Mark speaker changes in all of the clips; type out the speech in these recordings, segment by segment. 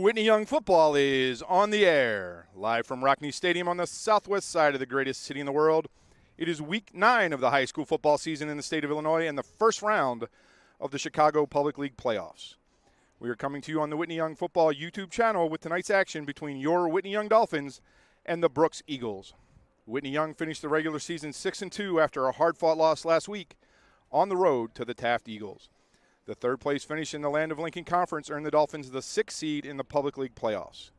Speaker 1: Whitney Young football is on the air, live from Rockne Stadium on the southwest side of the greatest city in the world. It is week 9 of the high school football season in the state of Illinois and the first round of the Chicago Public League playoffs. We are coming to you on the Whitney Young football YouTube channel with tonight's action between your Whitney Young Dolphins and the Brooks Eagles. Whitney Young finished the regular season 6-2 after a hard-fought loss last week on the road to the Taft Eagles. The third-place finish in the Land of Lincoln Conference earned the Dolphins the 6th seed in the Public League playoffs.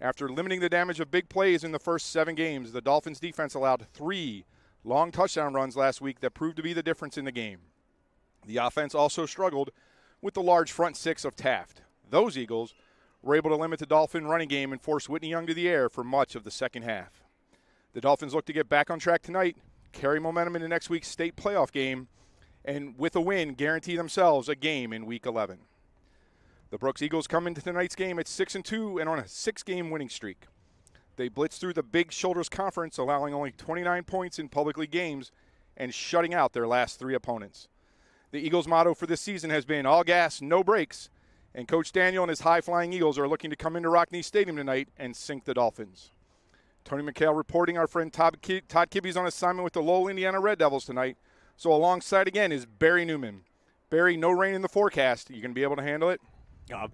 Speaker 1: After limiting the damage of big plays in the first 7 games, the Dolphins' defense allowed 3 long touchdown runs last week that proved to be the difference in the game. The offense also struggled with the large front 6 of Taft. Those Eagles were able to limit the Dolphin running game and force Whitney Young to the air for much of the second half. The Dolphins look to get back on track tonight, carry momentum into next week's state playoff game, and with a win, guarantee themselves a game in Week 11. The Brooks Eagles come into tonight's game at 6-2 and on a 6-game winning streak. They blitzed through the Big Shoulders Conference, allowing only 29 points in public league games and shutting out their last 3 opponents. The Eagles' motto for this season has been all gas, no brakes, and Coach Daniel and his high-flying Eagles are looking to come into Rockne Stadium tonight and sink the Dolphins. Tony McHale reporting. Our friend Todd Kibbe's on assignment with the Lowell, Indiana Red Devils tonight. So alongside again is Barry Newman. Barry, no rain in the forecast. You going to be able to handle it?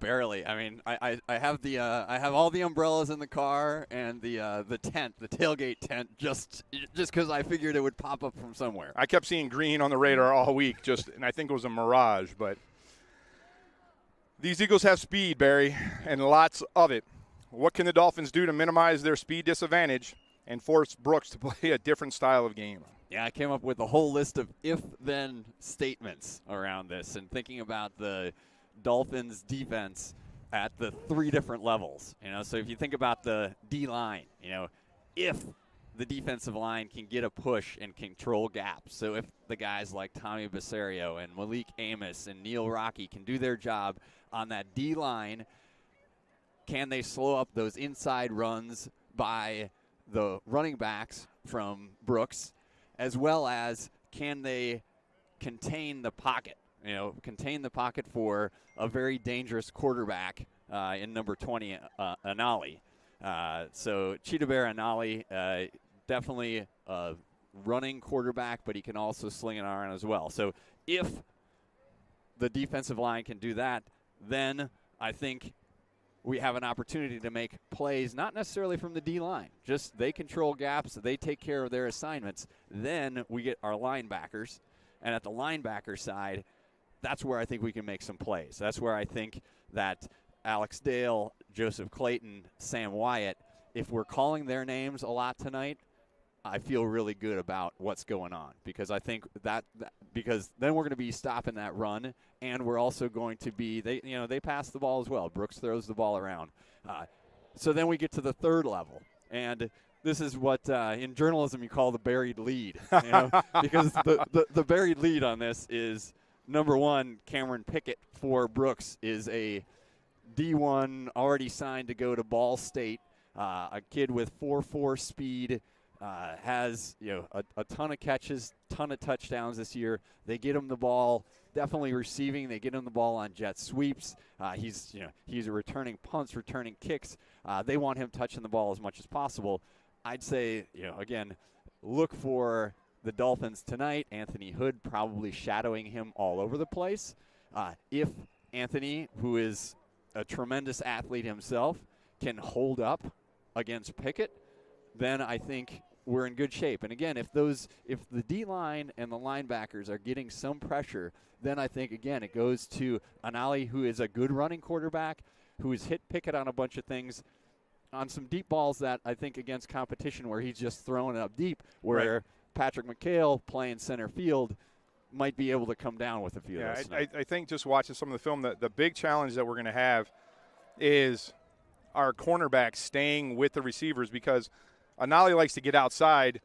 Speaker 2: Barely. I mean, I have I have all the umbrellas in the car and the tent, the tailgate tent, just because I figured it would pop up from somewhere.
Speaker 1: I kept seeing green on the radar all week, and I think it was a mirage. But these Eagles have speed, Barry, and lots of it. What can the Dolphins do to minimize their speed disadvantage and force Brooks to play a different style of game?
Speaker 2: Yeah, I came up with a whole list of if-then statements around this and thinking about the Dolphins' defense at the 3 different levels. So if you think about the D-line, if the defensive line can get a push and control gaps, so if the guys like Tommy Basario and Malik Amos and Neil Rockne can do their job on that D-line, can they slow up those inside runs by the running backs from Brooks, as well as can they contain the pocket? Contain the pocket for a very dangerous quarterback in number 20, Anali. So Cheetah Bear Anali, definitely a running quarterback, but he can also sling an iron as well. So if the defensive line can do that, then I think we have an opportunity to make plays, not necessarily from the D-line. Just they control gaps, they take care of their assignments. Then we get our linebackers. And at the linebacker side, that's where I think we can make some plays. That's where I think that Alex Dale, Joseph Clayton, Sam Wyatt, if we're calling their names a lot tonight, I feel really good about what's going on, because I think because then we're going to be stopping that run, and we're also going to be they pass the ball as well. Brooks throws the ball around, so then we get to the 3rd level, and this is what in journalism you call the buried lead, because the buried lead on this is number 1, Cameron Pickett for Brooks is a D1 already signed to go to Ball State, a kid with 4.4 speed. Has a ton of catches, ton of touchdowns this year. They get him the ball, definitely receiving. They get him the ball on jet sweeps. He's returning punts, returning kicks. They want him touching the ball as much as possible. I'd say again, look for the Dolphins tonight. Anthony Hood probably shadowing him all over the place. If Anthony, who is a tremendous athlete himself, can hold up against Pickett, then I think we're in good shape. And again, if the D-line and the linebackers are getting some pressure, then I think, again, it goes to Anali, who is a good running quarterback, who has hit Pickett on a bunch of things, on some deep balls that I think against competition where he's just throwing it up deep, where right. Patrick McHale playing center field might be able to come down with a few of those.
Speaker 1: I think just watching some of the film, the big challenge that we're going to have is our cornerbacks staying with the receivers, because Anali likes to get outside,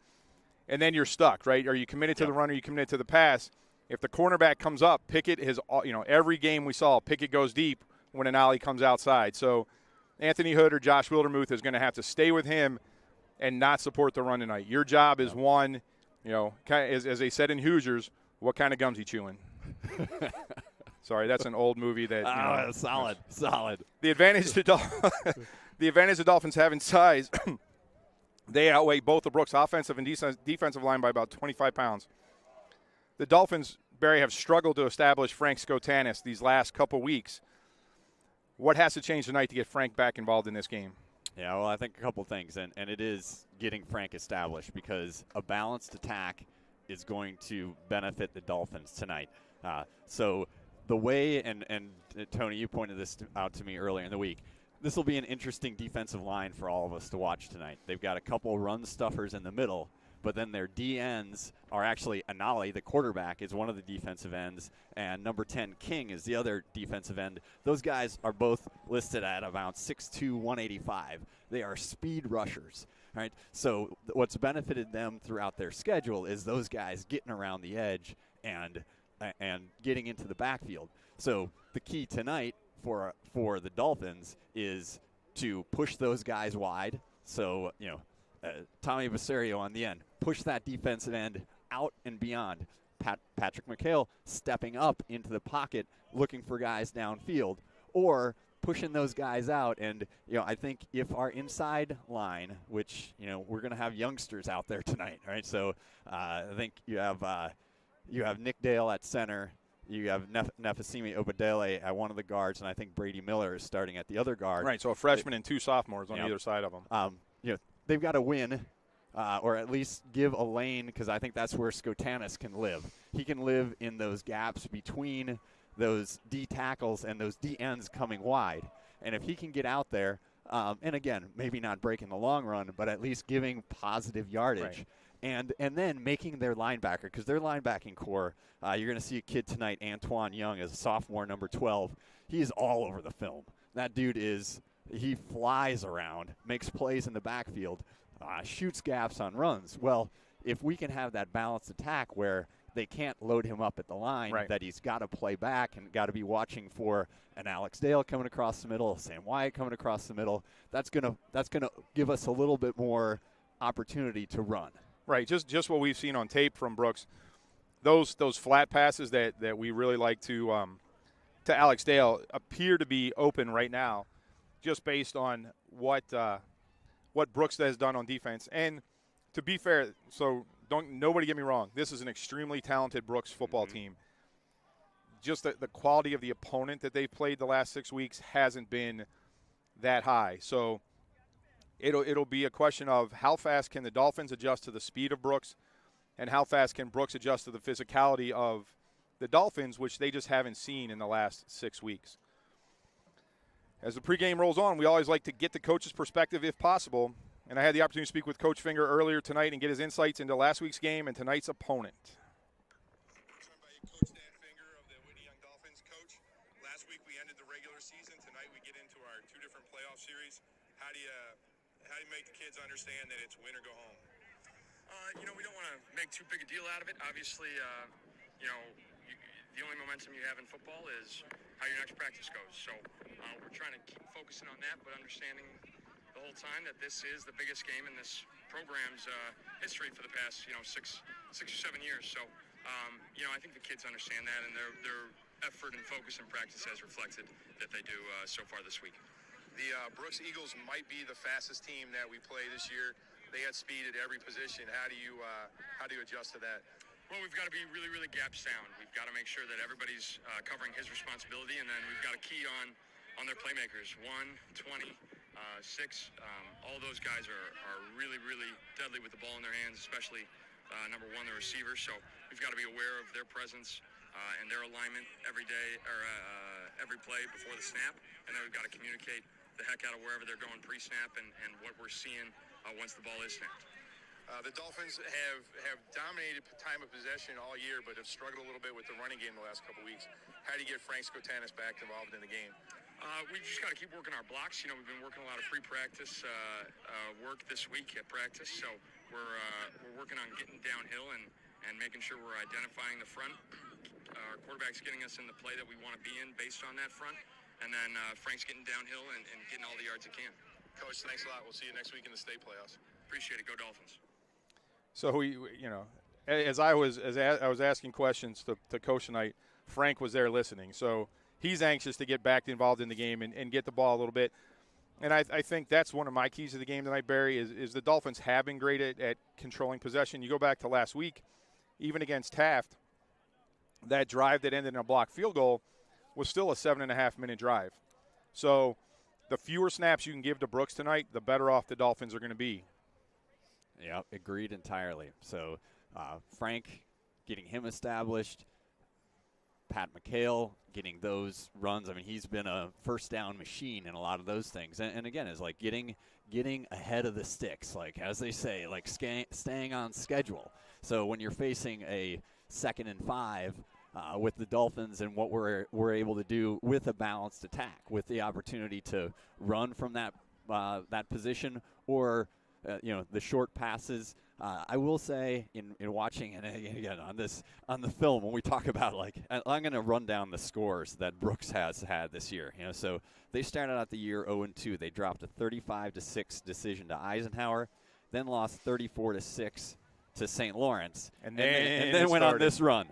Speaker 1: and then you're stuck, right? Are you committed to the run or are you committed to the pass? If the cornerback comes up, Pickett has, every game we saw, Pickett goes deep when Anali comes outside. So Anthony Hood or Josh Wildermuth is going to have to stay with him and not support the run tonight. Your job is one, as they said in Hoosiers, what kind of gums he chewing? Sorry, that's an old movie that.
Speaker 2: Solid.
Speaker 1: The advantage the Dolphins have in size, they outweigh both the Brooks offensive and defensive line by about 25 pounds. The Dolphins, Barry, have struggled to establish Frank Skotanis these last couple weeks. What has to change tonight to get Frank back involved in this game?
Speaker 2: Yeah, well, I think a couple things, and it is getting Frank established because a balanced attack is going to benefit the Dolphins tonight. So the way, and Tony, you pointed this out to me earlier in the week, this will be an interesting defensive line for all of us to watch tonight. They've got a couple run stuffers in the middle, but then their DNs are actually Anali, the quarterback, is one of the defensive ends, and number 10, King, is the other defensive end. Those guys are both listed at about 6'2", 185. They are speed rushers. Right? So what's benefited them throughout their schedule is those guys getting around the edge and getting into the backfield. So the key tonight for the Dolphins is to push those guys wide. So, Tommy Basario on the end, push that defensive end out and beyond. Patrick McHale stepping up into the pocket, looking for guys downfield, or pushing those guys out. And, I think if our inside line, which, we're going to have youngsters out there tonight, right? So I think you have Nick Dale at center. You have Nefasimi Obadele at one of the guards, and I think Brady Miller is starting at the other guard.
Speaker 1: Right, so a freshman and two sophomores on either side of them.
Speaker 2: They've got to win, or at least give a lane, because I think that's where Skotanis can live. He can live in those gaps between those D tackles and those D ends coming wide. And if he can get out there, and again, maybe not breaking the long run, but at least giving positive yardage. Right. And then making their linebacker, because their linebacking core, you're going to see a kid tonight, Antoine Young, as a sophomore, number 12. He is all over the film. That dude he flies around, makes plays in the backfield, shoots gaps on runs. Well, if we can have that balanced attack where they can't load him up at the line,
Speaker 1: right,
Speaker 2: that he's got to play back and got to be watching for an Alex Dale coming across the middle, Sam Wyatt coming across the middle, that's gonna give us a little bit more opportunity to run.
Speaker 1: Right, just what we've seen on tape from Brooks, those flat passes that we really like to Alex Dale appear to be open right now, just based on what Brooks has done on defense. And to be fair, so nobody get me wrong, this is an extremely talented Brooks football team. Just the quality of the opponent that they've played the last 6 weeks hasn't been that high. So it'll be a question of how fast can the Dolphins adjust to the speed of Brooks, and how fast can Brooks adjust to the physicality of the Dolphins, which they just haven't seen in the last 6 weeks. As the pregame rolls on, we always like to get the coach's perspective if possible, and I had the opportunity to speak with Coach Finger earlier tonight and get his insights into last week's game and tonight's opponent.
Speaker 3: Joined by Coach Dan Finger of the Whitney Young Dolphins. Coach, last week we ended the regular season. Tonight we get into our two different playoff series. How do you make the kids understand that it's win or go home?
Speaker 4: We don't want to make too big a deal out of it. Obviously, the only momentum you have in football is how your next practice goes. So we're trying to keep focusing on that, but understanding the whole time that this is the biggest game in this program's history for the past, 6 or 7 years. So, I think the kids understand that, and their effort and focus in practice has reflected that they do so far this week.
Speaker 3: The Brooks Eagles might be the fastest team that we play this year. They had speed at every position. How do you adjust to that?
Speaker 4: Well, we've got to be really, really gap sound. We've got to make sure that everybody's covering his responsibility, and then we've got to key on their playmakers. 1, 20, 6. All those guys are really, really deadly with the ball in their hands, especially number 1, the receiver. So we've got to be aware of their presence and their alignment every day or every play before the snap, and then we've got to communicate the heck out of wherever they're going pre-snap and what we're seeing once the ball is snapped.
Speaker 3: The Dolphins have dominated time of possession all year, but have struggled a little bit with the running game the last couple weeks. How do you get Frank Skotanis back involved in the game?
Speaker 4: We just got to keep working our blocks. We've been working a lot of pre-practice work this week at practice, so we're working on getting downhill and making sure we're identifying the front. Our quarterback's getting us in the play that we want to be in based on that front, and then Frank's getting downhill and getting all the yards he can.
Speaker 3: Coach, thanks a lot. We'll see you next week in the state playoffs.
Speaker 4: Appreciate it. Go Dolphins.
Speaker 1: So as I was asking questions to Coach tonight, Frank was there listening. So he's anxious to get back involved in the game and get the ball a little bit. And I think that's one of my keys to the game tonight, Barry, is the Dolphins have been great at controlling possession. You go back to last week, even against Taft, that drive that ended in a blocked field goal was still a 7.5-minute drive. So the fewer snaps you can give to Brooks tonight, the better off the Dolphins are going to be.
Speaker 2: Yeah, agreed entirely. So Frank getting him established, Pat McHale getting those runs. I mean, he's been a first down machine in a lot of those things. And again, it's like getting ahead of the sticks, like as they say, like staying on schedule. So when you're facing a 2nd and 5 with the Dolphins and what we're able to do with a balanced attack, with the opportunity to run from that position or the short passes. I will say in watching, and again on the film, when we talk about, like, I'm going to run down the scores that Brooks has had this year. So they started out the year 0-2. They dropped a 35-6 decision to Eisenhower, then lost 34-6 to St. Lawrence, and then went on this run: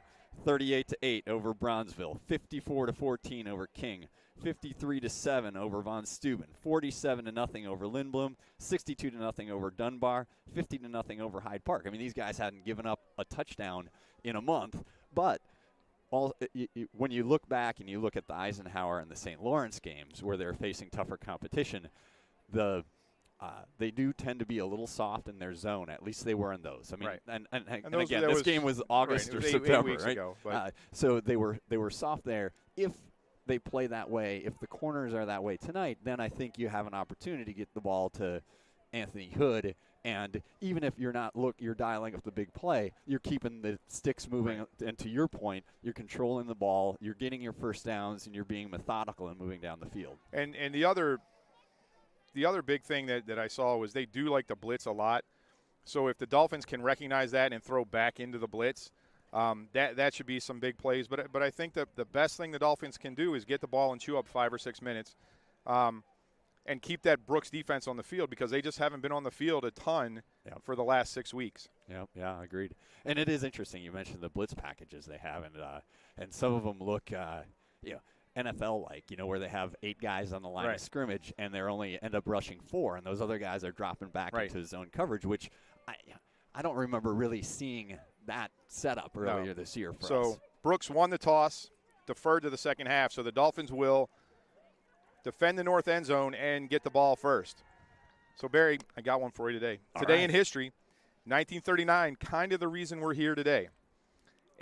Speaker 2: 38-8 over Bronzeville, 54-14 over King, 53-7 over Von Steuben, 47-0 over Lindblom, 62-0 over Dunbar, 50-0 over Hyde Park. I mean, these guys hadn't given up a touchdown in a month, but when you look back and you look at the Eisenhower and the St. Lawrence games where they're facing tougher competition, they do tend to be a little soft in their zone. At least they were in those. I mean,
Speaker 1: right.
Speaker 2: and again, this game was August or September,
Speaker 1: 8 weeks ago,
Speaker 2: so they were soft there. If they play that way, if the corners are that way tonight, then I think you have an opportunity to get the ball to Anthony Hood. And even if you're dialing up the big play, you're keeping the sticks moving.
Speaker 1: Right.
Speaker 2: And to your point, you're controlling the ball, you're getting your first downs, and you're being methodical and moving down the field.
Speaker 1: And the other big thing that I saw was they do like to blitz a lot. So if the Dolphins can recognize that and throw back into the blitz, that should be some big plays. But I think that the best thing the Dolphins can do is get the ball and chew up 5 or 6 minutes and keep that Brooks defense on the field, because they just haven't been on the field a ton for the last 6 weeks.
Speaker 2: Yeah, agreed. And it is interesting. You mentioned the blitz packages they have, and some of them look NFL-like, where they have 8 guys on the line of scrimmage and they only end up rushing 4, and those other guys are dropping back into zone coverage, which I don't remember really seeing that setup earlier this year for us.
Speaker 1: So Brooks won the toss, deferred to the second half, so the Dolphins will defend the north end zone and get the ball first. So, Barry, I got one for you today. Today in history, 1939, kind of the reason we're here today.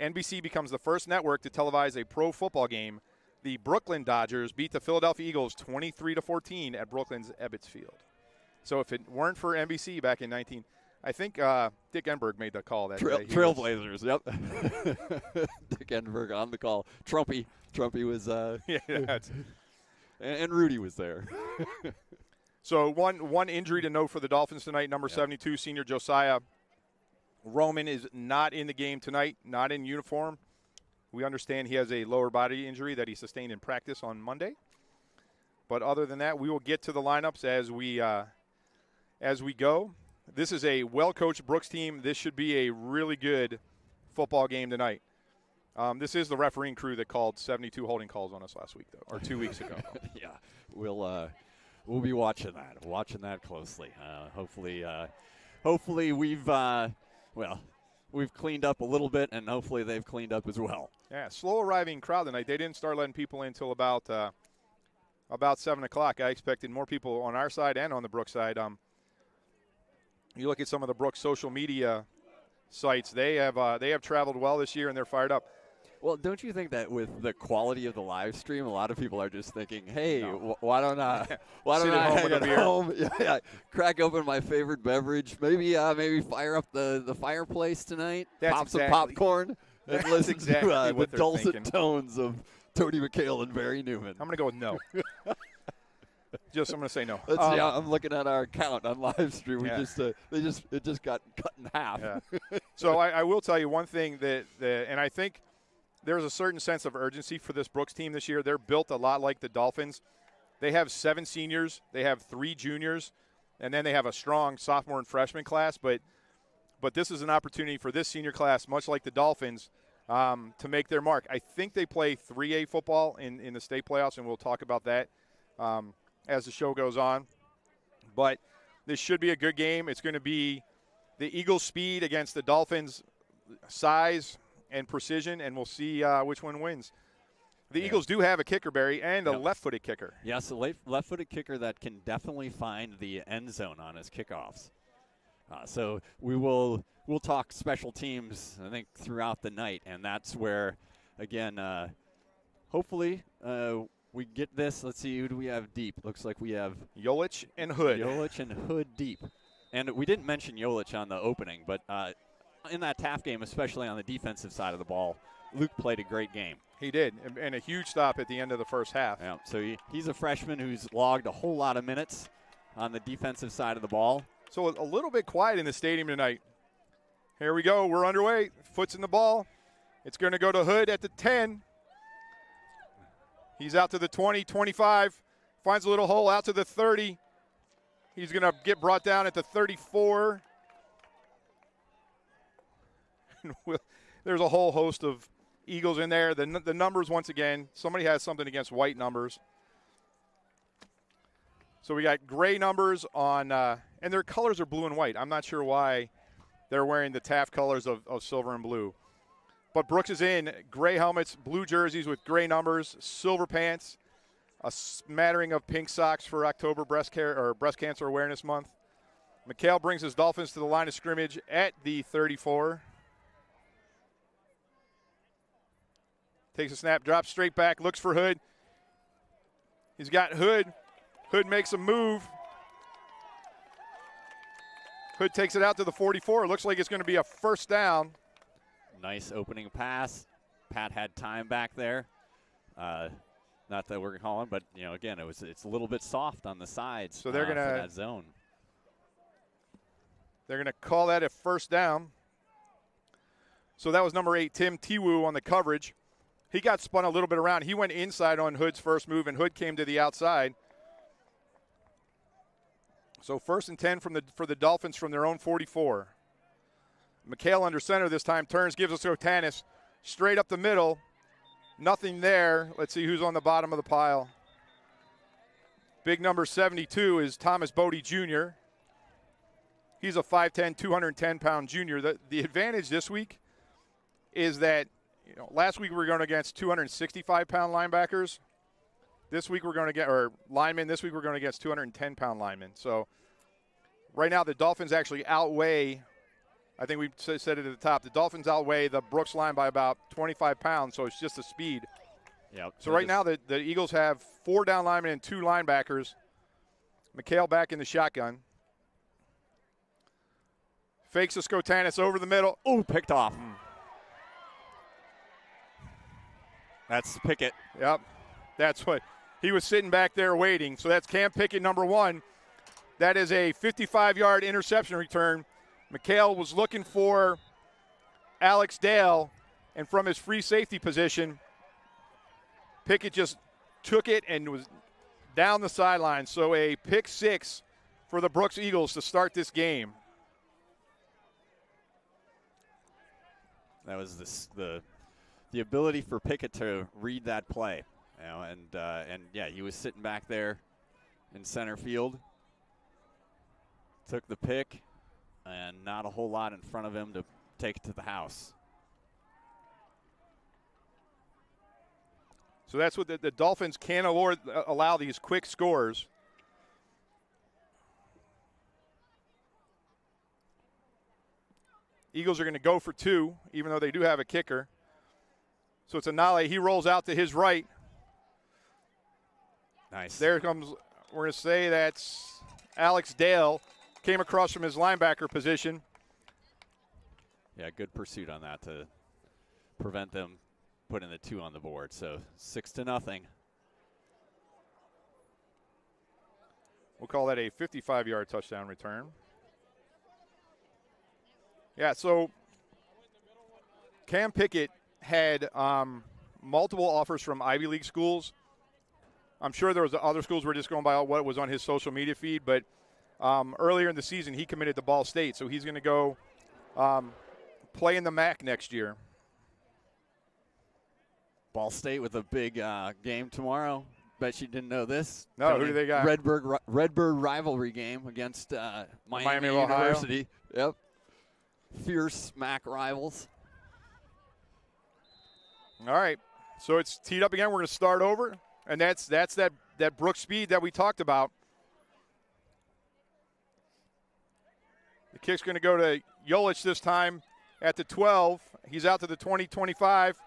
Speaker 1: NBC becomes the first network to televise a pro football game. The Brooklyn Dodgers beat the Philadelphia Eagles 23-14 at Brooklyn's Ebbets Field. So if it weren't for NBC back in I think Dick Enberg made the call that day.
Speaker 2: Trailblazers, yep. Dick Enberg on the call. Trumpy was and Rudy was there.
Speaker 1: So one injury to note for the Dolphins tonight, number 72, senior Josiah Roman is not in the game tonight, not in uniform. We understand he has a lower body injury that he sustained in practice on Monday. But other than that, we will get to the lineups as we go. This is a well-coached Brooks team. This should be a really good football game tonight. This is the refereeing crew that called 72 holding calls on us last week, though, or 2 weeks ago.
Speaker 2: Yeah, we'll be watching that closely. Hopefully we've cleaned up a little bit, and hopefully they've cleaned up as well.
Speaker 1: Yeah, slow arriving crowd tonight. They didn't start letting people in until about 7 o'clock. I expected more people on our side and on the Brooks side. You look at some of the Brooks social media sites; they have traveled well this year, and they're fired up.
Speaker 2: Well, don't you think that with the quality of the live stream, a lot of people are just thinking, "Hey, why don't I hang at home? Crack open my favorite beverage, maybe fire up the fireplace tonight, pop some popcorn, and listen to the dulcet tones of Tony McHale and Barry Newman."
Speaker 1: I'm going to go with no. I'm going to say no.
Speaker 2: I'm looking at our account on live stream. It just got cut in half.
Speaker 1: Yeah. So I will tell you one thing and I think there's a certain sense of urgency for this Brooks team this year. They're built a lot like the Dolphins. They have 7 seniors, they have 3 juniors, and then they have a strong sophomore and freshman class. But this is an opportunity for this senior class, much like the Dolphins, to make their mark. I think they play 3A football in the state playoffs, and we'll talk about that as the show goes on. But this should be a good game. It's going to be the Eagles' speed against the Dolphins' size and precision, and we'll see which one wins. The Eagles do have a kicker, Barry, and a left-footed kicker.
Speaker 2: Yes, a left-footed kicker that can definitely find the end zone on his kickoffs. So we'll talk special teams, I think, throughout the night, and that's where, again, hopefully we get this. Let's see, who do we have deep? Looks like we have
Speaker 1: Yolich and Hood.
Speaker 2: Yolich and Hood deep. And we didn't mention Yolich on the opening, but in that Taft game, especially on the defensive side of the ball, Luke played a great game.
Speaker 1: He did, and a huge stop at the end of the first half.
Speaker 2: Yeah, so he's a freshman who's logged a whole lot of minutes on the defensive side of the ball.
Speaker 1: So a little bit quiet in the stadium tonight. Here we go. We're underway. Foot's in the ball. It's going to go to Hood at the 10. He's out to the 20, 25. Finds a little hole out to the 30. He's going to get brought down at the 34. There's a whole host of Eagles in there. The numbers, once again, somebody has something against white numbers. So we got gray numbers on, and their colors are blue and white. I'm not sure why they're wearing the Taft colors of silver and blue. But Brooks is in gray helmets, blue jerseys with gray numbers, silver pants, a smattering of pink socks for October Breast Cancer Awareness Month. McHale brings his Dolphins to the line of scrimmage at the 34. Takes a snap, drops straight back, looks for Hood. He's got Hood. Hood makes a move. Hood takes it out to the 44. Looks like it's going to be a first down.
Speaker 2: Nice opening pass. Pat had time back there. Not that we're calling, but again, it's a little bit soft on the sides.
Speaker 1: So they're
Speaker 2: for that zone.
Speaker 1: They're going to call that a first down. So that was number 8, Tim Tiwu, on the coverage. He got spun a little bit around. He went inside on Hood's first move, and Hood came to the outside. So 1st and 10 for the Dolphins from their own 44. McHale under center this time, turns, gives us to Otanis. Straight up the middle. Nothing there. Let's see who's on the bottom of the pile. Big number 72 is Thomas Bodie Jr. He's a 5'10", 210-pound junior. The advantage this week is that last week we were going against 265-pound linebackers. This week we're going to get, or linemen, this week we're going against 210-pound linemen. So right now the Dolphins actually outweigh, I think we said it at the top, the Dolphins outweigh the Brooks line by about 25 pounds, so it's just the speed.
Speaker 2: Yep.
Speaker 1: So right now the Eagles have 4 down linemen and 2 linebackers. McHale back in the shotgun. Fakes a Skotanis over the middle.
Speaker 2: Oh, picked off. That's Pickett.
Speaker 1: Yep. That's what he was sitting back there waiting. So that's Cam Pickett, number 1. That is a 55-yard interception return. McHale was looking for Alex Dale, and from his free safety position, Pickett just took it and was down the sideline. So a pick 6 for the Brooks Eagles to start this game.
Speaker 2: That was the ability for Pickett to read that play. And he was sitting back there in center field. Took the pick, and not a whole lot in front of him to take it to the house.
Speaker 1: So that's what the Dolphins can't allow these quick scores. Eagles are going to go for 2, even though they do have a kicker. So it's Anale. He rolls out to his right.
Speaker 2: Nice.
Speaker 1: There comes, we're going to say that's Alex Dale. Came across from his linebacker position.
Speaker 2: Yeah, good pursuit on that to prevent them putting the 2 on the board. So 6-0.
Speaker 1: We'll call that a 55-yard touchdown return. Yeah, so Cam Pickett had multiple offers from Ivy League schools. I'm sure there was other schools were just going by what was on his social media feed, but earlier in the season he committed to Ball State, so he's going to go play in the MAC next year.
Speaker 2: Ball State with a big game tomorrow. Bet you didn't know this.
Speaker 1: No, who do they got?
Speaker 2: Redbird rivalry game against Miami University. Yep. Fierce MAC rivals.
Speaker 1: All right. So it's teed up again. We're going to start over. And that's that Brooks speed that we talked about. The kick's going to go to Jolich this time at the 12. He's out to the 20, 25.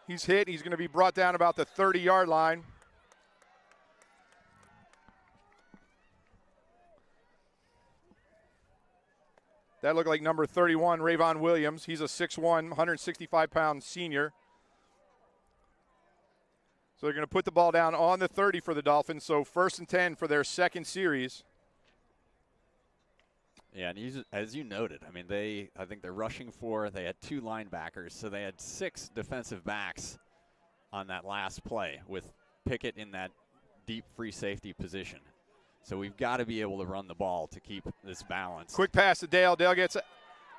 Speaker 1: He's hit. He's going to be brought down about the 30-yard line. That looked like number 31, Rayvon Williams. He's a 6'1", 165-pound senior. So they're going to put the ball down on the 30 for the Dolphins. So 1st and 10 for their second series.
Speaker 2: Yeah, and as you noted, I mean, I think they're rushing 4. They had 2 linebackers, so they had 6 defensive backs on that last play with Pickett in that deep free safety position. So we've got to be able to run the ball to keep this balance.
Speaker 1: Quick pass to Dale. Dale gets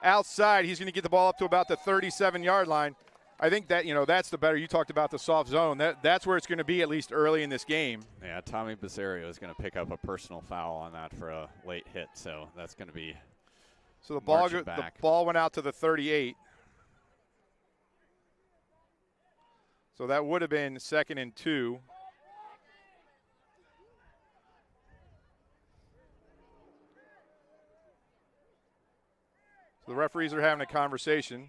Speaker 1: outside. He's going to get the ball up to about the 37-yard line. I think that, that's the better. You talked about the soft zone. That's where it's going to be, at least early in this game.
Speaker 2: Yeah, Tommy Basario is going to pick up a personal foul on that for a late hit, so that's going to be
Speaker 1: So the ball went out to the 38. So that would have been 2nd and 2. So the referees are having a conversation.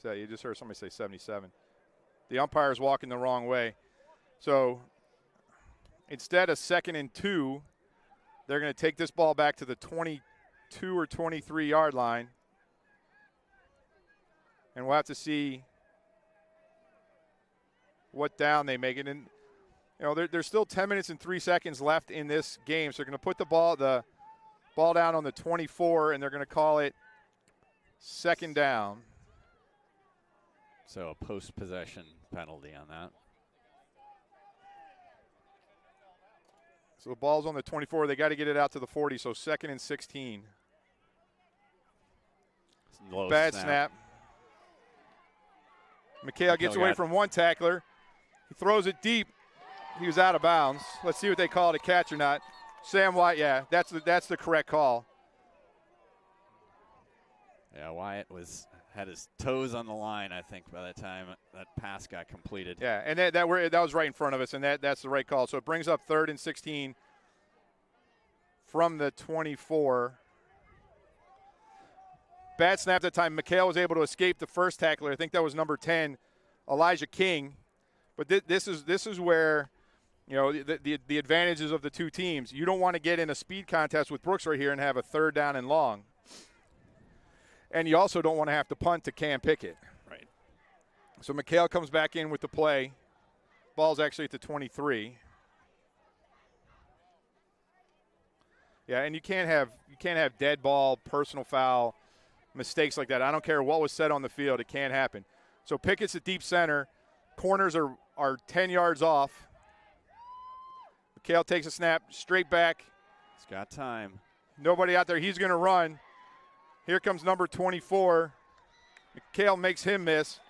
Speaker 1: So you just heard somebody say 77. The umpire's walking the wrong way. So instead of 2nd and 2, they're going to take this ball back to the 22 or 23-yard line. And we'll have to see what down they make it. And, there's still 10 minutes and 3 seconds left in this game. So they're going to put the ball down on the 24, and they're going to call it 2nd down.
Speaker 2: So a post-possession penalty on that.
Speaker 1: So the ball's on the 24. They got to get it out to the 40, so 2nd and 16. Bad snap. McHale gets away from one tackler. He throws it deep. He was out of bounds. Let's see what they call it, a catch or not. Sam White, yeah, that's the correct call.
Speaker 2: Yeah, Wyatt had his toes on the line, I think, by the time that pass got completed.
Speaker 1: Yeah, and that was right in front of us, and that's the right call. So it brings up 3rd and 16 from the 24. Bad snap that time. McHale was able to escape the first tackler. I think that was number 10, Elijah King. But this is where, the advantages of the two teams. You don't want to get in a speed contest with Brooks right here and have a 3rd down and long. And you also don't want to have to punt to Cam Pickett.
Speaker 2: Right.
Speaker 1: So McHale comes back in with the play. Ball's actually at the 23. Yeah, and you can't have dead ball, personal foul, mistakes like that. I don't care what was said on the field. It can't happen. So Pickett's at deep center. Corners are 10 yards off. McHale takes a snap, straight back.
Speaker 2: He's got time.
Speaker 1: Nobody out there. He's going to run. Here comes number 24. McHale makes him miss.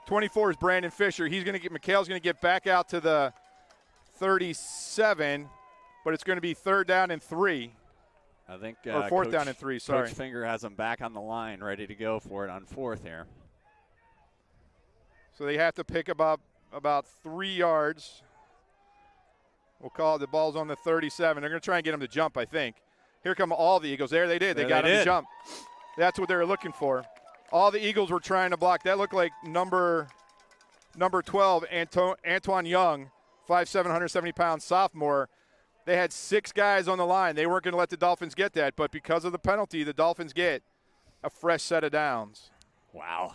Speaker 1: 24 is Brandon Fisher. McHale's going to get back out to the 37, but it's going to be 3rd down and 3.
Speaker 2: I think
Speaker 1: or 4th down and 3, sorry.
Speaker 2: Coach Finger has him back on the line, ready to go for it on 4th here.
Speaker 1: So they have to pick about 3 yards. We'll call it the ball's on the 37. They're going to try and get him to jump, I think. Here come all the Eagles. There they did. They got him to jump. That's what they were looking for. All the Eagles were trying to block. That looked like number 12, Antoine Young, 5'7", 170-pound sophomore. They had 6 guys on the line. They weren't going to let the Dolphins get that, but because of the penalty, the Dolphins get a fresh set of downs.
Speaker 2: Wow.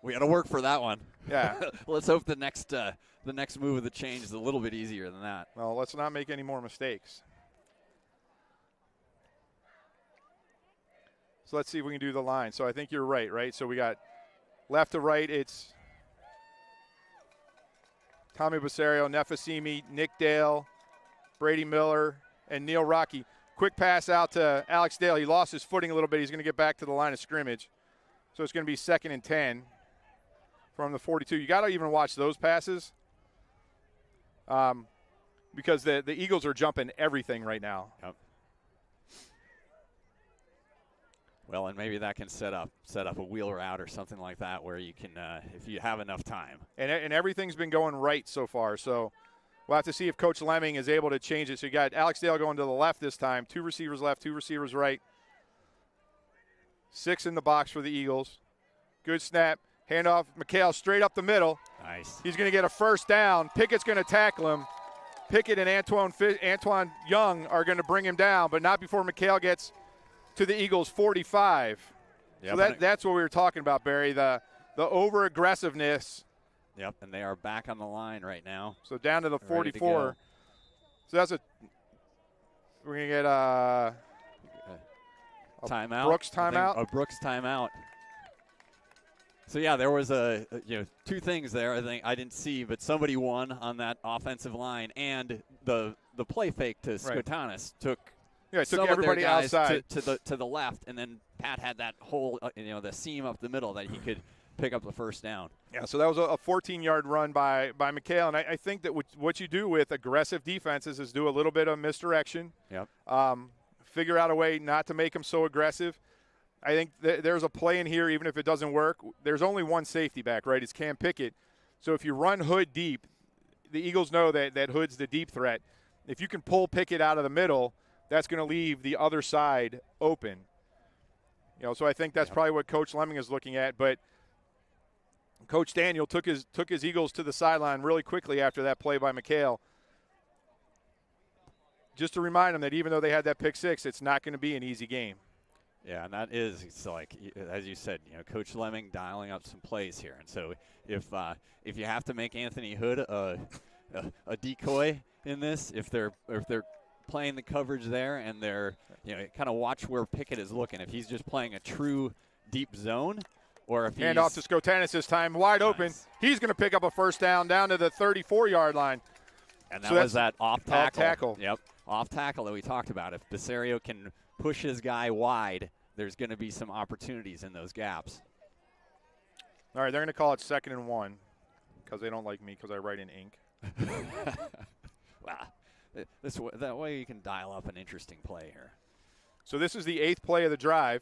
Speaker 2: We got to work for that one.
Speaker 1: Yeah.
Speaker 2: Let's hope the next move of the change is a little bit easier than that.
Speaker 1: Well, let's not make any more mistakes. So let's see if we can do the line. So I think you're right? So we got left to right, it's Tommy Basario, Nefasimi, Nick Dale, Brady Miller, and Neil Rockne. Quick pass out to Alex Dale. He lost his footing a little bit. He's going to get back to the line of scrimmage. So it's going to be 2nd and 10 from the 42. You got to even watch those passes because the Eagles are jumping everything right now.
Speaker 2: Yep. Well, and maybe that can set up a wheel route or something like that where you can, if you have enough time.
Speaker 1: And everything's been going right so far. So we'll have to see if Coach Lemming is able to change it. So you got Alex Dale going to the left this time. 2 receivers left, 2 receivers right. 6 in the box for the Eagles. Good snap. Handoff. McHale straight up the middle.
Speaker 2: Nice.
Speaker 1: He's going to get a first down. Pickett's going to tackle him. Pickett and Antoine Young are going to bring him down, but not before McHale gets to the Eagles' 45.
Speaker 2: Yep,
Speaker 1: So that's what we were talking about, Barry, the over-aggressiveness.
Speaker 2: Yep, and they are back on the line right now.
Speaker 1: So down to the 44. So that's we're going to get a
Speaker 2: timeout.
Speaker 1: Brooks timeout.
Speaker 2: A Brooks timeout. So, yeah, there was two things there I think I didn't see, but somebody won on that offensive line, and the play fake to Skotanis took
Speaker 1: took everybody outside
Speaker 2: to the left, and then Pat had that whole the seam up the middle that he could pick up the first down.
Speaker 1: Yeah, so that was a 14-yard run by McHale, and I think that what you do with aggressive defenses is do a little bit of misdirection.
Speaker 2: Yep.
Speaker 1: Figure out a way not to make them so aggressive. I think there's a play in here, even if it doesn't work. There's only one safety back, right? It's Cam Pickett. So if you run Hood deep, the Eagles know that Hood's the deep threat. If you can pull Pickett out of the middle, that's going to leave the other side open. So I think that's probably what Coach Lemming is looking at. But Coach Daniel took his Eagles to the sideline really quickly after that play by McHale. Just to remind them that even though they had that pick six, it's not going to be an easy game.
Speaker 2: Yeah, and that is, it's like, as you said, Coach Lemming dialing up some plays here. And so if you have to make Anthony Hood a decoy in this, if they're playing the coverage there and they're, kind of watch where Pickett is looking. If he's just playing a true deep zone, or if
Speaker 1: hand off to Skotanis this time, wide open. He's going to pick up a first down to the 34-yard line.
Speaker 2: And that was that off tackle.
Speaker 1: Off tackle.
Speaker 2: Yep, off tackle that we talked about. If Besario can push his guy wide, there's going to be some opportunities in those gaps.
Speaker 1: All right, they're going to call it 2nd and 1 because they don't like me because I write in ink.
Speaker 2: Wow. That way you can dial up an interesting play here.
Speaker 1: So this is the 8th play of the drive.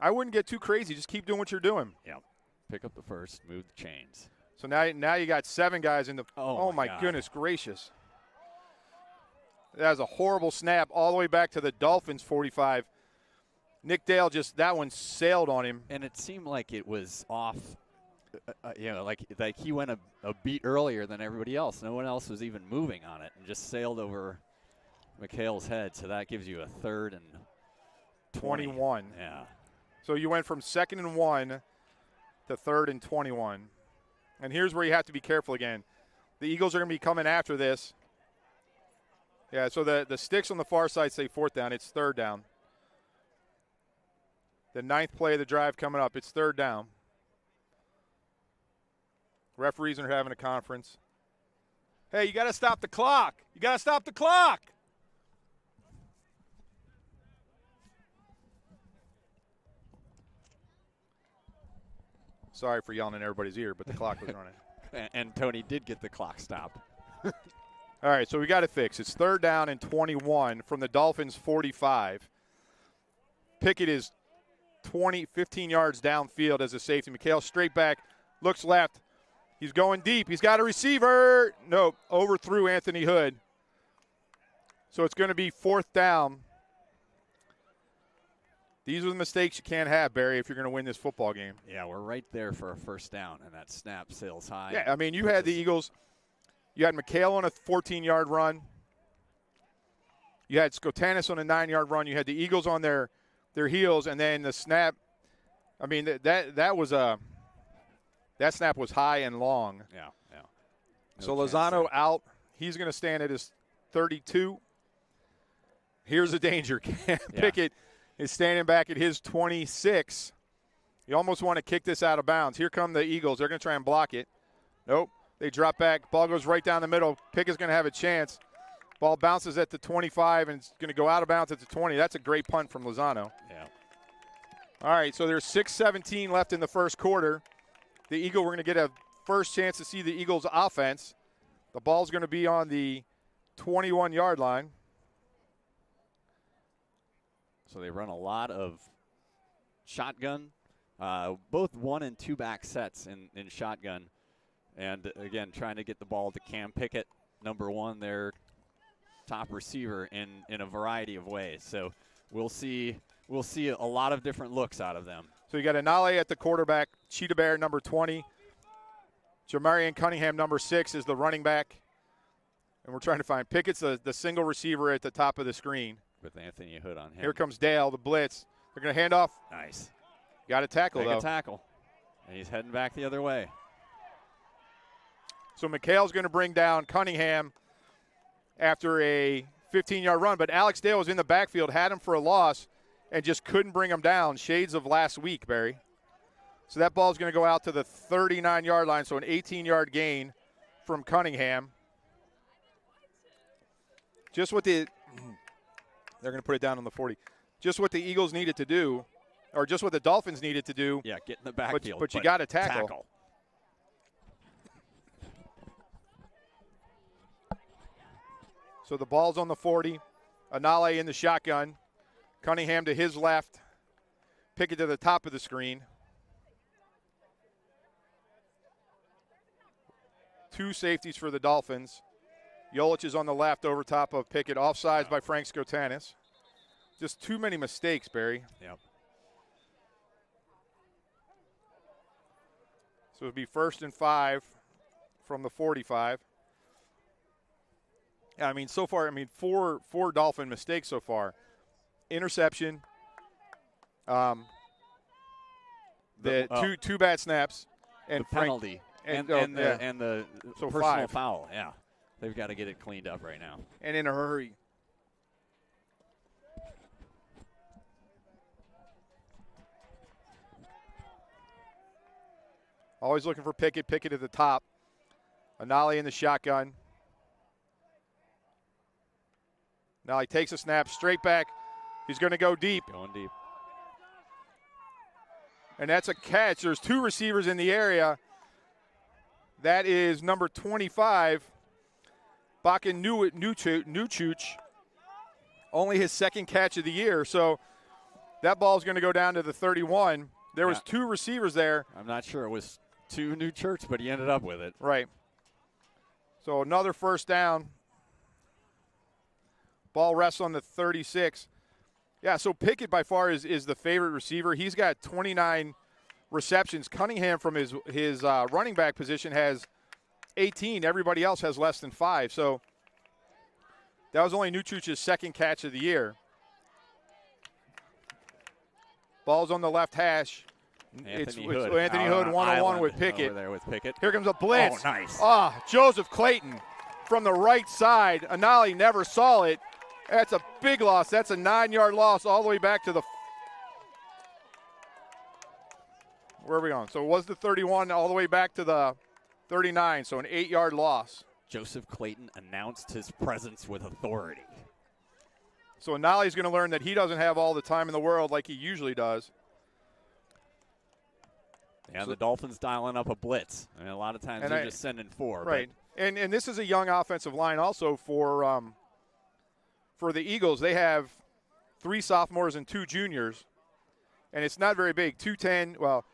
Speaker 1: I wouldn't get too crazy. Just keep doing what you're doing.
Speaker 2: Yep. Pick up the first, move the chains.
Speaker 1: So now you got 7 guys in the –
Speaker 2: oh
Speaker 1: my goodness gracious. That was a horrible snap all the way back to the Dolphins' 45. Nick Dale that one sailed on him.
Speaker 2: And it seemed like it was off, like he went a beat earlier than everybody else. No one else was even moving on it and just sailed over McHale's head. So that gives you a 3rd and
Speaker 1: 21.
Speaker 2: Yeah. So
Speaker 1: you went from 2nd and 1 to 3rd and 21. And here's where you have to be careful again. The Eagles are going to be coming after this. Yeah, so the sticks on the far side say 4th down. It's 3rd down. The 9th play of the drive coming up. It's 3rd down. Referees are having a conference. Hey, you got to stop the clock. You got to stop the clock. Sorry for yelling in everybody's ear, but the clock was running.
Speaker 2: And Tony did get the clock stopped.
Speaker 1: All right, so we got it fixed. It's 3rd down and 21 from the Dolphins' 45. Pickett is 15 yards downfield as a safety. McHale straight back, looks left. He's going deep. He's got a receiver. Nope, overthrew Anthony Hood. So it's going to be 4th down. These are the mistakes you can't have, Barry, if you're going to win this football game.
Speaker 2: Yeah, we're right there for a first down, and that snap sails high.
Speaker 1: Yeah, I mean, you had the Eagles. You had McHale on a 14-yard run. You had Skotanis on a 9-yard run. You had the Eagles on their heels, and then the snap. I mean, that snap was high and long.
Speaker 2: Yeah.
Speaker 1: So Lozano out. He's going to stand at his 32. Here's the danger. Pickett is standing back at his 26. You almost want to kick this out of bounds. Here come the Eagles. They're going to try and block it. Nope. They drop back. Ball goes right down the middle. Pickett's going to have a chance. Ball bounces at the 25 and it's going to go out of bounds at the 20. That's a great punt from Lozano.
Speaker 2: Yeah.
Speaker 1: All right, so there's 6:17 left in the first quarter. We're going to get a first chance to see the Eagles' offense. The ball's going to be on the 21-yard line.
Speaker 2: So they run a lot of shotgun, both 1- and 2-back sets in shotgun. And, again, trying to get the ball to Cam Pickett, number 1, their top receiver, in a variety of ways. So we'll see a lot of different looks out of them.
Speaker 1: So you got Anale at the quarterback, Cheetah Bear, number 20. Jamarian Cunningham, number 6, is the running back. And we're trying to find Pickett's the single receiver at the top of the screen.
Speaker 2: With Anthony Hood on him.
Speaker 1: Here comes Dale, the blitz. They're going to hand off.
Speaker 2: Nice.
Speaker 1: Got a tackle, though.
Speaker 2: Make a tackle. And he's heading back the other way.
Speaker 1: So McHale's going to bring down Cunningham after a 15-yard run. But Alex Dale was in the backfield, had him for a loss, and just couldn't bring him down. Shades of last week, Barry. So that ball's going to go out to the 39-yard line, so an 18-yard gain from Cunningham. Just what they're going to put it down on the 40. Just what the Eagles needed to do, or just what the Dolphins needed to do.
Speaker 2: Yeah, get in the backfield.
Speaker 1: But you got to tackle. So the ball's on the 40. Anale in the shotgun. Cunningham to his left. Pickett to the top of the screen. 2 safeties for the Dolphins. Yolich is on the left over top of Pickett. Offsides by Frank Skotanis. Just too many mistakes, Barry.
Speaker 2: Yep.
Speaker 1: So it'll be 1st and 5 from the 45. I mean, so far, four Dolphin mistakes so far. Interception. Two bad snaps. And
Speaker 2: the penalty. And the
Speaker 1: so
Speaker 2: personal
Speaker 1: 5.
Speaker 2: foul. Yeah. They've got to get it cleaned up right now.
Speaker 1: And in a hurry. Always looking for Pickett. Pickett at the top. Anale in the shotgun. Now he takes a snap straight back. He's going to go deep.
Speaker 2: Going deep.
Speaker 1: And that's a catch. There's 2 receivers in the area. That is number 25, Bakken Nuchuch. Only his 2nd catch of the year. So that ball's going to go down to the 31. There was 2 receivers there.
Speaker 2: I'm not sure it was 2 Nuchuch, but he ended up with it.
Speaker 1: Right. So another first down. Ball rests on the 36. Yeah, so Pickett by far is the favorite receiver. He's got 29 receptions. Cunningham from his running back position has 18. Everybody else has less than 5. So that was only Nuchuch's 2nd catch of the year. Ball's on the left hash.
Speaker 2: Anthony
Speaker 1: It's
Speaker 2: Hood.
Speaker 1: Anthony Hood one-on-one with Pickett.
Speaker 2: Over there with Pickett.
Speaker 1: Here comes a blitz.
Speaker 2: Oh, nice.
Speaker 1: Joseph Clayton from the right side. Anale never saw it. That's a big loss. That's a 9-yard loss all the way back to the – where are we going? So it was the 31 all the way back to the 39, so an 8-yard loss.
Speaker 2: Joseph Clayton announced his presence with authority.
Speaker 1: So Anale's going to learn that he doesn't have all the time in the world like he usually does.
Speaker 2: Yeah, the Dolphins dialing up a blitz. I mean, a lot of times they're just sending 4.
Speaker 1: Right. And this is a young offensive line also for the Eagles. They have 3 sophomores and 2 juniors, and it's not very big. 210, well,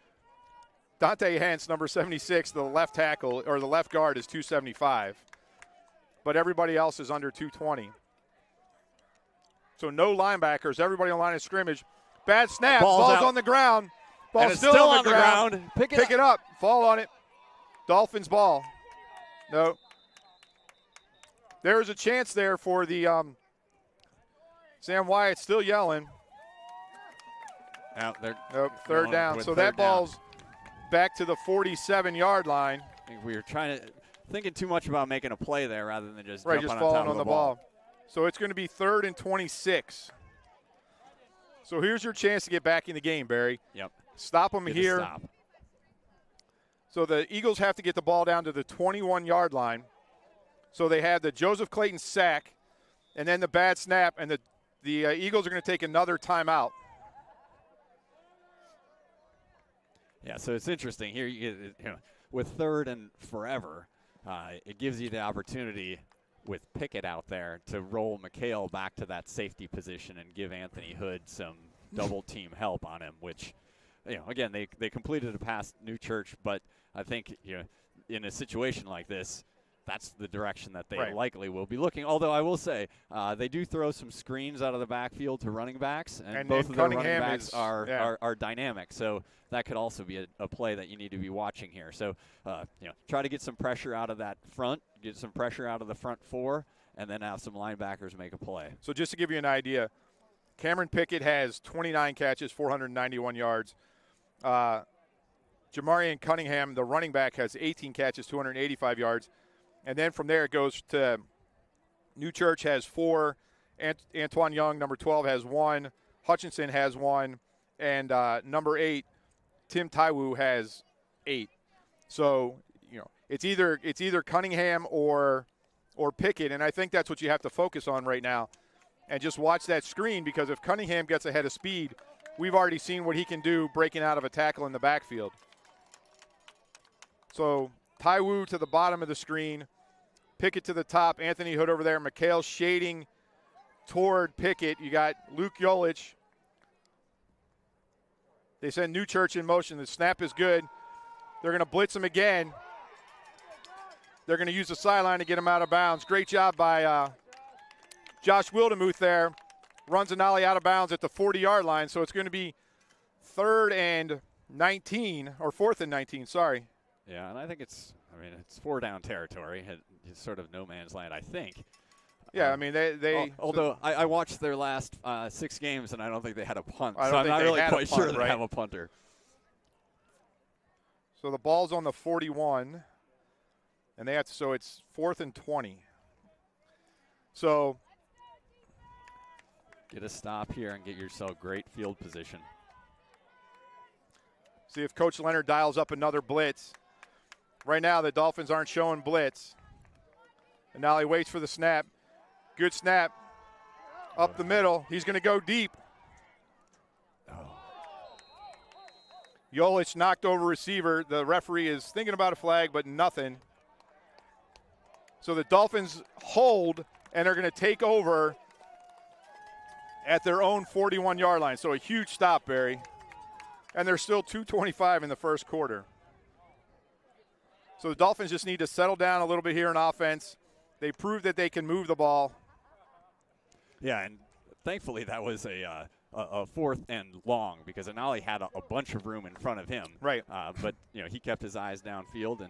Speaker 1: Dante Hance, number 76, the left tackle, or the left guard, is 275. But everybody else is under 220. So no linebackers. Everybody on line of scrimmage. Bad snap. Ball's on the ground. Ball's still on the ground.
Speaker 2: Pick
Speaker 1: it up. Fall on it. Dolphins ball. No. There was a chance there for the Sam Wyatt still yelling.
Speaker 2: Out there.
Speaker 1: Nope, 3rd down. So that ball's back to the 47-yard line.
Speaker 2: I think we were thinking too much about making a play there rather than just
Speaker 1: falling
Speaker 2: on top of
Speaker 1: the ball. So it's going to be 3rd and 26. So here's your chance to get back in the game, Barry.
Speaker 2: Yep.
Speaker 1: Stop them here.
Speaker 2: Stop.
Speaker 1: So the Eagles have to get the ball down to the 21-yard line. So they had the Joseph Clayton sack and then the bad snap, and the Eagles are going to take another timeout.
Speaker 2: Yeah, so it's interesting here. With third and forever, it gives you the opportunity with Pickett out there to roll McHale back to that safety position and give Anthony Hood some double team help on him, which, again, they completed a pass New Church, but I think, in a situation like this, that's the direction that they likely will be looking. Although I will say they do throw some screens out of the backfield to running backs, and both of their running backs are dynamic. So that could also be a play that you need to be watching here. So try to get some pressure out of that front, get some pressure out of the front four, and then have some linebackers make a play.
Speaker 1: So just to give you an idea, Cameron Pickett has 29 catches, 491 yards. Jamarian Cunningham, the running back, has 18 catches, 285 yards. And then from there it goes to New Church has 4. Antoine Young, number 12, has 1. Hutchinson has 1. And number 8, Tim Taiwu, has 8. So, it's either Cunningham or Pickett, and I think that's what you have to focus on right now. And just watch that screen, because if Cunningham gets ahead of speed, we've already seen what he can do breaking out of a tackle in the backfield. So Taiwu to the bottom of the screen, Pickett to the top, Anthony Hood over there, McHale shading toward Pickett. You got Luke Yolich. They send New Church in motion. The snap is good. They're going to blitz him again. They're going to use the sideline to get him out of bounds. Great job by Josh Wildemuth there. Runs an ollie out of bounds at the 40-yard line, so it's going to be 3rd and 19, or 4th and 19, sorry.
Speaker 2: Yeah, and I think it's 4-down territory. It's sort of no man's land, I think.
Speaker 1: Yeah, they
Speaker 2: although I watched their last 6 games, and I don't think they had a punt.
Speaker 1: So
Speaker 2: I'm not really quite sure they have a punter.
Speaker 1: So the ball's on the 41, and so it's 4th and 20. So
Speaker 2: get a stop here and get yourself great field position.
Speaker 1: See if Coach Leonard dials up another blitz. Right now, the Dolphins aren't showing blitz. And now he waits for the snap. Good snap. Up the middle. He's going to go deep. Yolich knocked over receiver. The referee is thinking about a flag, but nothing. So the Dolphins hold, and they're going to take over at their own 41-yard line. So a huge stop, Barry. And there's still 2:25 in the first quarter. So the Dolphins just need to settle down a little bit here in offense. They proved that they can move the ball.
Speaker 2: Yeah, and thankfully that was a 4th and long, because Anali had a bunch of room in front of him.
Speaker 1: Right.
Speaker 2: But he kept his eyes downfield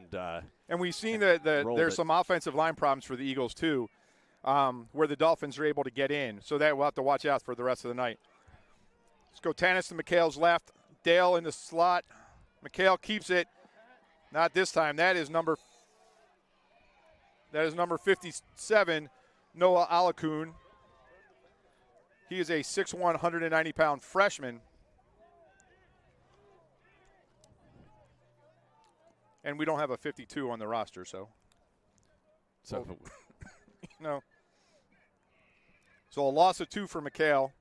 Speaker 1: and we've seen that there's some offensive line problems for the Eagles too, where the Dolphins are able to get in. So that we'll have to watch out for the rest of the night. Let's go Tanis to McHale's left. Dale in the slot. McHale keeps it. Not this time. That is number 57, Noah Alakun. He is a 6'1", 190-pound freshman. And we don't have a 52 on the roster, so. So a loss of 2 for McHale.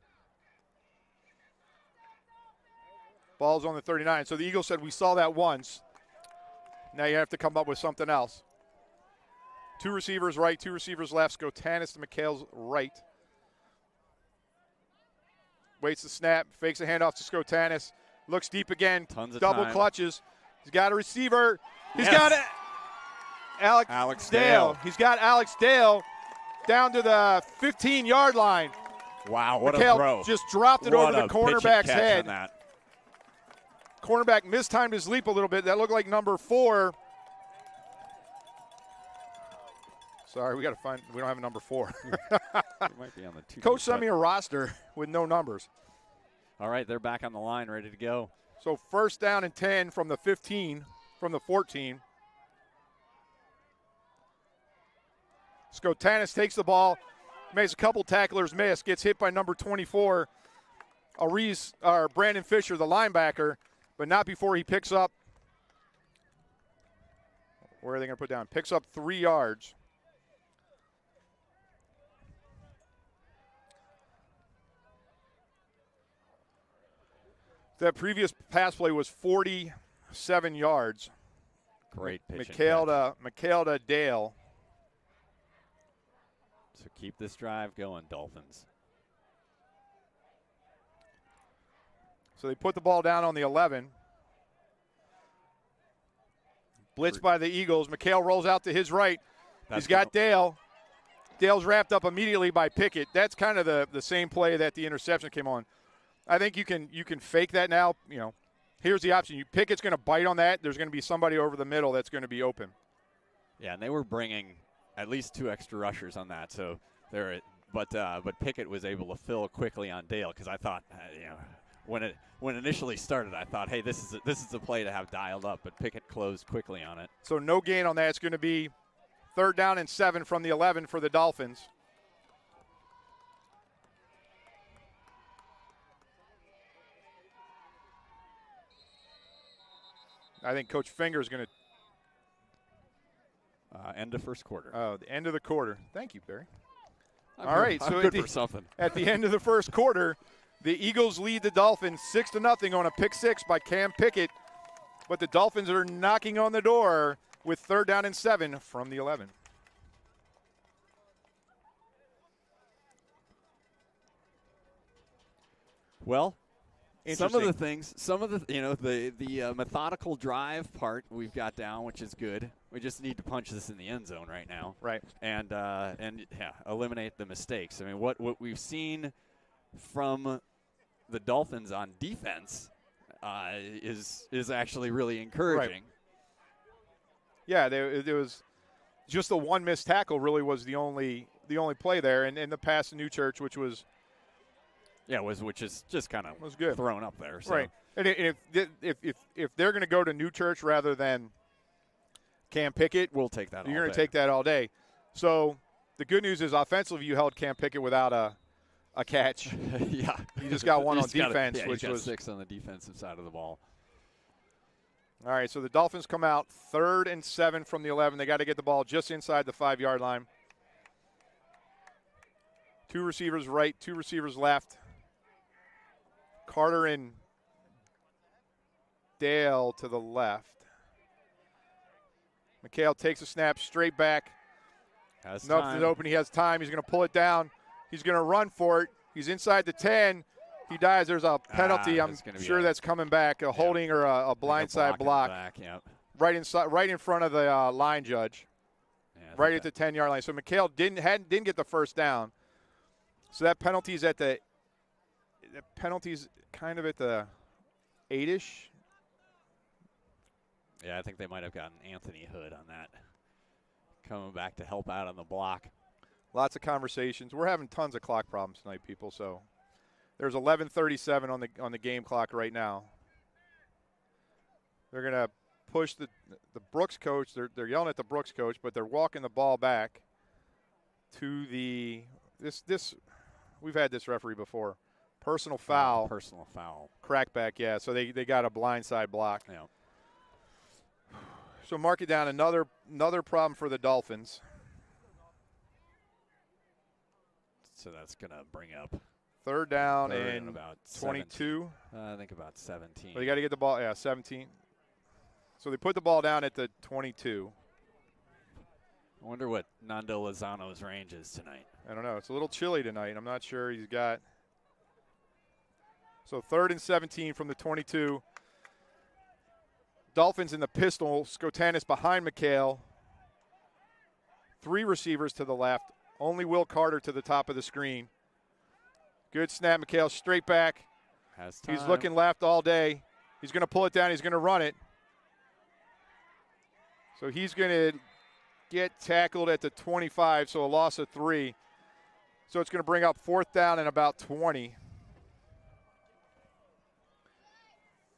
Speaker 1: Ball's on the 39. So the Eagles said we saw that once. Now you have to come up with something else. 2 receivers right, 2 receivers left. Go Tanis to McHale's right. Waits the snap, fakes a handoff to Skotanis. Looks deep again.
Speaker 2: Tons of
Speaker 1: double
Speaker 2: time.
Speaker 1: Clutches. He's got a receiver. He's got it. Alex Dale. He's got Alex Dale down to the 15-yard line.
Speaker 2: Wow, what
Speaker 1: McHale
Speaker 2: a throw.
Speaker 1: Just dropped it over the cornerback's head. Cornerback mistimed his leap a little bit. That looked like number 4. Sorry, we don't have a number 4.
Speaker 2: Might be on the 2.
Speaker 1: Coach sent me a roster with no numbers.
Speaker 2: All right, they're back on the line, ready to go.
Speaker 1: So 1st down and 10 from the 15, from the 14. Skotanis takes the ball, makes a couple tacklers miss, gets hit by number 24, Brandon Fisher, the linebacker, but not before he picks up. Where are they going to put down? Picks up 3 yards. That previous pass play was 40 7 yards.
Speaker 2: Great pitch.
Speaker 1: McHale to Dale.
Speaker 2: So keep this drive going, Dolphins.
Speaker 1: So they put the ball down on the 11. Blitz by the Eagles. McHale rolls out to his right. He's got Dale. Dale's wrapped up immediately by Pickett. That's kind of the same play that the interception came on. I think you can fake that now. You know, here's the option. Pickett's going to bite on that. There's going to be somebody over the middle that's going to be open.
Speaker 2: Yeah, and they were bringing at least 2 extra rushers on that. So but Pickett was able to fill quickly on Dale because I thought, when it initially started, I thought, hey, this is a play to have dialed up, but Pickett closed quickly on it.
Speaker 1: So no gain on that. It's going to be 3rd down and 7 from the 11 for the Dolphins. I think Coach Finger is going to
Speaker 2: end of first quarter.
Speaker 1: Oh, the end of the quarter. Thank you, Barry.
Speaker 2: I'm
Speaker 1: All
Speaker 2: good,
Speaker 1: right,
Speaker 2: I'm
Speaker 1: so
Speaker 2: good for something.
Speaker 1: At the end of the first quarter, the Eagles lead the Dolphins 6-0 on a pick 6 by Cam Pickett, but the Dolphins are knocking on the door with 3rd down and 7 from the 11.
Speaker 2: Well, some of the methodical drive part we've got down, which is good. We just need to punch this in the end zone right now,
Speaker 1: right?
Speaker 2: And eliminate the mistakes. I mean, what we've seen from the Dolphins on defense is actually really encouraging.
Speaker 1: Right. Yeah, there was just the one missed tackle. Really was the only play there, and the pass to Newchurch, which was.
Speaker 2: Yeah, which is just kind of
Speaker 1: good.
Speaker 2: Thrown up there. So.
Speaker 1: Right. And if they're going to go to Newchurch rather than Cam Pickett,
Speaker 2: we'll take that.
Speaker 1: You're going to take that all day. So the good news is offensively, you held Cam Pickett without a catch.
Speaker 2: Yeah.
Speaker 1: You just got one on defense,
Speaker 2: which
Speaker 1: was
Speaker 2: 6 on the defensive side of the ball.
Speaker 1: All right, so the Dolphins come out 3rd and 7 from the 11. They got to get the ball just inside the 5-yard line. 2 receivers right, 2 receivers left. Carter and Dale to the left. McHale takes a snap straight back. Nothing's open. He has time. He's going to pull it down. He's going to run for it. He's inside the 10. He dies. There's a penalty. I'm sure that's coming back. A holding or a blindside block. Right in front of the line judge.
Speaker 2: Yeah,
Speaker 1: right at the 10-yard line. So McHale didn't get the first down. So that penalty's kind of at the 8-ish.
Speaker 2: Yeah, I think they might have gotten Anthony Hood on that. Coming back to help out on the block.
Speaker 1: Lots of conversations. We're having tons of clock problems tonight, people. So there's 11:37 on the game clock right now. They're going to push the Brooks coach. They're yelling at the Brooks coach, but they're walking the ball back to the this. We've had this referee before. Personal foul.
Speaker 2: Personal foul.
Speaker 1: Crackback, yeah. So they got a blindside block.
Speaker 2: Yeah.
Speaker 1: So mark it down. Another problem for the Dolphins.
Speaker 2: So that's going to bring up
Speaker 1: 3rd down and
Speaker 2: about
Speaker 1: 22.
Speaker 2: I think about 17.
Speaker 1: But they got to get the ball. Yeah, 17. So they put the ball down at the 22.
Speaker 2: I wonder what Nando Lozano's range is tonight.
Speaker 1: I don't know. It's a little chilly tonight. I'm not sure he's got. So 3rd and 17 from the 22. Dolphins in the pistol. Skotanis behind McHale. 3 receivers to the left. Only Will Carter to the top of the screen. Good snap. McHale straight back.
Speaker 2: Has time.
Speaker 1: He's looking left all day. He's going to pull it down. He's going to run it. So he's going to get tackled at the 25, so a loss of 3. So it's going to bring up 4th down and about 20.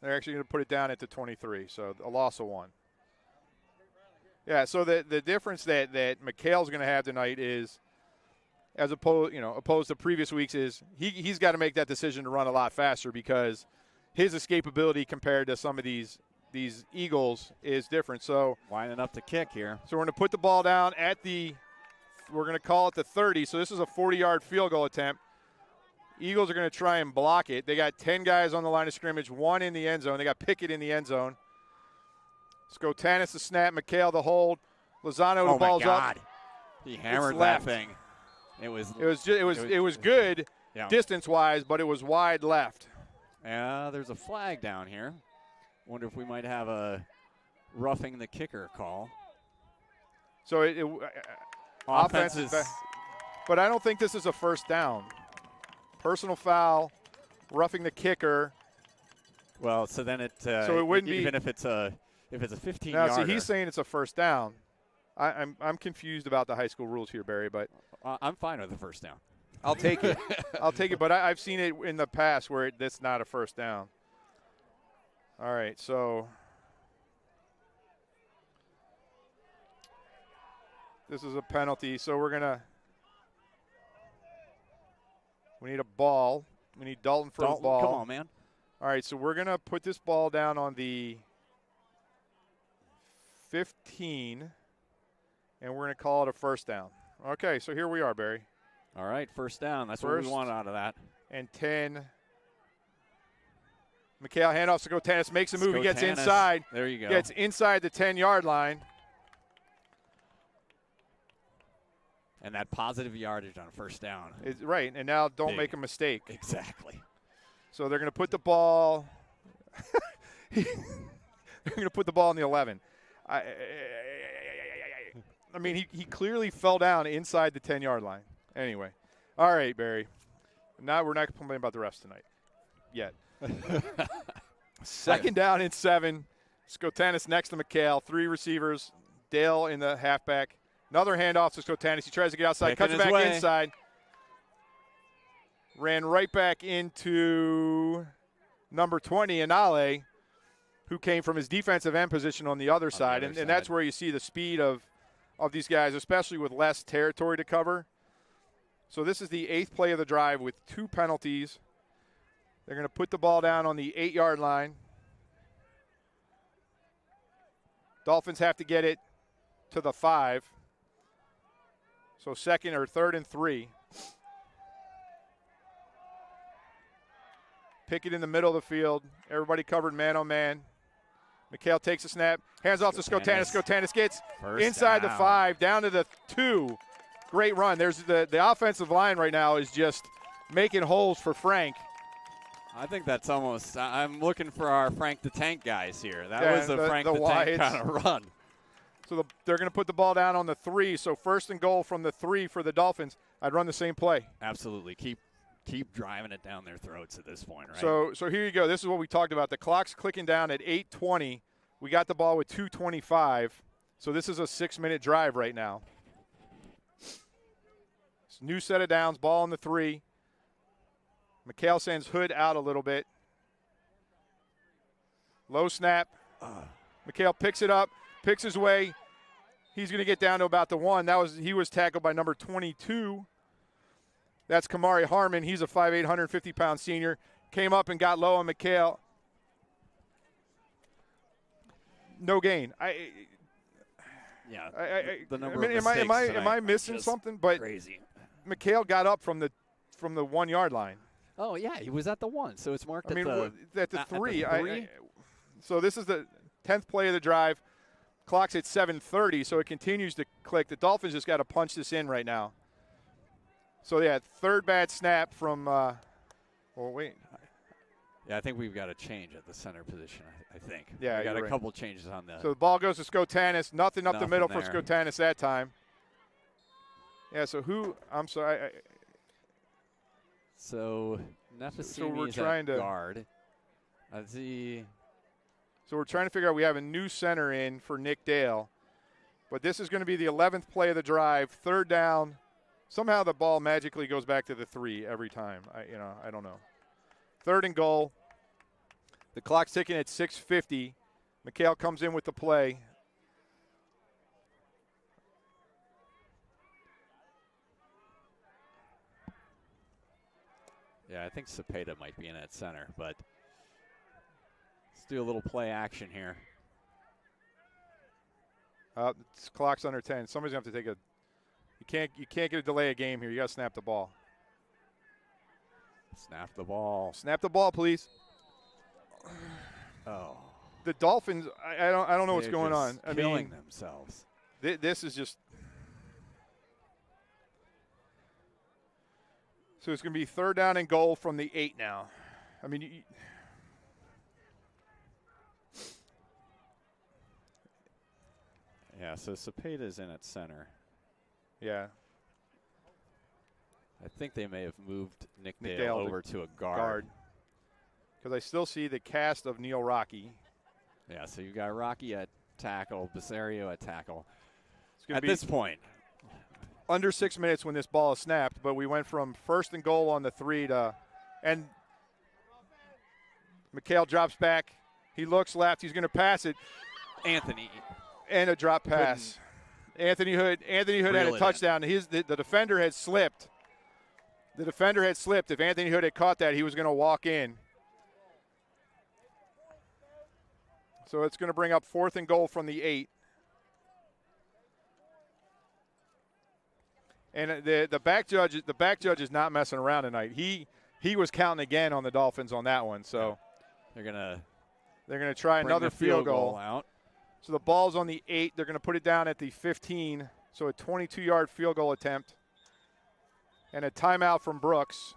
Speaker 1: They're actually going to put it down at the 23, so a loss of 1. Yeah, so the difference that McHale's going to have tonight is, as opposed to previous weeks, is he's got to make that decision to run a lot faster because his escapability compared to some of these Eagles is different. So
Speaker 2: lining up to kick here.
Speaker 1: So we're going to put the ball down at we're going to call it the 30. So this is a 40-yard field goal attempt. Eagles are going to try and block it. They got 10 guys on the line of scrimmage, 1 in the end zone. They got Pickett in the end zone. Skotanis the snap, McHale the hold. Lozano the ball's up.
Speaker 2: He hammered that
Speaker 1: left.
Speaker 2: thing. It was
Speaker 1: good
Speaker 2: yeah.
Speaker 1: distance-wise, but it was wide left.
Speaker 2: Yeah, there's a flag down here. Wonder if we might have a roughing the kicker call.
Speaker 1: So offense
Speaker 2: is
Speaker 1: but I don't think this is a first down. Personal foul, roughing the kicker.
Speaker 2: well. So then it
Speaker 1: So it wouldn't be
Speaker 2: even if it's a 15
Speaker 1: now.
Speaker 2: yarder.
Speaker 1: See, he's saying it's a first down. I'm confused about the high school rules here, Barry, but
Speaker 2: I'm fine with the first down.
Speaker 1: I'll take it. I'll take it. But I've seen it in the past where that's not a first down. All right, so this is a penalty. So we need a ball. We need Dalton for the ball.
Speaker 2: Come on, man.
Speaker 1: All right, so we're going to put this ball down on the 15, and we're going to call it a first down. Okay, so here we are, Barry.
Speaker 2: All right, first down. That's what we want out of that.
Speaker 1: And 10. McHale handoffs to Skotanis, makes a move. He gets
Speaker 2: Skotanis.
Speaker 1: inside.
Speaker 2: There you go.
Speaker 1: Gets inside the 10-yard line.
Speaker 2: And that positive yardage on first down.
Speaker 1: Right, and now don't
Speaker 2: Big.
Speaker 1: make a mistake.
Speaker 2: Exactly.
Speaker 1: So they're going to put the ball they're going to put the ball in the 11. I mean, he clearly fell down inside the 10-yard line. Anyway. All right, Barry. Now we're not complaining about the refs tonight yet. Second down and 7. Skotanis next to McHale. 3 receivers. Dale in the halfback. Another handoff to Skotanis. He tries to get outside. Cuts it back inside. Ran right back into number 20, Anale, who came from his defensive end position on the other side. And that's where you see the speed of these guys, especially with less territory to cover. So this is the 8th play of the drive with 2 penalties. They're going to put the ball down on the 8-yard line. Dolphins have to get it to the 5. So second or third and 3. Pickett in the middle of the field. Everybody covered man on man. McHale takes a snap. Hands off to Skotanis. Skotanis gets inside the 5, down to the 2. Great run. There's the offensive line right now is just making holes for Frank.
Speaker 2: I think that's almost – I'm looking for our Frank the Tank guys here. That was a Frank the Tank kind of run.
Speaker 1: So they're going to put the ball down on the 3. So first and goal from the 3 for the Dolphins. I'd run the same play.
Speaker 2: Absolutely. Keep driving it down their throats at this point, right?
Speaker 1: So here you go. This is what we talked about. The clock's clicking down at 8:20. We got the ball with 2:25. So this is a 6-minute drive right now. New set of downs, ball on the 3. McHale sends Hood out a little bit. Low snap. McHale picks it up, picks his way. He's going to get down to about the 1. He was tackled by number 22. That's Kamari Harmon. He's a 5'8", 150-pound senior. Came up and got low on McHale. No gain.
Speaker 2: The number
Speaker 1: of
Speaker 2: mistakes
Speaker 1: am I missing something? But
Speaker 2: crazy.
Speaker 1: McHale got up from the 1-yard line.
Speaker 2: Oh yeah, he was at the 1, so it's marked
Speaker 1: at the 3.
Speaker 2: At the 3?
Speaker 1: So this is the 10th play of the drive. Clock's at 7:30, so it continues to click. The Dolphins just got to punch this in right now. So yeah, third bad snap from. Wait.
Speaker 2: Yeah, I think we've got a change at the center position. I think.
Speaker 1: Yeah,
Speaker 2: we got a
Speaker 1: right.
Speaker 2: couple changes on that.
Speaker 1: So the ball goes to Skotanis. Nothing up the middle
Speaker 2: there.
Speaker 1: for Skotanis that time. Yeah. So who? I'm sorry.
Speaker 2: So Nefasimi
Speaker 1: So we're
Speaker 2: is
Speaker 1: trying
Speaker 2: at
Speaker 1: to
Speaker 2: guard.
Speaker 1: So we're trying to figure out. We have a new center in for Nick Dale, but this is going to be the 11th play of the drive. Third down. Somehow the ball magically goes back to the 3 every time. I don't know. Third and goal. The clock's ticking at 6:50. McHale comes in with the play.
Speaker 2: Yeah, I think Cepeda might be in at center, but let's do a little play action here.
Speaker 1: This clock's under 10. Somebody's going to have to take a – you can't get a delay a game here. You got to snap the ball.
Speaker 2: Snap the ball.
Speaker 1: Snap the ball, please.
Speaker 2: Oh.
Speaker 1: the Dolphins, I don't know what's
Speaker 2: They're
Speaker 1: going
Speaker 2: just
Speaker 1: on.
Speaker 2: killing themselves.
Speaker 1: This is just. So it's going to be 3rd down and goal from the 8 now. I mean,
Speaker 2: Yeah, so Cepeda's in at center.
Speaker 1: yeah.
Speaker 2: I think they may have moved Nick
Speaker 1: Nick
Speaker 2: Dale
Speaker 1: Dale
Speaker 2: over to a guard.
Speaker 1: Because I still see the cast of Neil Rockne.
Speaker 2: Yeah, so you got Rocky at tackle, Bessario at tackle.
Speaker 1: It's going to
Speaker 2: At
Speaker 1: be
Speaker 2: this point,
Speaker 1: under 6 minutes when this ball is snapped, but we went from 1st and goal on the 3 to, and McHale drops back. He looks left. He's going to pass it.
Speaker 2: Anthony.
Speaker 1: And a drop pass. Anthony Hood had a touchdown. The defender had slipped. The defender had slipped. If Anthony Hood had caught that, he was going to walk in. So it's going to bring up 4th and goal from the 8. And the back judge is not messing around tonight. He was counting again on the Dolphins on that one. So
Speaker 2: they're gonna
Speaker 1: try another field goal
Speaker 2: out.
Speaker 1: So the ball's on the 8. They're going to put it down at the 15. So a 22-yard field goal attempt. And a timeout from Brooks.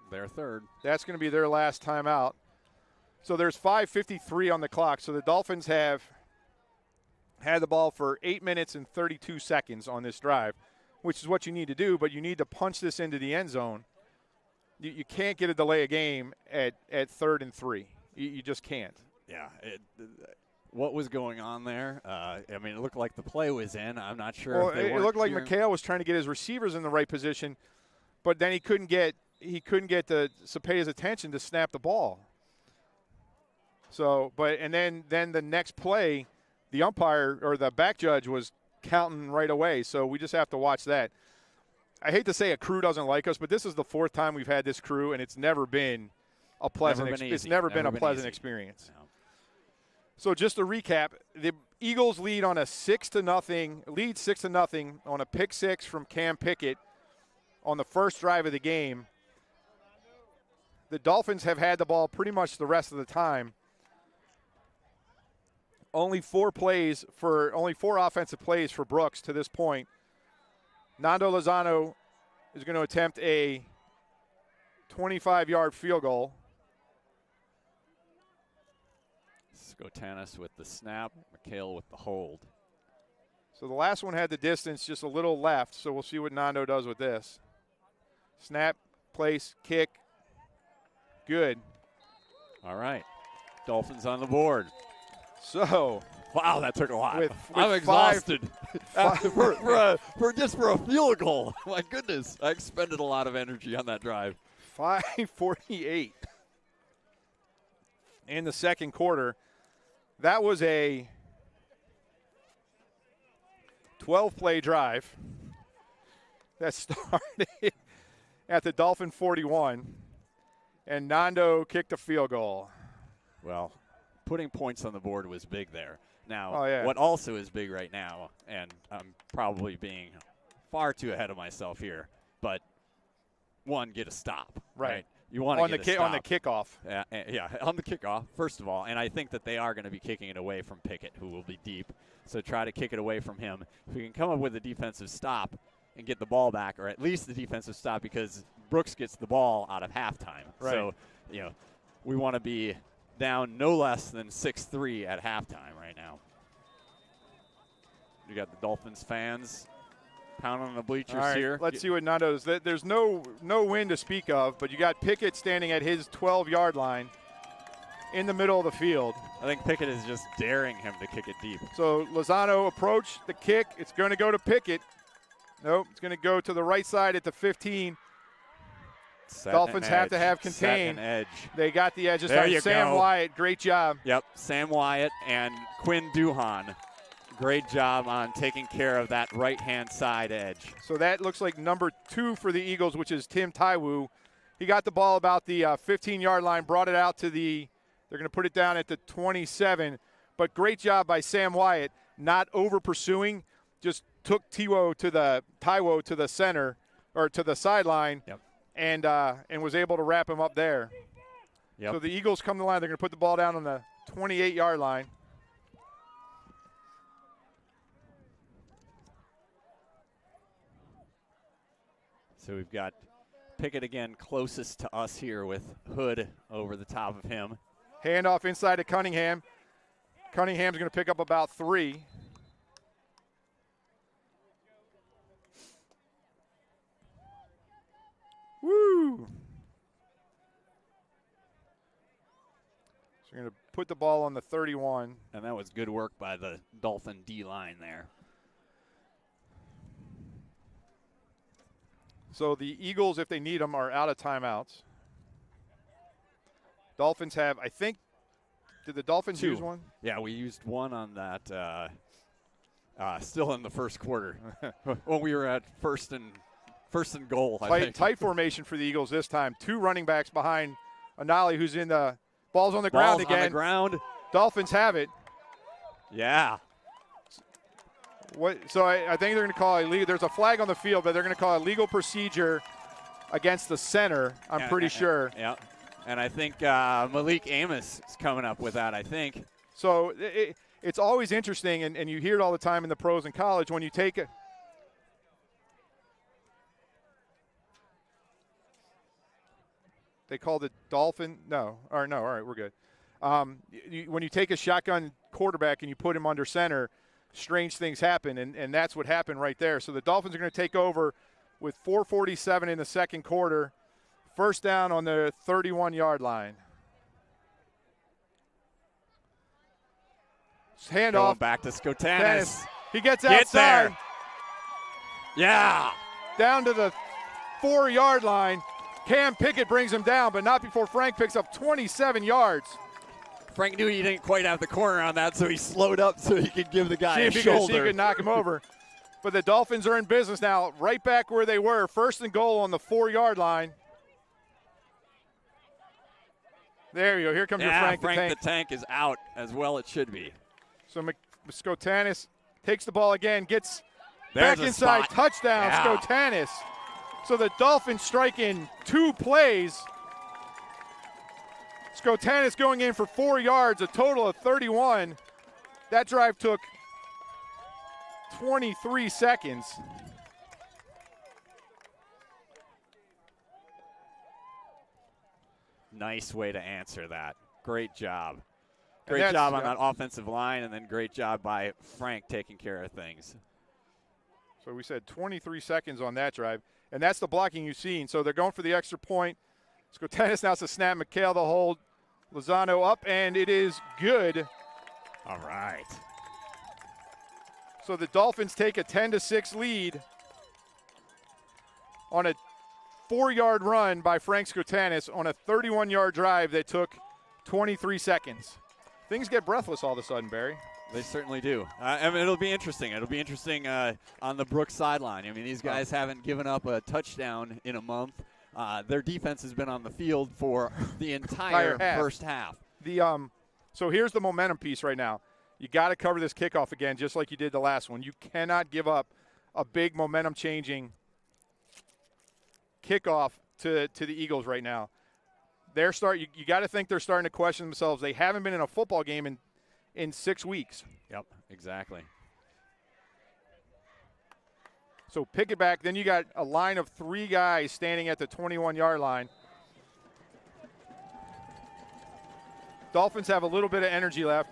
Speaker 2: Their third.
Speaker 1: That's going to be their last timeout. So there's 5:53 on the clock. So the Dolphins have had the ball for 8 minutes and 32 seconds on this drive, which is what you need to do, but you need to punch this into the end zone. You can't get a delay of game at 3rd and 3. You just can't.
Speaker 2: Yeah. What was going on there? I mean, it looked like the play was in. I'm not sure.
Speaker 1: Well,
Speaker 2: if they
Speaker 1: it looked like
Speaker 2: cheering.
Speaker 1: McHale was trying to get his receivers in the right position, but then he couldn't get the Cepeda's attention to snap the ball. So, and then the next play, the umpire or the back judge was counting right away. So we just have to watch that. I hate to say a crew doesn't like us, but this is the 4th time we've had this crew, and it's never been a pleasant. It's never been a pleasant experience.
Speaker 2: No.
Speaker 1: So just to recap, the Eagles lead 6-0 on a pick 6 from Cam Pickett on the first drive of the game. The Dolphins have had the ball pretty much the rest of the time. Only 4 offensive plays for Brooks to this point. Nando Lozano is going to attempt a 25-yard field goal.
Speaker 2: Skotanis with the snap, McHale with the hold.
Speaker 1: So the last one had the distance just a little left, so we'll see what Nando does with this. Snap, place, kick. Good.
Speaker 2: All right. Dolphins on the board.
Speaker 1: So.
Speaker 2: Wow, that took a lot. I'm
Speaker 1: 5
Speaker 2: exhausted. For a field goal. My goodness. I expended a lot of energy on that drive.
Speaker 1: 5:48 in the second quarter. That was a 12-play drive that started at the Dolphin 41, and Nando kicked a field goal.
Speaker 2: Well, putting points on the board was big there. Now,
Speaker 1: yeah.
Speaker 2: What also is big right now, and I'm probably being far too ahead of myself here, but one, get a stop. Right? You want to get a stop.
Speaker 1: On the kickoff.
Speaker 2: Yeah, on the kickoff, first of all. And I think that they are going to be kicking it away from Pickett, who will be deep. So try to kick it away from him. If we can come up with a defensive stop and get the ball back, or at least the defensive stop, because Brooks gets the ball out of halftime.
Speaker 1: Right.
Speaker 2: So, we want to be down no less than 6-3 at halftime right now. You got the Dolphins fans pounding on the bleachers here.
Speaker 1: Let's see what Nando's. There's no wind to speak of, but you got Pickett standing at his 12-yard line in the middle of the field.
Speaker 2: I think Pickett is just daring him to kick it deep.
Speaker 1: So Lozano approach the kick. It's going to go to Pickett. Nope, it's going to go to the right side at the 15. Dolphins have to have contained.
Speaker 2: Edge.
Speaker 1: They got the edge.
Speaker 2: There you
Speaker 1: Sam
Speaker 2: go.
Speaker 1: Wyatt, great job.
Speaker 2: Yep, Sam Wyatt and Quinn Duhan. Great job on taking care of that right-hand side edge.
Speaker 1: So that looks like number 2 for the Eagles, which is Tim Taiwu. He got the ball about the 15-yard line, brought it out to they're going to put it down at the 27. But great job by Sam Wyatt, not over-pursuing, just took Taiwo to the center, or to the sideline,
Speaker 2: yep.
Speaker 1: and was able to wrap him up there.
Speaker 2: Yep.
Speaker 1: So the Eagles come to the line. They're going to put the ball down on the 28-yard line.
Speaker 2: So we've got Pickett again closest to us here with Hood over the top of him.
Speaker 1: Handoff inside to Cunningham. Cunningham's going to pick up about 3. Woo! So we're going to put the ball on the 31.
Speaker 2: And that was good work by the Dolphin D-line there.
Speaker 1: So the Eagles, if they need them, are out of timeouts. Dolphins have, I think, did the Dolphins
Speaker 2: 2.
Speaker 1: use one?
Speaker 2: Yeah, we used one on that still in the first quarter when we were at first and goal. I think.
Speaker 1: Tight formation for the Eagles this time. 2 running backs behind Anali, who's in the ball's on the ground again.
Speaker 2: On the ground.
Speaker 1: Dolphins have it.
Speaker 2: Yeah.
Speaker 1: So I think they're going to call illegal. There's a flag on the field, but they're going to call a legal procedure against the center. I'm pretty sure.
Speaker 2: Yeah. And I think Malik Amos is coming up with that, I think.
Speaker 1: So it's always interesting, and you hear it all the time in the pros in college, when you take it. They called it Dolphin. No. All right, we're good. When you take a shotgun quarterback and you put him under center, strange things happen, and that's what happened right there. So the Dolphins are going to take over with 4:47 in the second quarter. First down on the 31-yard line. Handoff.
Speaker 2: Going back to Skotanis.
Speaker 1: He gets outside.
Speaker 2: There. Yeah.
Speaker 1: Down to the 4-yard line. Cam Pickett brings him down, but not before Frank picks up 27 yards.
Speaker 2: Frank knew he didn't quite have the corner on that, so he slowed up so he could give the guy a shoulder.
Speaker 1: See if he could knock him over. But the Dolphins are in business now, right back where they were. First and goal on the 4-yard line. There you go. Here comes your Frank the Tank.
Speaker 2: The Tank is out, as well it should be.
Speaker 1: So Skotanis takes the ball again, gets back inside. Touchdown, yeah. Skotanis. So the Dolphins strike in 2 plays. Skotanis going in for 4 yards, a total of 31. That drive took 23 seconds.
Speaker 2: Nice way to answer that. Great job. Great job on that offensive line, and then great job by Frank taking care of things.
Speaker 1: So we said 23 seconds on that drive, and that's the blocking you've seen. So they're going for the extra point. Skotanis now to snap. McHale the hold. Lozano up, and it is good.
Speaker 2: All right.
Speaker 1: So the Dolphins take a 10-6 lead on a 4-yard run by Frank Skotanis on a 31-yard drive that took 23 seconds. Things get breathless all of a sudden, Barry.
Speaker 2: They certainly do. I mean, it'll be interesting. It'll be interesting on the Brooks sideline. I mean, these guys haven't given up a touchdown in a month. Their defense has been on the field for the entire first half.
Speaker 1: So here's the momentum piece right now. You got to cover this kickoff again, just like you did the last one. You cannot give up a big momentum-changing kickoff to the Eagles right now. You got to think they're starting to question themselves. They haven't been in a football game in 6 weeks.
Speaker 2: Yep, exactly.
Speaker 1: So pick it back. Then you got a line of 3 guys standing at the 21-yard line. Dolphins have a little bit of energy left.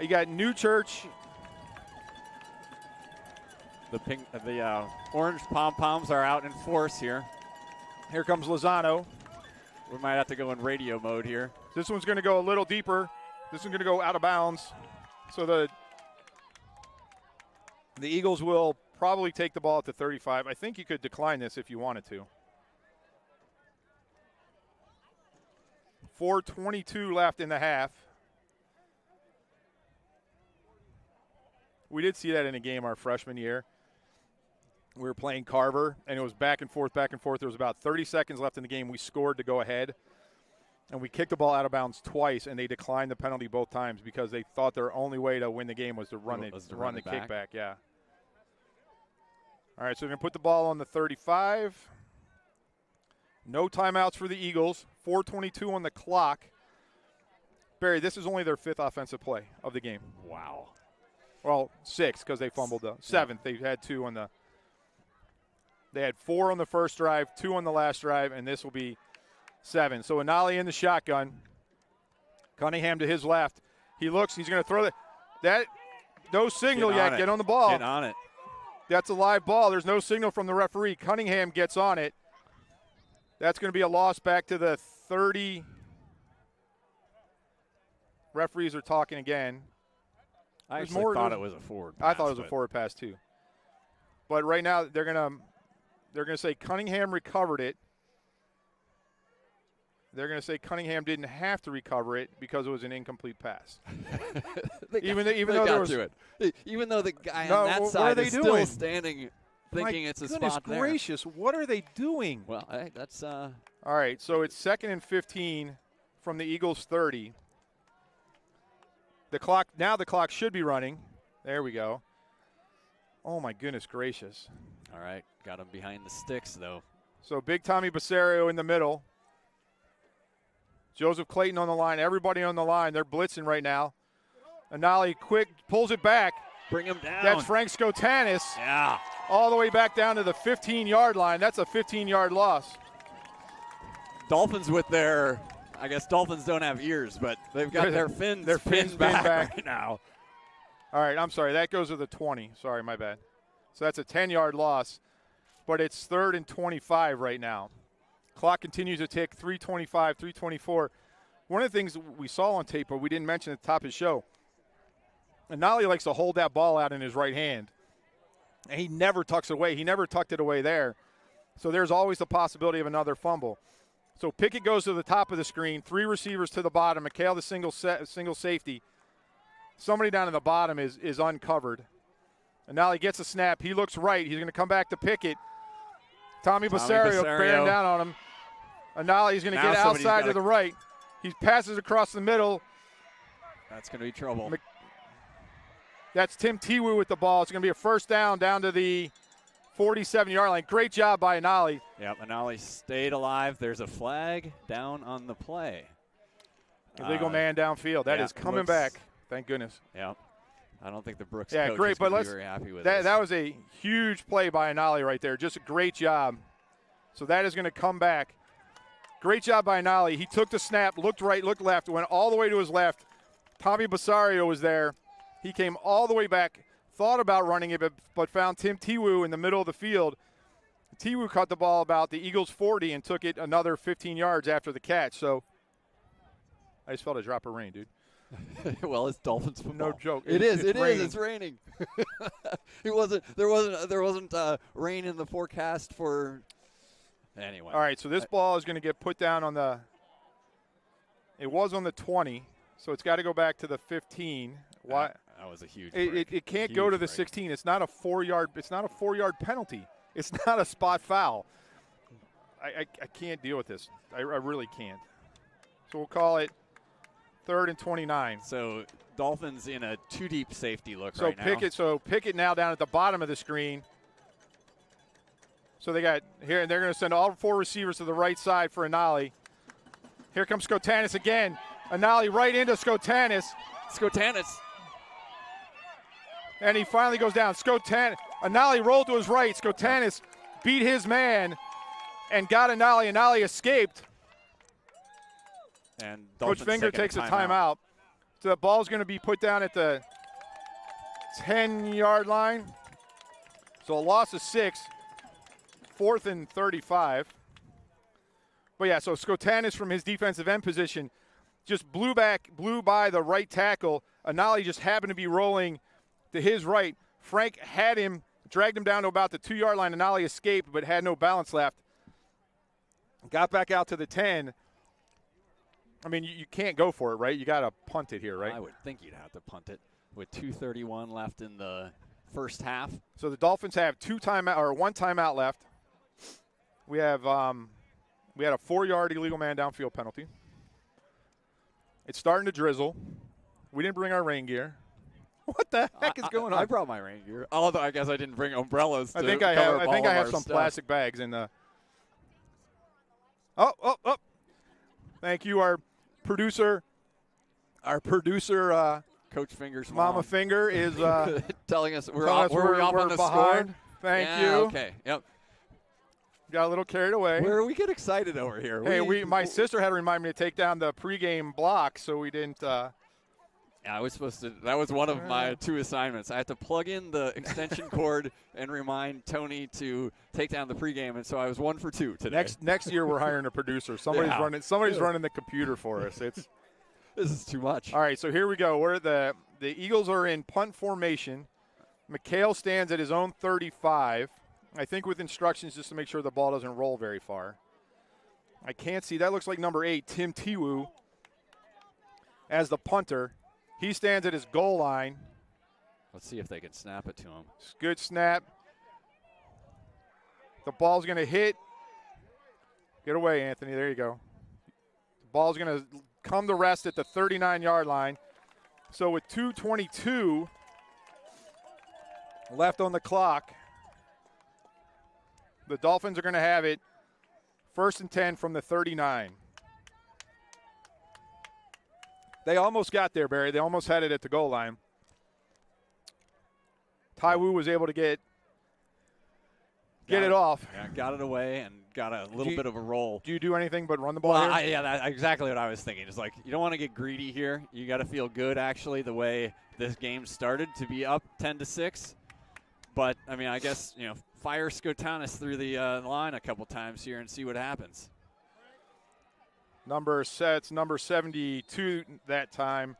Speaker 1: You got Newchurch.
Speaker 2: The orange pom-poms are out in force here.
Speaker 1: Here comes Lozano.
Speaker 2: We might have to go in radio mode here.
Speaker 1: This one's going to go a little deeper. This one's going to go out of bounds. So the Eagles will probably take the ball at the 35. I think you could decline this if you wanted to. 4:22 left in the half. We did see that in a game our freshman year. We were playing Carver, and it was back and forth, back and forth. There was about 30 seconds left in the game. We scored to go ahead, and we kicked the ball out of bounds twice, and they declined the penalty both times because they thought their only way to win the game was to run the kickback. Yeah. All right, so they're going to put the ball on the 35. No timeouts for the Eagles. 4:22 on the clock. Barry, this is only their 5th offensive play of the game.
Speaker 2: Wow.
Speaker 1: Well, 6 because they fumbled the 7th. They had 2 on the – they had 4 on the first drive, 2 on the last drive, and this will be 7. So Anali in the shotgun. Cunningham to his left. He looks. He's going to throw that. No signal yet. Get on the ball.
Speaker 2: Get on it.
Speaker 1: That's a live ball. There's no signal from the referee. Cunningham gets on it. That's going to be a loss back to the 30. Referees are talking again.
Speaker 2: I actually thought it was a forward pass.
Speaker 1: I thought it was a forward pass too. But right now they're going to say Cunningham recovered it. They're going to say Cunningham didn't have to recover it because it was an incomplete pass. even though there was
Speaker 2: even though the guy on that side is still standing thinking it's a spot there.
Speaker 1: Goodness gracious, what are they doing?
Speaker 2: Well, hey, that's
Speaker 1: all right, so it's 2nd and 15 from the Eagles 30. The clock should be running. There we go. Oh my goodness gracious.
Speaker 2: All right, got him behind the sticks though.
Speaker 1: So Big Tommy Basario in the middle. Joseph Clayton on the line. Everybody on the line. They're blitzing right now. Anali quick pulls it back.
Speaker 2: Bring him down.
Speaker 1: That's Frank Skotanis.
Speaker 2: Yeah.
Speaker 1: All the way back down to the 15-yard line. That's a 15-yard loss.
Speaker 2: Dolphins with their, I guess Dolphins don't have ears, but they've got their fins pinned back right now.
Speaker 1: All right, I'm sorry. That goes to the 20. Sorry, my bad. So that's a 10-yard loss, but it's 3rd and 25 right now. Clock continues to tick, 3:25, 3:24. One of the things we saw on tape, but we didn't mention at the top of the show, Anali likes to hold that ball out in his right hand, and he never tucks it away. He never tucked it away there. So there's always the possibility of another fumble. So Pickett goes to the top of the screen, 3 receivers to the bottom. McHale, the single safety. Somebody down in the bottom is uncovered. Anali gets a snap. He looks right. He's going to come back to Pickett. Tommy Basario bearing down on him. Anali's going to get outside to the right. He passes across the middle.
Speaker 2: That's going to be trouble.
Speaker 1: That's Tim Tiwu with the ball. It's going to be a first down to the 47-yard line. Great job by Anali.
Speaker 2: Yep, Anali stayed alive. There's a flag down on the play.
Speaker 1: Illegal man downfield. That is coming back. Thank goodness.
Speaker 2: Yep. I don't think the Brooks coach
Speaker 1: great,
Speaker 2: is going to be very happy with
Speaker 1: that. That was a huge play by Anali right there. Just a great job. So that is going to come back. Great job by Anali. He took the snap, looked right, looked left, went all the way to his left. Tommy Basario was there. He came all the way back, thought about running it, but found Tim Tiwu in the middle of the field. Tiwu caught the ball about the Eagles' 40 and took it another 15 yards after the catch. So I just felt a drop of rain, dude.
Speaker 2: Well, it's Dolphins football.
Speaker 1: No joke.
Speaker 2: It is. It's raining. There wasn't rain in the forecast for. Anyway.
Speaker 1: All right, so this ball is going to get put down on the. It was on the 20, so it's got to go back to the 15. Why?
Speaker 2: That was a huge.
Speaker 1: It can't go to the 16. It's not a 4-yard. It's not a 4-yard penalty. It's not a spot foul. I can't deal with this. I really can't. So we'll call it 3rd and 29.
Speaker 2: So Dolphins in a 2-deep safety look right now.
Speaker 1: So Pickett now down at the bottom of the screen. So they got here, and they're going to send all 4 receivers to the right side for Anali. Here comes Skotanis again. Anali right into Skotanis. And he finally goes down. Anali rolled to his right. Skotanis beat his man and got Anali. Anali escaped.
Speaker 2: And
Speaker 1: Coach Finger takes a timeout. So the ball's going to be put down at the 10-yard line. So a loss of 6. 4th and 35. But yeah, so Skotanis from his defensive end position just blew by the right tackle. Anali just happened to be rolling to his right. Frank had him, dragged him down to about the 2-yard line. Anali escaped, but had no balance left. Got back out to the 10. I mean, you can't go for it, right? You got to punt it here, right?
Speaker 2: I would think you'd have to punt it with 2:31 left in the first half.
Speaker 1: So the Dolphins have one timeout left. We had a 4-yard illegal man downfield penalty. It's starting to drizzle. We didn't bring our rain gear. What the heck is going on?
Speaker 2: I brought my rain gear. Although I guess I didn't bring umbrellas.
Speaker 1: I think I have some plastic bags in the. Oh! Thank you, our producer, Our producer,
Speaker 2: Coach Fingers'
Speaker 1: Mama
Speaker 2: mom.
Speaker 1: Finger, is
Speaker 2: telling us we're
Speaker 1: telling
Speaker 2: off,
Speaker 1: us
Speaker 2: were we off on the
Speaker 1: behind.
Speaker 2: score?
Speaker 1: Thank
Speaker 2: Yeah,
Speaker 1: you.
Speaker 2: Okay. Yep.
Speaker 1: Got a little carried away.
Speaker 2: Where we get excited over here.
Speaker 1: Hey, my sister had to remind me to take down the pregame block, so we didn't.
Speaker 2: I was supposed to. That was one of my 2 assignments. I had to plug in the extension cord and remind Tony to take down the pregame, and so I was 1 for 2 today.
Speaker 1: Next year we're hiring a producer. Somebody's running the computer for us. This
Speaker 2: is too much.
Speaker 1: All right, so here we go. The Eagles are in punt formation. McHale stands at his own 35. I think with instructions just to make sure the ball doesn't roll very far. I can't see. That looks like number 8, Tim Tiwu, as the punter. He stands at his goal line.
Speaker 2: Let's see if they can snap it to him.
Speaker 1: Good snap. The ball's going to hit. Get away, Anthony. There you go. The ball's going to come to rest at the 39-yard line. So with 2:22 left on the clock, the Dolphins are going to have it 1st and 10 from the 39. They almost got there, Barry. They almost had it at the goal line. Taiwu was able to get it off.
Speaker 2: Yeah, got it away and got a little bit of a roll.
Speaker 1: Do you do anything but run the ball
Speaker 2: Well,
Speaker 1: here?
Speaker 2: that's exactly what I was thinking. It's like you don't want to get greedy here. You got to feel good, actually, the way this game started to be up 10-6. But, I mean, I guess, fire Skotanis through the line a couple times here and see what happens.
Speaker 1: Number 72 that time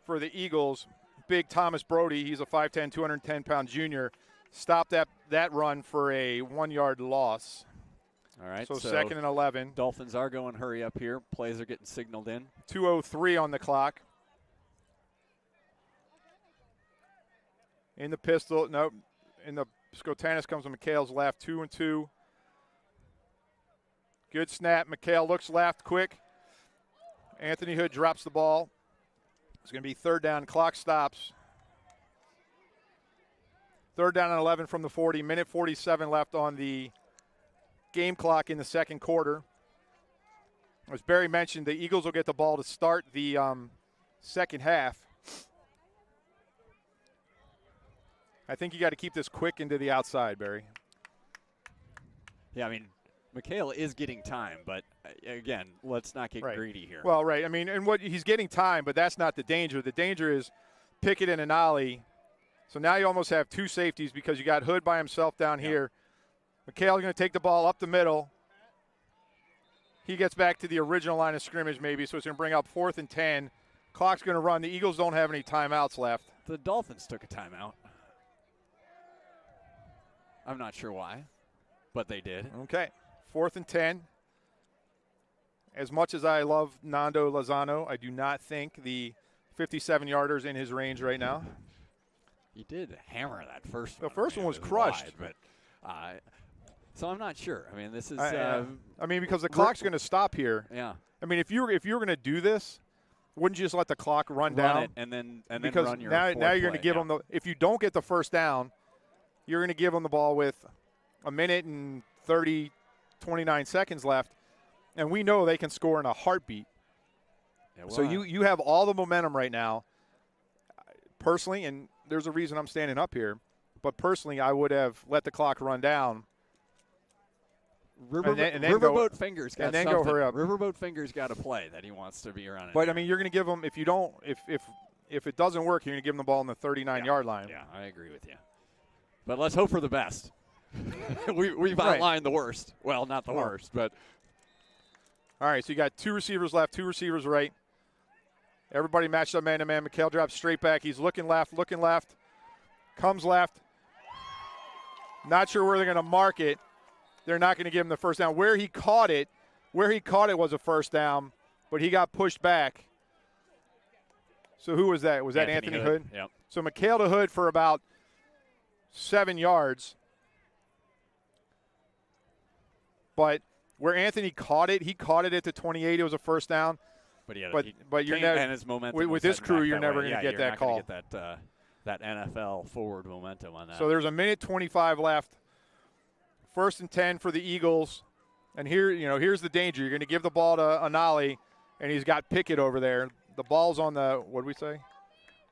Speaker 1: for the Eagles. Big Thomas Brody, he's a 5'10", 210-pound junior. Stopped that run for a 1-yard loss.
Speaker 2: All right.
Speaker 1: So 2nd and 11.
Speaker 2: Dolphins are going hurry up here. Plays are getting signaled in.
Speaker 1: 2:03 on the clock. In the pistol, nope. In the Skotanis comes to McHale's left, 2-2. Good snap. McHale looks left, quick. Anthony Hood drops the ball. It's going to be 3rd down. Clock stops. 3rd down and 11 from the 40. Minute 47 left on the game clock in the 2nd quarter. As Barry mentioned, the Eagles will get the ball to start the second half. I think you got to keep this quick into the outside, Barry.
Speaker 2: Yeah, I mean, McHale is getting time, but again, let's not get greedy here.
Speaker 1: Well, right. I mean, and what he's getting time, but that's not the danger. The danger is Pickett and Anali. So now you almost have 2 safeties because you got Hood by himself down here. McHale's going to take the ball up the middle. He gets back to the original line of scrimmage maybe, so it's going to bring up 4th and 10. Clock's going to run. The Eagles don't have any timeouts left.
Speaker 2: The Dolphins took a timeout. I'm not sure why, but they did.
Speaker 1: Okay. 4th and 10. As much as I love Nando Lozano, I do not think the 57-yarder's in his range right now.
Speaker 2: He did hammer that first one.
Speaker 1: The first one was crushed.
Speaker 2: Wide, but so I'm not sure. I mean, this is
Speaker 1: I mean, because the clock's going to stop here.
Speaker 2: Yeah.
Speaker 1: I mean, if you were going to do this, wouldn't you just let the clock run down?
Speaker 2: It and then
Speaker 1: because
Speaker 2: run your
Speaker 1: now you're going to give
Speaker 2: them
Speaker 1: them if you don't get the first down, you're going to give them the ball with a minute and 29 seconds left, and we know they can score in a heartbeat.
Speaker 2: Yeah, well,
Speaker 1: so you have all the momentum right now. Personally, and there's a reason I'm standing up here, but personally I would have let the clock run down.
Speaker 2: Riverboat Fingers got
Speaker 1: and then
Speaker 2: something.
Speaker 1: go hurry up.
Speaker 2: Riverboat Fingers got a play that he wants to be running.
Speaker 1: But I mean, you're going to give them if it doesn't work, you're going to give them the ball on the 39-yard line.
Speaker 2: Yeah, I agree with you. But let's hope for the best. We've outlined the worst. Well, not the worst, but.
Speaker 1: All right, so you got 2 receivers left, 2 receivers right. Everybody matched up man-to-man. McHale drops straight back. He's looking left, comes left. Not sure where they're going to mark it. They're not going to give him the first down. Where he caught it was a first down, but he got pushed back. So who was that? Was that Anthony Hood?
Speaker 2: Yep.
Speaker 1: So McHale to Hood for about 7 yards. But where Anthony caught it, he caught it at the 28. It was a first down.
Speaker 2: But
Speaker 1: you're never,
Speaker 2: and his momentum
Speaker 1: with this crew, you're never
Speaker 2: going
Speaker 1: to get that call.
Speaker 2: Get that NFL forward momentum on that.
Speaker 1: So there's a minute 25 left. 1st and 10 for the Eagles. And here's the danger. You're going to give the ball to Anali, and he's got Pickett over there. the ball's on the, what did we say,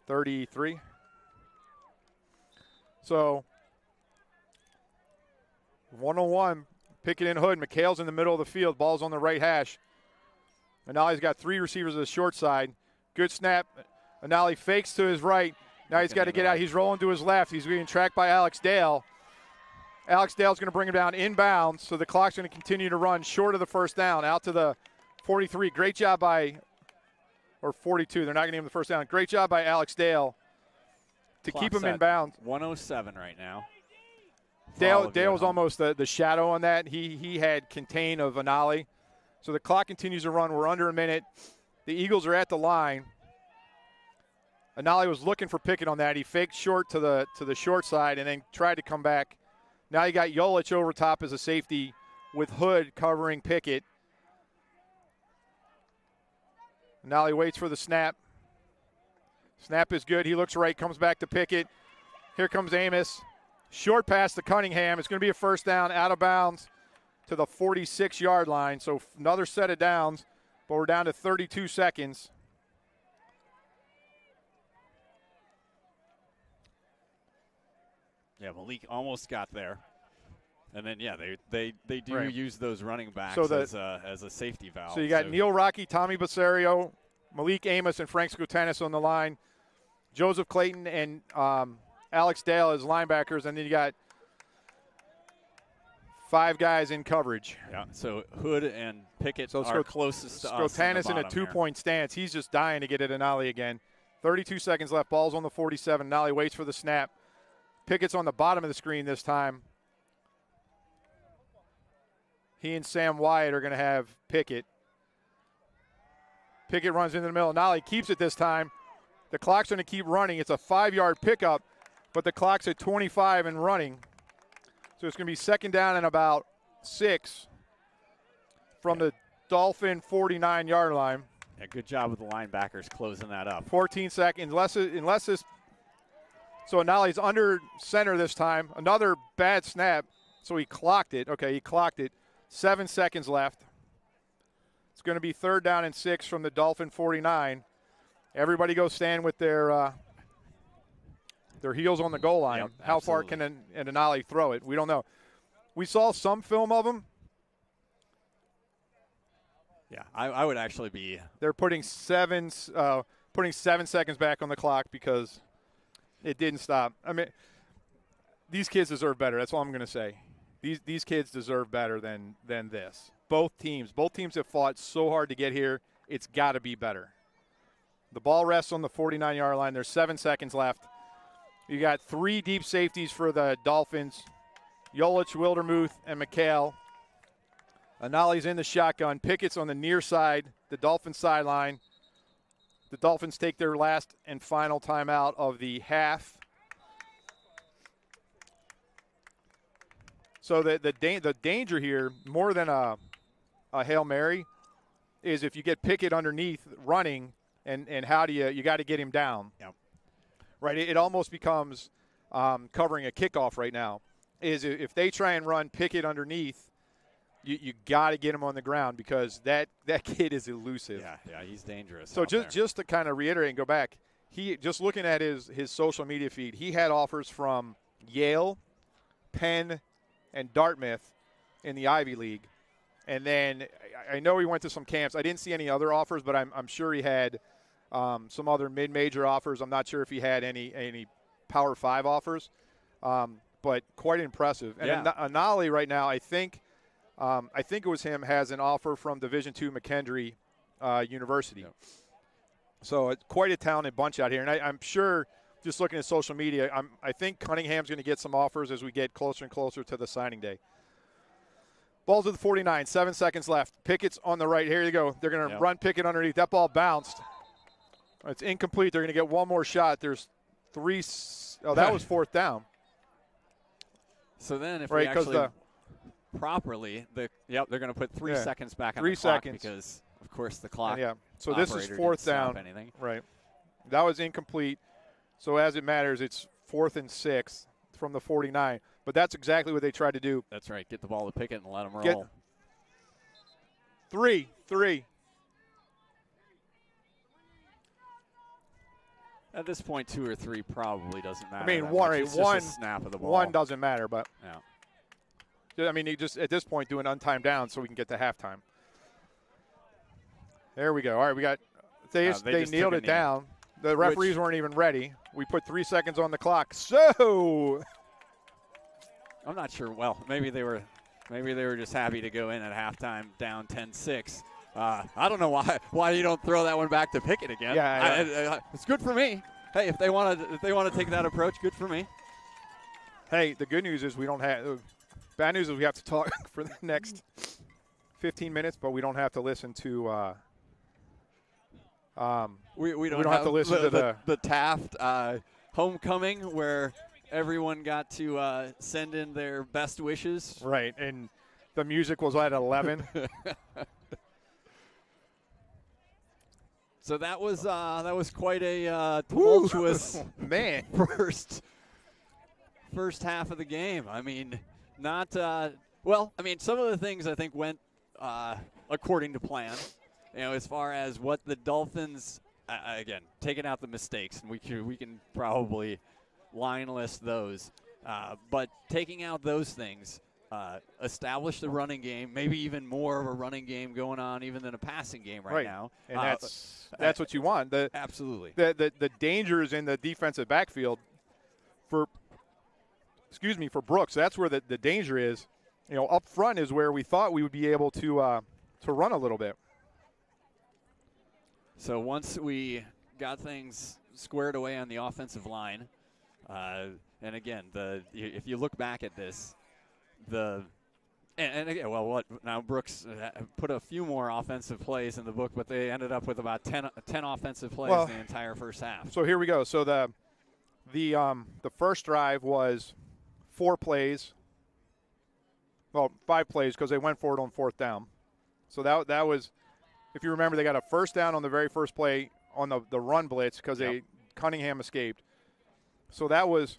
Speaker 1: 33. So 1-on-1, Pickett and Hood. McHale's in the middle of the field. Ball's on the right hash. Anali's got 3 receivers to the short side. Good snap. Anali fakes to his right. Now he's got to get out. He's rolling to his left. He's being tracked by Alex Dale. Alex Dale's going to bring him down inbounds, so the clock's going to continue to run short of the first down, out to the 43. Great job by, or 42. They're not going to give him the first down. Great job by Alex Dale to keep him in bounds.
Speaker 2: 107 right now.
Speaker 1: Dale was almost the shadow on that. He had contain of Anali. So the clock continues to run. We're under a minute. The Eagles are at the line. Anali was looking for Pickett on that. He faked short to the short side and then tried to come back. Now you got Jolich over top as a safety with Hood covering Pickett. Anali waits for the snap. Snap is good. He looks right, comes back to Pickett. Here comes Amos. Short pass to Cunningham. It's going to be a first down, out of bounds to the 46-yard line. So another set of downs, but we're down to 32 seconds.
Speaker 2: Yeah, Malik almost got there. And then, yeah, they do use those running backs as a safety valve.
Speaker 1: So you got Neil Rockne, Tommy Basario, Malik Amos, and Frank Skotanis on the line. Joseph Clayton and Alex Dale as linebackers, and then you got 5 guys in coverage.
Speaker 2: Yeah, so Hood and Pickett are closest to us.
Speaker 1: Skotanis in a 2-point stance. He's just dying to get at Anali again. 32 seconds left. Ball's on the 47. Anali waits for the snap. Pickett's on the bottom of the screen this time. He and Sam Wyatt are going to have Pickett. Pickett runs into the middle. Anali keeps it this time. The clock's going to keep running. It's a 5-yard pickup, but the clock's at 25 and running. So it's going to be second down and about 6 from the Dolphin 49-yard line.
Speaker 2: Yeah, good job with the linebackers closing that up.
Speaker 1: 14 seconds. Unless this. So Anali's under center this time. Another bad snap. So he clocked it. Okay, he clocked it. 7 seconds left. It's going to be third down and 6 from the Dolphin 49. Everybody go stand with their heels on the goal line.
Speaker 2: Yep,
Speaker 1: How far can an Anali throw it? We don't know. We saw some film of him.
Speaker 2: Yeah, I would actually be.
Speaker 1: They're putting 7 seconds back on the clock because it didn't stop. I mean, these kids deserve better. That's all I'm going to say. These kids deserve better than this. Both teams have fought so hard to get here. It's got to be better. The ball rests on the 49-yard line. There's 7 seconds left. You got 3 deep safeties for the Dolphins. Jolich, Wildermuth, and McHale. Anali's in the shotgun. Pickett's on the near side, the Dolphins sideline. The Dolphins take their last and final timeout of the half. So the danger here, more than a Hail Mary, is if you get Pickett underneath running, and how do you got to get him down.
Speaker 2: Yep.
Speaker 1: Right, it almost becomes covering a kickoff right now. Is if they try and run Pickett underneath, you got to get him on the ground because that kid is elusive.
Speaker 2: Yeah, he's dangerous.
Speaker 1: So just to kind of reiterate and go back, he just looking at his social media feed, he had offers from Yale, Penn, and Dartmouth in the Ivy League, and then I know he went to some camps. I didn't see any other offers, but I'm sure he had some other mid-major offers. I'm not sure if he had any Power 5 offers, but quite impressive. And Anali right now, I think it was him, has an offer from Division II McKendree University. Yep. So it's quite a talented bunch out here. And I'm sure, just looking at social media, I think Cunningham's going to get some offers as we get closer and closer to the signing day. Ball's at the 49, 7 seconds left. Pickett's on the right. Here you go. They're going to run Pickett underneath. That ball bounced. It's incomplete. They're going to get one more shot. There's 3. Oh, that was fourth down.
Speaker 2: So then if we actually properly, they're going to put 3 seconds back on the clock because, of course, the clock.
Speaker 1: Yeah. So this is fourth down. Right. That was incomplete. So as it matters, it's 4th and 6 from the 49. But that's exactly what they tried to do.
Speaker 2: That's right. Get the ball to Pickett and let him roll. At this point, 2 or 3 probably doesn't matter.
Speaker 1: I mean,
Speaker 2: that
Speaker 1: one,
Speaker 2: much. It's
Speaker 1: one,
Speaker 2: just a snap of the ball.
Speaker 1: one doesn't matter, but
Speaker 2: yeah.
Speaker 1: I mean, you just at this point do an untimed down so we can get to halftime. There we go. All right, we got they kneeled it down. The referees weren't even ready. We put 3 seconds on the clock. So
Speaker 2: I'm not sure. Well, maybe they were just happy to go in at halftime down 10-6. I don't know why you don't throw that one back to Pickett again.
Speaker 1: Yeah,
Speaker 2: it's good for me. Hey, if they want to take that approach, good for me.
Speaker 1: Hey, the good news is we don't have. Bad news is we have to talk for the next 15 minutes, but we don't have to listen to.
Speaker 2: We don't
Speaker 1: have to listen to
Speaker 2: the Taft homecoming where everyone got to send in their best wishes.
Speaker 1: Right, and the music was at 11.
Speaker 2: So that was quite a tumultuous
Speaker 1: man
Speaker 2: first half of the game. I mean, not well. I mean, some of the things I think went according to plan. You know, as far as what the Dolphins again, taking out the mistakes, and we can probably line list those, but taking out those things. Establish the running game, maybe even more of a running game going on even than a passing game right now.
Speaker 1: And that's what you want.
Speaker 2: Absolutely.
Speaker 1: The dangers in the defensive backfield for Brooks. That's where the danger is. You know, up front is where we thought we would be able to run a little bit.
Speaker 2: So once we got things squared away on the offensive line, and again, if you look back at this, and again, well, what now? Brooks put a few more offensive plays in the book, but they ended up with about 10 offensive plays the entire first half.
Speaker 1: So here we go. So the first drive was 4 plays. Well, 5 plays because they went for it on 4th down. So that was, if you remember, they got a first down on the very first play on the run blitz because Cunningham escaped. So that was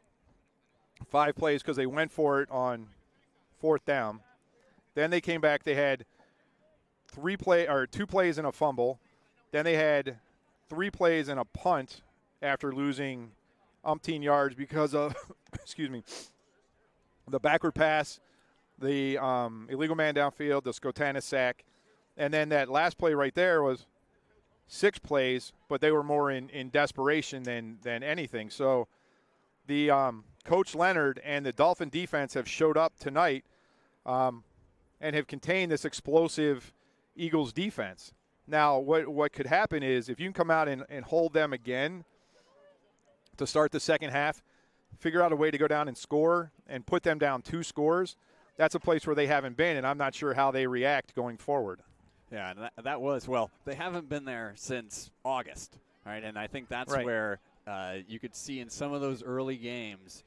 Speaker 1: 5 plays because they went for it on 4th down. Then they came back. They had 2 plays and a fumble. Then they had 3 plays and a punt after losing umpteen yards because of, the backward pass, the illegal man downfield, the Skotanis sack, and then that last play right there was 6 plays, but they were more in desperation than anything. So the Coach Leonard and the Dolphin defense have showed up tonight and have contained this explosive Eagles defense. Now, what could happen is if you can come out and hold them again to start the second half, figure out a way to go down and score and put them down 2 scores, that's a place where they haven't been, and I'm not sure how they react going forward.
Speaker 2: Yeah, and that was, well, they haven't been there since August, right? And I think that's where you could see in some of those early games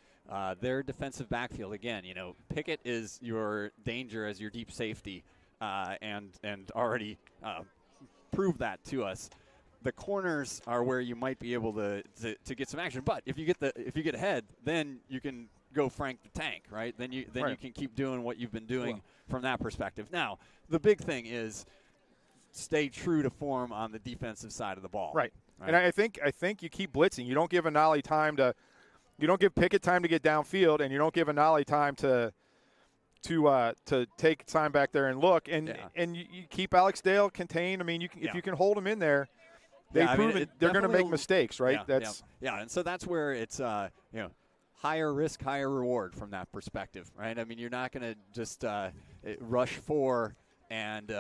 Speaker 2: their defensive backfield. Again, you know, Pickett is your danger as your deep safety and already proved that to us. The corners are where you might be able to get some action. But if you get ahead, then you can go Frank the Tank, right? Then you can keep doing what you've been doing from that perspective. Now, the big thing is stay true to form on the defensive side of the ball.
Speaker 1: Right. And I think you keep blitzing. You don't give Anali time to – you don't give Pickett time to get downfield, and you don't give Anali time to take time back there and look. And you keep Alex Dale contained. I mean, if you can hold him in there, they've proven they're going to make mistakes, right?
Speaker 2: And so that's where it's higher risk, higher reward from that perspective, right? I mean, you're not going to just rush for and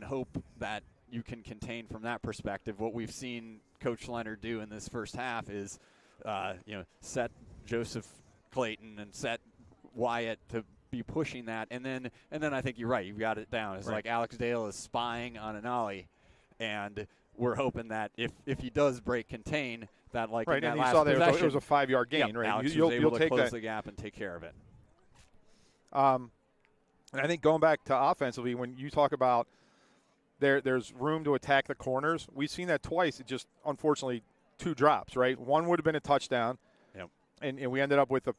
Speaker 2: hope that you can contain from that perspective. What we've seen Coach Leonard do in this first half is, set Joseph Clayton and set Wyatt to be pushing that, and then I think you're right. You've got it down. It's like Alex Dale is spying on Anali, and we're hoping that if he does break contain, that in that
Speaker 1: and you
Speaker 2: last
Speaker 1: saw
Speaker 2: possession,
Speaker 1: it was a 5-yard gain, right?
Speaker 2: Alex
Speaker 1: you'll
Speaker 2: was able to
Speaker 1: take
Speaker 2: close
Speaker 1: that.
Speaker 2: the gap and take care of it.
Speaker 1: And I think going back to offensively, when you talk about there's room to attack the corners, we've seen that twice. It just, unfortunately, 2 drops, right? One would have been a touchdown, and we ended up with a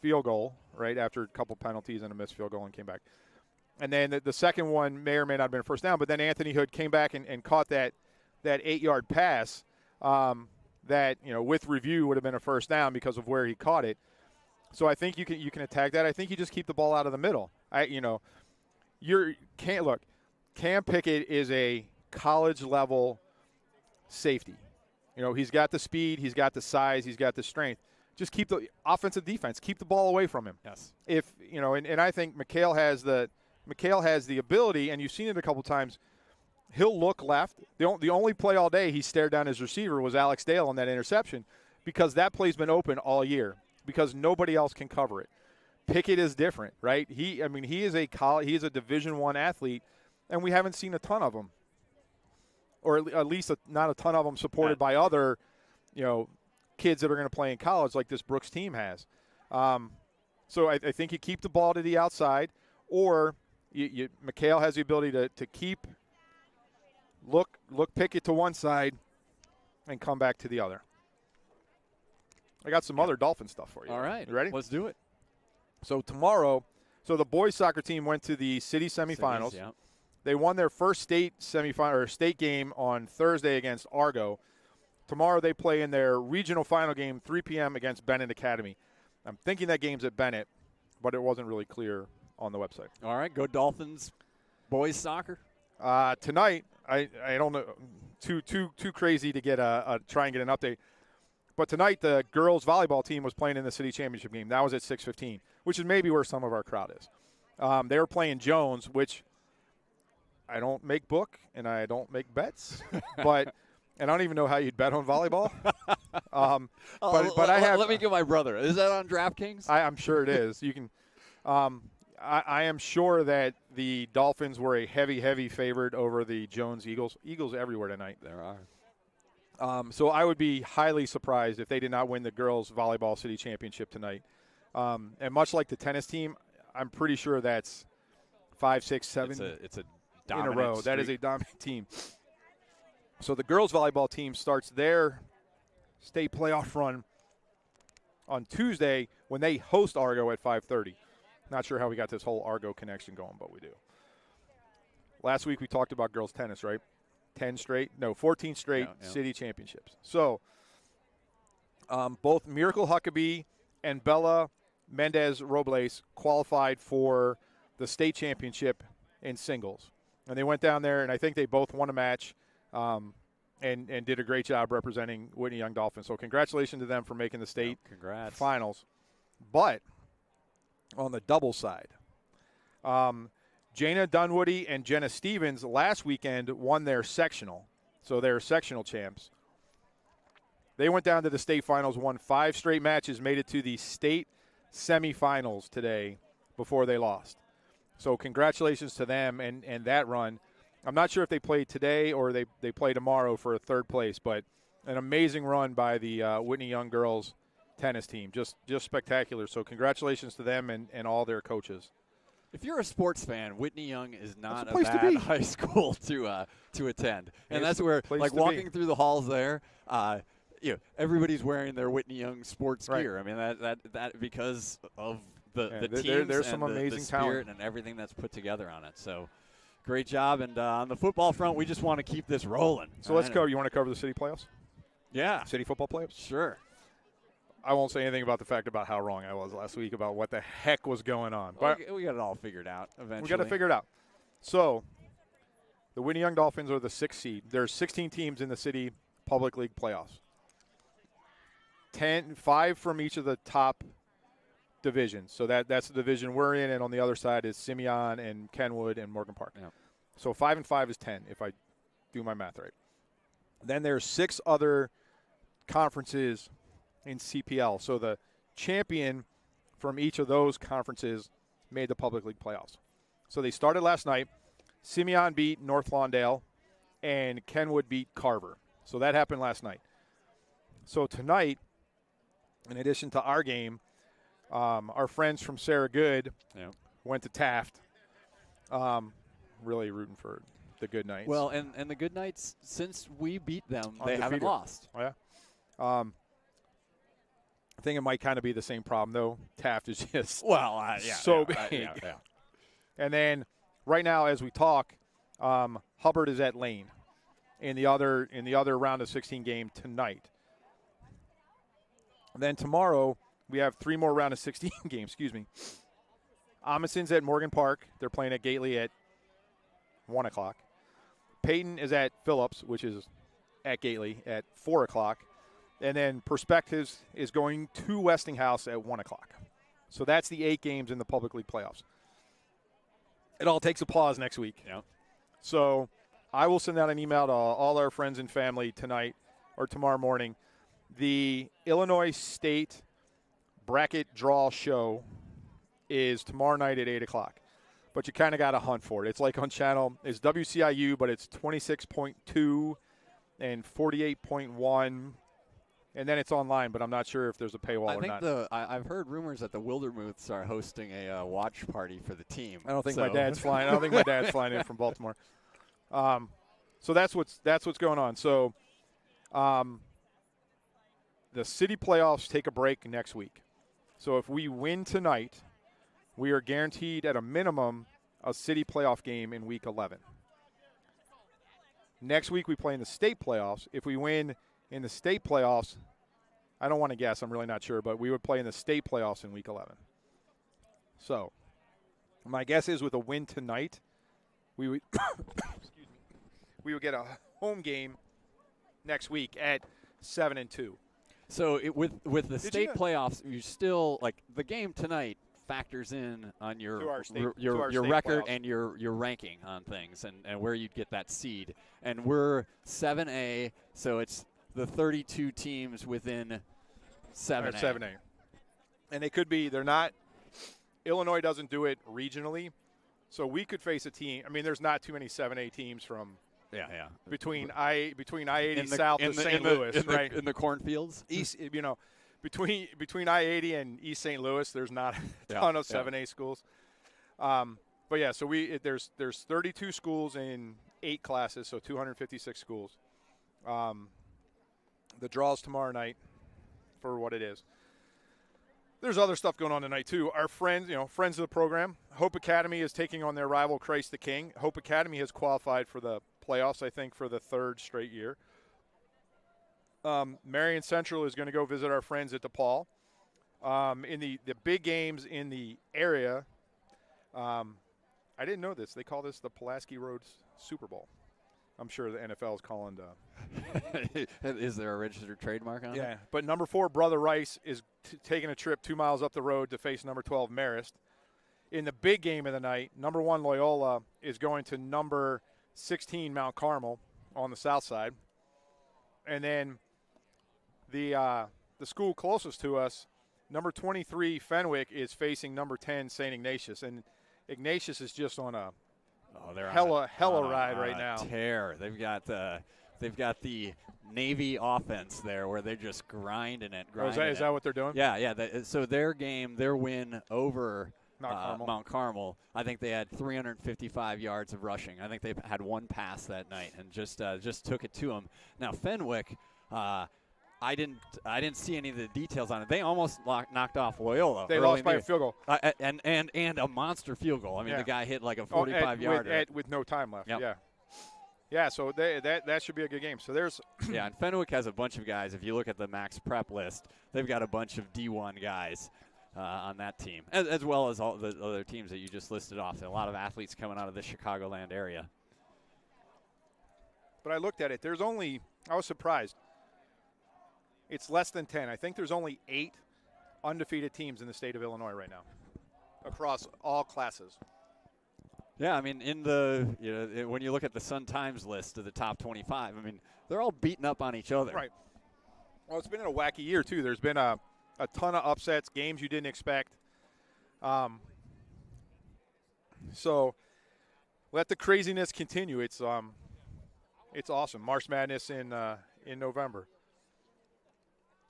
Speaker 1: field goal, right, after a couple penalties and a missed field goal and came back. And then the second one may or may not have been a first down, but then Anthony Hood came back and caught that 8-yard pass. that, with review would have been a first down because of where he caught it. So I think you can attack that. I think you just keep the ball out of the middle. Cam Pickett is a college level safety. He's got the speed, he's got the size, he's got the strength. Just keep the offensive defense, keep the ball away from him.
Speaker 2: Yes.
Speaker 1: If and I think McHale has the ability, and you've seen it a couple times. He'll look left. The only play all day he stared down his receiver was Alex Dale on that interception, because that play's been open all year because nobody else can cover it. Pickett is different, right? He is a Division I athlete, and we haven't seen a ton of them, or at least not a ton of them supported by other, kids that are going to play in college like this Brooks team has. So I think you keep the ball to the outside, or McHale has the ability to keep look Pickett to one side and come back to the other. I got some other Dolphin stuff for you.
Speaker 2: All right.
Speaker 1: You ready?
Speaker 2: Let's do it.
Speaker 1: So tomorrow, the boys soccer team went to the city semifinals.
Speaker 2: Yeah.
Speaker 1: They won their first state semifinal or state game on Thursday against Argo. Tomorrow they play in their regional final game, 3 p.m. against Bennett Academy. I'm thinking that game's at Bennett, but it wasn't really clear on the website.
Speaker 2: All right, go Dolphins. Boys soccer.
Speaker 1: Tonight, I don't know, too crazy to get try and get an update. But tonight the girls volleyball team was playing in the city championship game. That was at 6:15, which is maybe where some of our crowd is. They were playing Jones, which I don't make book and I don't make bets, but. And I don't even know how you'd bet on volleyball. But I have.
Speaker 2: Let me get my brother. Is that on DraftKings?
Speaker 1: I'm sure it is. You can. I am sure that the Dolphins were a heavy favorite over the Jones Eagles. Eagles everywhere tonight.
Speaker 2: There are.
Speaker 1: So I would be highly surprised if they did not win the girls volleyball city championship tonight. And much like the tennis team, I'm pretty sure that's 5, 6, 7
Speaker 2: it's a
Speaker 1: in a row.
Speaker 2: streak.
Speaker 1: That is a dominant team. So the girls volleyball team starts their state playoff run on Tuesday when they host Argo at 5:30. Not sure how we got this whole Argo connection going, but we do. Last week we talked about girls tennis, right? 14 straight city championships. So both Miracle Huckabee and Bella Mendez-Robles qualified for the state championship in singles. And they went down there, and I think they both won a match. And did a great job representing Whitney Young Dolphins. So congratulations to them for making the state finals. But on the double side, Jana Dunwoody and Jenna Stevens last weekend won their sectional. So they're sectional champs. They went down to the state finals, won 5 straight matches, made it to the state semifinals today before they lost. So congratulations to them and that run. I'm not sure if they play today or they play tomorrow for a third place, but an amazing run by the Whitney Young girls tennis team. Just spectacular. So congratulations to them and all their coaches.
Speaker 2: If you're a sports fan, Whitney Young is not a
Speaker 1: place to
Speaker 2: bad
Speaker 1: be.
Speaker 2: high school to attend. And
Speaker 1: It's
Speaker 2: that's
Speaker 1: the
Speaker 2: where,
Speaker 1: place
Speaker 2: like,
Speaker 1: to
Speaker 2: walking
Speaker 1: be.
Speaker 2: through the halls there, everybody's wearing their Whitney Young sports
Speaker 1: Right.
Speaker 2: gear. I mean, that because of the teams
Speaker 1: there's
Speaker 2: and
Speaker 1: some
Speaker 2: the
Speaker 1: amazing
Speaker 2: spirit
Speaker 1: talent
Speaker 2: and everything that's put together on it. So great job. And on the football front, we just want to keep this rolling.
Speaker 1: So let's go. You want to cover the city playoffs?
Speaker 2: Yeah.
Speaker 1: City football playoffs?
Speaker 2: Sure.
Speaker 1: I won't say anything about the fact about how wrong I was last week about what the heck was going on. But
Speaker 2: We got it all figured out eventually.
Speaker 1: we got to figure it out. So the Whitney Young Dolphins are the 6th seed. There's 16 teams in the city public league playoffs. 5 from each of the top divisions. So that's the division we're in, and on the other side is Simeon and Kenwood and Morgan Park.
Speaker 2: Yeah.
Speaker 1: So 5 and 5 is 10 if I do my math right. Then there's 6 other conferences in CPL. So the champion from each of those conferences made the public league playoffs. So they started last night. Simeon beat North Lawndale, and Kenwood beat Carver. So that happened last night. So tonight, in addition to our game, our friends from Sarah Good went to Taft. Really rooting for the Good Knights.
Speaker 2: Well, and the Good Knights, since we beat them, they
Speaker 1: Undefeated.
Speaker 2: haven't lost.
Speaker 1: Oh, yeah. I think it might kind of be the same problem, though. Taft is just so big. And then right now, as we talk, Hubbard is at Lane in the other round of 16 game tonight. Then tomorrow we have 3 more round of 16 games. Excuse me. Amundsen's at Morgan Park. They're playing at Gately at 1 o'clock. Peyton is at Phillips, which is at Gately at 4 o'clock. And then Perspectives is going to Westinghouse at 1 o'clock. So that's the 8 games in the Public League playoffs. It all takes a pause next week.
Speaker 2: Yeah.
Speaker 1: So I will send out an email to all our friends and family tonight or tomorrow morning. The Illinois State bracket draw show is tomorrow night at 8 o'clock. But you kind of got to hunt for it. It's like on channel. It's WCIU, but it's 26.2 and 48.1. And then it's online, but I'm not sure if there's a paywall or not.
Speaker 2: I've heard rumors that the Wildermuths are hosting a watch party for the team.
Speaker 1: I don't think my dad's flying. I don't think my dad's flying in from Baltimore. So that's what's going on. So the city playoffs take a break next week. So if we win tonight, we are guaranteed at a minimum a city playoff game in week 11. Next week we play in the state playoffs. If we win in the state playoffs, I don't want to guess. I'm really not sure, but we would play in the state playoffs in week 11. So my guess is with a win tonight, we would we would get a home game next week at 7-2.
Speaker 2: So with the state playoffs, you still like the game tonight factors in on your record
Speaker 1: playoffs.
Speaker 2: and your ranking on things and where you'd get that seed. And we're 7A, so it's the 32 teams within 7A.
Speaker 1: 7A. And they could be, they're not, Illinois doesn't do it regionally, so we could face a team. I mean, there's not too many 7A teams from between I-80 south to St. Louis, right?
Speaker 2: In the cornfields?
Speaker 1: East, between I-80 and East St. Louis, there's not a ton of 7A schools. But yeah, so there's 32 schools in 8 classes, so 256 schools. The draw's tomorrow night for what it is. There's other stuff going on tonight too. Our friends, friends of the program, Hope Academy is taking on their rival Christ the King. Hope Academy has qualified for the playoffs, I think, for the 3rd straight year. Marion Central is going to go visit our friends at DePaul. In the big games in the area, I didn't know this. They call this the Pulaski Road Super Bowl. I'm sure the NFL is calling
Speaker 2: Is there a registered trademark on it?
Speaker 1: Yeah, but number 4, Brother Rice, is taking a trip 2 miles up the road to face number 12, Marist. In the big game of the night, number 1, Loyola, is going to number 16, Mount Carmel on the south side. And then the school closest to us, number 23, Fenwick, is facing number 10, St. Ignatius. And Ignatius is just on a hella ride right now.
Speaker 2: Tear. They've got the Navy offense there where they're just grinding it.
Speaker 1: Is that what they're doing?
Speaker 2: Yeah. So their win over Mount Carmel, I think they had 355 yards of rushing. I think they had 1 pass that night and just took it to them. Now Fenwick, I didn't see any of the details on it. They almost knocked off Loyola.
Speaker 1: They lost by a field goal.
Speaker 2: And a monster field goal. I mean, the guy hit like a 45-yarder.
Speaker 1: With no time left,
Speaker 2: yep.
Speaker 1: Yeah. Yeah, so that should be a good game. So there's –
Speaker 2: Yeah, and Fenwick has a bunch of guys. If you look at the max prep list, they've got a bunch of D1 guys on that team, as well as all the other teams that you just listed off. So a lot of athletes coming out of the Chicagoland area.
Speaker 1: But I looked at it. I was surprised. It's less than 10. I think there's only 8 undefeated teams in the state of Illinois right now across all classes.
Speaker 2: Yeah, I mean, when you look at the Sun Times list of the top 25, I mean, they're all beating up on each other.
Speaker 1: Right. Well, it's been a wacky year, too. There's been a ton of upsets, games you didn't expect. So let the craziness continue. It's awesome. March Madness in November.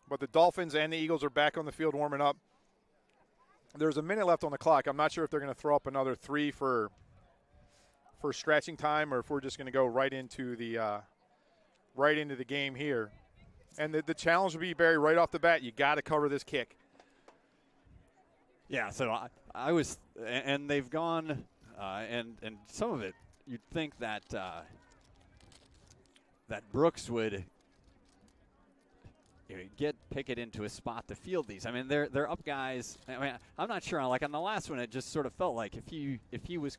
Speaker 1: But the Dolphins and the Eagles are back on the field warming up. There's a minute left on the clock. I'm not sure if they're going to throw up another 3 for stretching time or if we're just going to go right into the game here. And the challenge will be, Barry, right off the bat, you got to cover this kick.
Speaker 2: Yeah, so I was – and they've gone and some of it you'd think that that Brooks would get Pickett into a spot to field these. I mean, they're up guys. I mean, I'm not sure. Like on the last one, it just sort of felt like if he was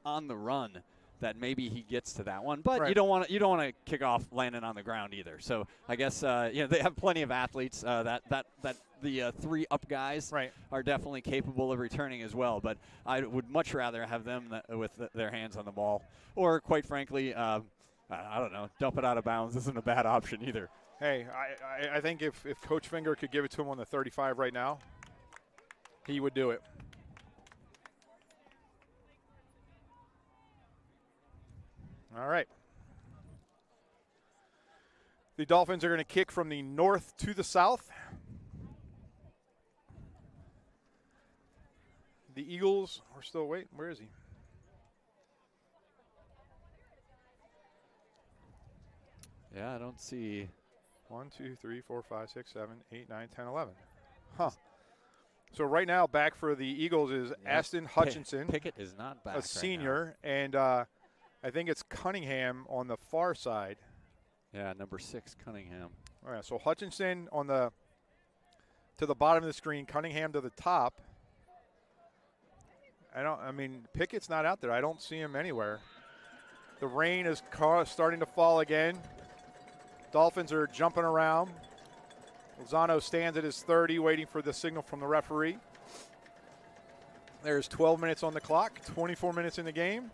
Speaker 2: on the run, that maybe he gets to that one. But
Speaker 1: right.
Speaker 2: you don't want to kick off landing on the ground either. So I guess they have plenty of athletes. The 3 up guys
Speaker 1: right.
Speaker 2: are definitely capable of returning as well. But I would much rather have them with their hands on the ball, or quite frankly, I don't know, dump it out of bounds isn't a bad option either.
Speaker 1: Hey, I think if Coach Finger could give it to him on the 35 right now, he would do it. All right. The Dolphins are going to kick from the north to the south. The Eagles are still waiting. Where is he?
Speaker 2: Yeah, I don't see.
Speaker 1: 1, 2, 3, 4, 5, 6, 7, 8, 9, 10, 11. Huh. So right now, back for the Eagles is Aston Hutchinson.
Speaker 2: Pickett is not back.
Speaker 1: A senior, and I think it's Cunningham on the far side.
Speaker 2: Yeah, number 6, Cunningham.
Speaker 1: All right, so Hutchinson to the bottom of the screen, Cunningham to the top. Pickett's not out there. I don't see him anywhere. The rain is starting to fall again. Dolphins are jumping around. Lozano stands at his 30, waiting for the signal from the referee. There's 12 minutes on the clock, 24 minutes in the game.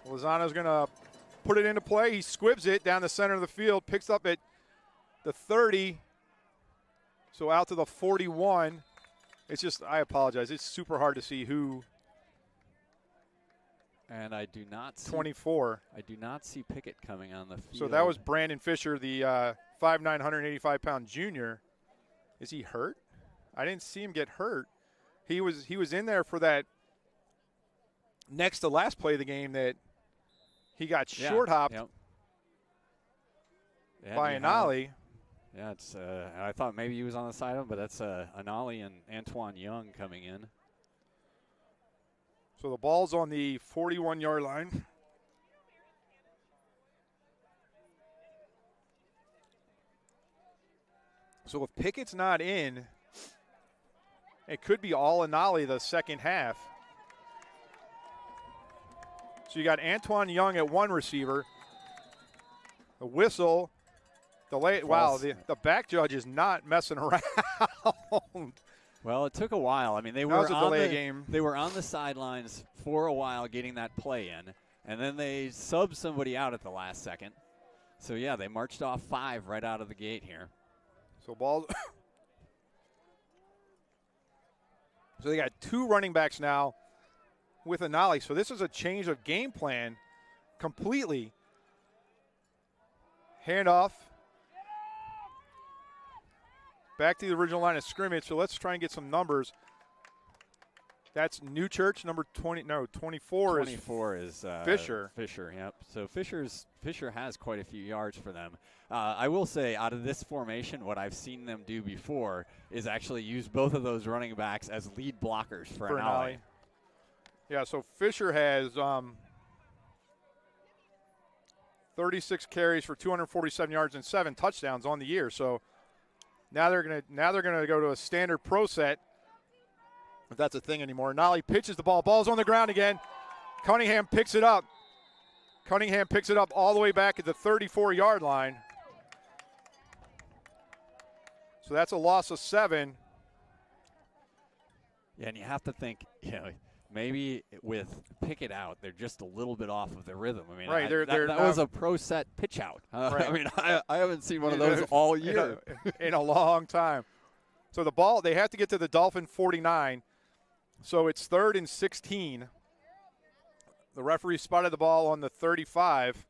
Speaker 1: Lozano's going to put it into play. He squibs it down the center of the field, picks up at the 30, so out to the 41. It's just, I apologize, it's super hard to see who.
Speaker 2: And I do not see
Speaker 1: 24.
Speaker 2: I do not see Pickett coming on the field.
Speaker 1: So that was Brandon Fisher, the 5'9", 185-pound junior. Is he hurt? I didn't see him get hurt. He was in there for that next to last play of the game that he got short hopped by Anali.
Speaker 2: Yeah, it's. I thought maybe he was on the sideline, but that's Anali and Antoine Young coming in.
Speaker 1: So the ball's on the 41-yard line. So if Pickett's not in, it could be all Anali the second half. So you got Antoine Young at one receiver. The whistle. The back judge is not messing around.
Speaker 2: Well, it took a while. I mean, they were on the sidelines for a while getting that play in, and then they subbed somebody out at the last second. So, yeah, they marched off 5 right out of the gate here.
Speaker 1: So ball. So they got 2 running backs now with Anali. So this is a change of game plan completely. Handoff. Back to the original line of scrimmage, so let's try and get some numbers. That's Newchurch, number 24.
Speaker 2: 24 is
Speaker 1: Fisher.
Speaker 2: Fisher, yep. So Fisher has quite a few yards for them. I will say, out of this formation, what I've seen them do before is actually use both of those running backs as lead blockers for Anali.
Speaker 1: Yeah, so Fisher has 36 carries for 247 yards and 7 touchdowns on the year. So now they're gonna go to a standard pro set, if that's a thing anymore. Nolly pitches the ball. Ball's on the ground again. Cunningham picks it up. Cunningham picks it up all the way back at the 34-yard line. So that's a loss of 7.
Speaker 2: Yeah, and you have to think, maybe with Pickett out, they're just a little bit off of the rhythm. I mean,
Speaker 1: right,
Speaker 2: that was a pro set pitch out.
Speaker 1: Right.
Speaker 2: I mean, I haven't seen one of those all year.
Speaker 1: In a long time. So the ball, they have to get to the Dolphin 49. So it's 3rd and 16. The referee spotted the ball on the 35.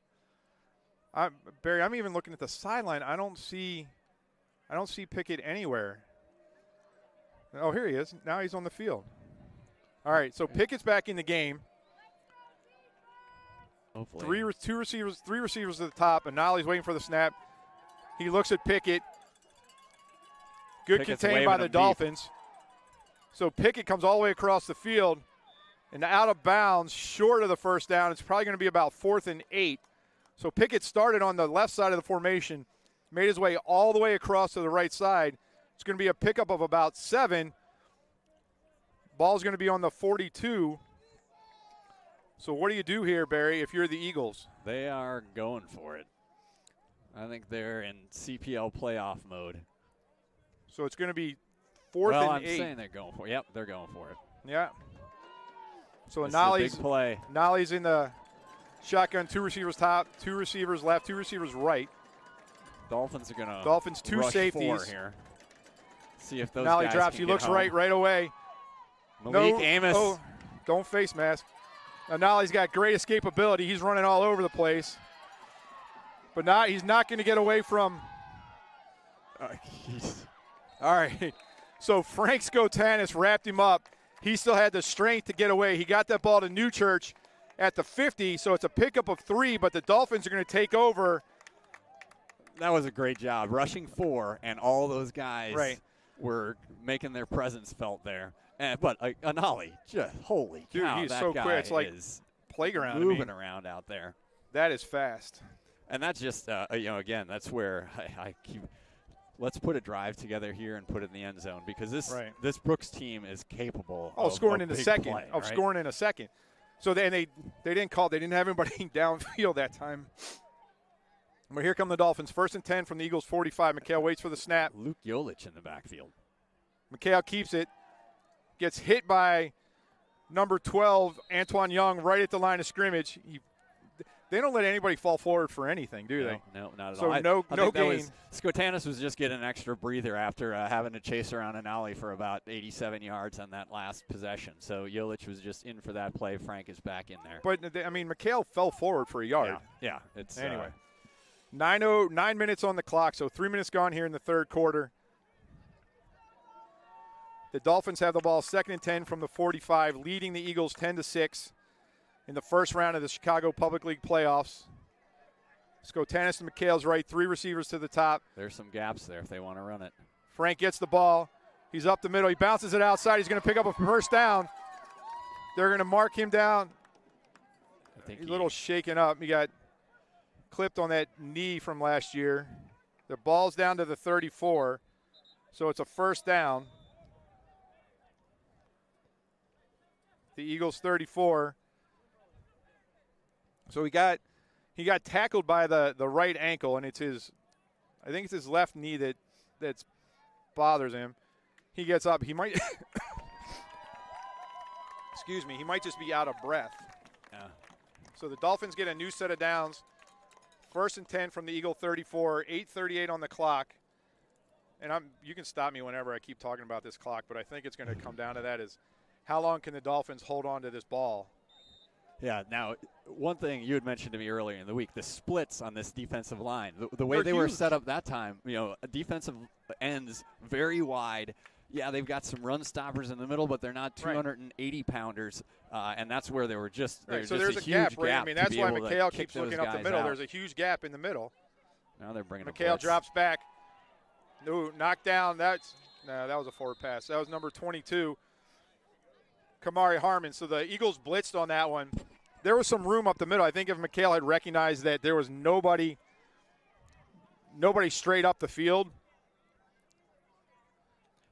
Speaker 1: Barry, I'm even looking at the sideline. I don't see Pickett anywhere. Oh, here he is. Now he's on the field. All right, so Pickett's back in the game.
Speaker 2: Hopefully.
Speaker 1: Three receivers at the top, and Nolly's waiting for the snap. He looks at Pickett. Good
Speaker 2: Pickett's
Speaker 1: contained by the Dolphins. So Pickett comes all the way across the field and out of bounds, short of the first down. It's probably going to be about 4th and 8. So Pickett started on the left side of the formation. Made his way all the way across to the right side. It's going to be a pickup of about 7. Ball's going to be on the 42. So what do you do here, Barry, if you're the Eagles?
Speaker 2: They are going for it. I think they're in CPL playoff mode.
Speaker 1: So it's going to be 4th and 8.
Speaker 2: Well, I'm saying they're going for it. Yep, they're going for it.
Speaker 1: Yeah. So
Speaker 2: Big play.
Speaker 1: Nolly's in the shotgun, 2 receivers top, 2 receivers left, 2 receivers right.
Speaker 2: Dolphins are going to
Speaker 1: Dolphins 2
Speaker 2: rush
Speaker 1: safeties
Speaker 2: 4 here. See if those
Speaker 1: Nolly
Speaker 2: guys
Speaker 1: drops.
Speaker 2: can
Speaker 1: He looks
Speaker 2: home.
Speaker 1: right away.
Speaker 2: Malik Amos.
Speaker 1: Oh, don't face mask. Now Nolly's got great escapability. He's running all over the place. But he's not going to get away from. All right. So Frank Skotanis wrapped him up. He still had the strength to get away. He got that ball to Newchurch at the 50, so it's a pickup of 3, but the Dolphins are going to take over.
Speaker 2: That was a great job. Rushing 4, and all those guys were making their presence felt there. But Anali, just holy
Speaker 1: dude,
Speaker 2: cow,
Speaker 1: he's
Speaker 2: that
Speaker 1: so
Speaker 2: guy
Speaker 1: quick. It's like
Speaker 2: is
Speaker 1: playground
Speaker 2: moving around out there.
Speaker 1: That is fast.
Speaker 2: And that's just, again, that's where I keep – let's put a drive together here and put it in the end zone because this Brooks team is capable of
Speaker 1: scoring in a second.
Speaker 2: Play,
Speaker 1: scoring in a second. So they didn't call. They didn't have anybody downfield that time. But here come the Dolphins. 1st and 10 from the Eagles' 45. McHale waits for the snap.
Speaker 2: Luke Jolich in the backfield.
Speaker 1: McHale keeps it. Gets hit by number 12, Antoine Young, right at the line of scrimmage. They don't let anybody fall forward for anything, do they?
Speaker 2: No, not at
Speaker 1: so
Speaker 2: all.
Speaker 1: I think
Speaker 2: gain. Skotanis was just getting an extra breather after having to chase around an alley for about 87 yards on that last possession. So Jolich was just in for that play. Frank is back in there.
Speaker 1: But, McHale fell forward for a yard.
Speaker 2: Yeah. It's
Speaker 1: anyway. 9 minutes on the clock, so 3 minutes gone here in the third quarter. The Dolphins have the ball 2nd and 10 from the 45, leading the Eagles 10-6 in the first round of the Chicago Public League playoffs. Skotanis and McHale's right, 3 receivers to the top.
Speaker 2: There's some gaps there if they want to run it.
Speaker 1: Frank gets the ball. He's up the middle. He bounces it outside. He's going to pick up a first down. They're going to mark him down. He's a little shaken up. He got clipped on that knee from last year. The ball's down to the 34, so it's a first down. The Eagles 34. So he got tackled by the right ankle, and I think it's his left knee that bothers him. He gets up. He might excuse me, he might just be out of breath.
Speaker 2: Yeah.
Speaker 1: So the Dolphins get a new set of downs. 1st and 10 from the Eagle 34, 8:38 on the clock. And you can stop me whenever I keep talking about this clock, but I think it's going to come down to that is how long can the Dolphins hold on to this ball?
Speaker 2: Yeah, now, one thing you had mentioned to me earlier in the week, the splits on this defensive line. The way
Speaker 1: They're
Speaker 2: they
Speaker 1: huge.
Speaker 2: were set up that time, defensive ends very wide. Yeah, they've got some run stoppers in the middle, but they're not 280-pounders, and that's where they were just there's
Speaker 1: So
Speaker 2: just
Speaker 1: there's
Speaker 2: a
Speaker 1: gap,
Speaker 2: huge
Speaker 1: right?
Speaker 2: gap.
Speaker 1: I mean, that's why McHale keeps
Speaker 2: those
Speaker 1: looking up the
Speaker 2: guys
Speaker 1: middle.
Speaker 2: out.
Speaker 1: There's a huge gap in the middle.
Speaker 2: Now they're bringing
Speaker 1: McHale drops back. No, knocked down. That was a forward pass. That was number 22, Kamari Harmon. So the Eagles blitzed on that one. There was some room up the middle. I think if McHale had recognized that there was nobody straight up the field.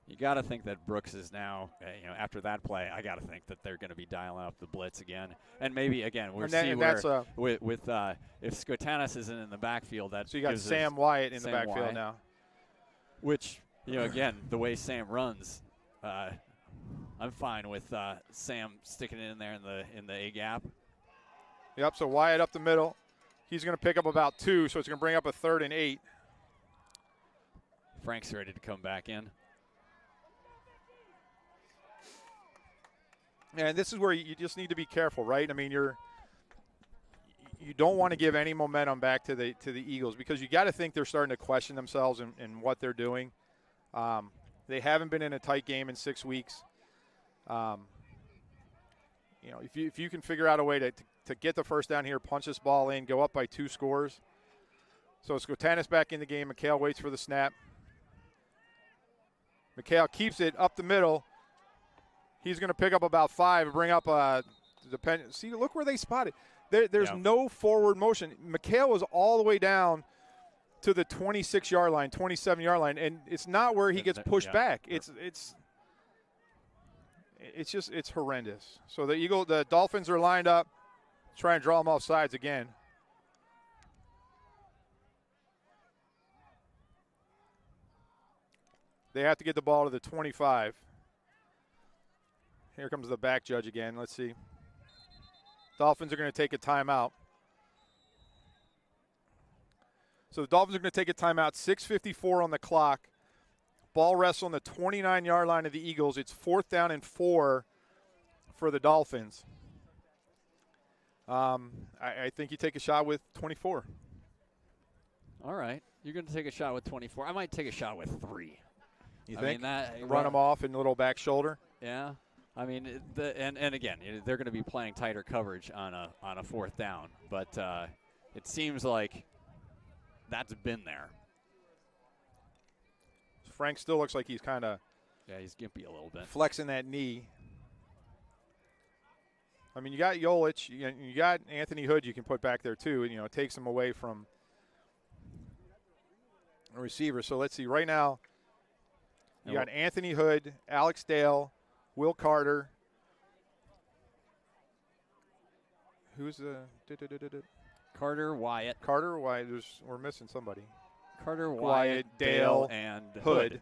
Speaker 2: You got to think that Brooks is now, after that play, I got to think that they're going to be dialing up the blitz again. And maybe, again, if Skotanis isn't in the backfield, that
Speaker 1: so you got Sam Wyatt in the backfield
Speaker 2: Wyatt,
Speaker 1: now.
Speaker 2: Which, again, the way Sam runs, I'm fine with Sam sticking it in there in the A gap.
Speaker 1: Yep, so Wyatt up the middle. He's going to pick up about 2, so it's going to bring up a 3rd and 8.
Speaker 2: Frank's ready to come back in.
Speaker 1: And this is where you just need to be careful, right? I mean, you don't want to give any momentum back to the Eagles because you got to think they're starting to question themselves in what they're doing. They haven't been in a tight game in 6 weeks. If you can figure out a way to get the first down here, punch this ball in, go up by 2 scores. So Skotanis back in the game. McHale waits for the snap. McHale keeps it up the middle. He's going to pick up about 5 and bring up see, look where they spotted. There's no forward motion. McHale was all the way down to the 26-yard line, 27-yard line, and it's not where he gets pushed back. It's horrendous. So the Dolphins are lined up, trying to draw them off sides again. They have to get the ball to the 25. Here comes the back judge again. Let's see. Dolphins are going to take a timeout. So the Dolphins are going to take a timeout. 6:54 on the clock. Ball rests on the 29-yard line of the Eagles. It's 4th down and 4 for the Dolphins. I think you take a shot with 24.
Speaker 2: All right. You're going to take a shot with 24. I might take a shot with 3.
Speaker 1: You think?
Speaker 2: That,
Speaker 1: run them off in a little back shoulder?
Speaker 2: Yeah. I mean, and again, they're going to be playing tighter coverage on a 4th down. But it seems like that's been there.
Speaker 1: Frank still looks like he's kind of
Speaker 2: he's gimpy a little bit.
Speaker 1: Flexing that knee. I mean, you got Yolich, you got Anthony Hood you can put back there too, and it takes him away from a receiver. So let's see. Right now, you got Anthony Hood, Alex Dale, Will Carter. Who's the
Speaker 2: Carter, Wyatt.
Speaker 1: Carter, Wyatt. We're missing somebody.
Speaker 2: Carter, Wyatt,
Speaker 1: Dale,
Speaker 2: and
Speaker 1: Hood.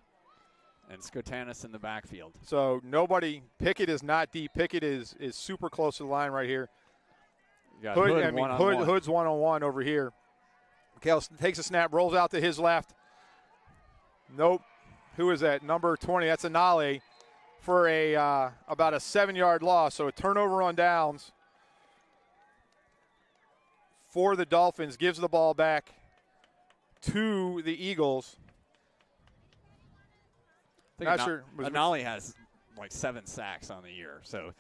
Speaker 2: And Skotanis in the backfield.
Speaker 1: So nobody. Pickett is not deep. Pickett is super close to the line right here. Hood's one-on-one over here. Mikhail takes a snap, rolls out to his left. Nope. Who is that? Number 20. That's Anale for about a 7-yard loss. So a turnover on downs for the Dolphins. Gives the ball back to the Eagles.
Speaker 2: Not sure. Anale has like 7 sacks on the year. So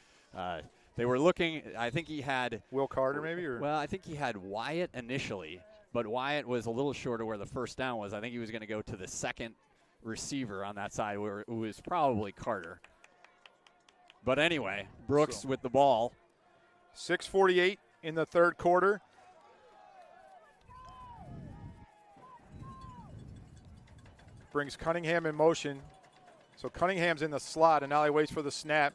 Speaker 2: they were looking. I think he had
Speaker 1: Will Carter maybe?
Speaker 2: Well, I think he had Wyatt initially, but Wyatt was a little short of where the first down was. I think he was going to go to the second receiver on that side, where it was probably Carter. But anyway, Brooks with the ball.
Speaker 1: 6:48 in the third quarter. Brings Cunningham in motion. So Cunningham's in the slot, and now he waits for the snap.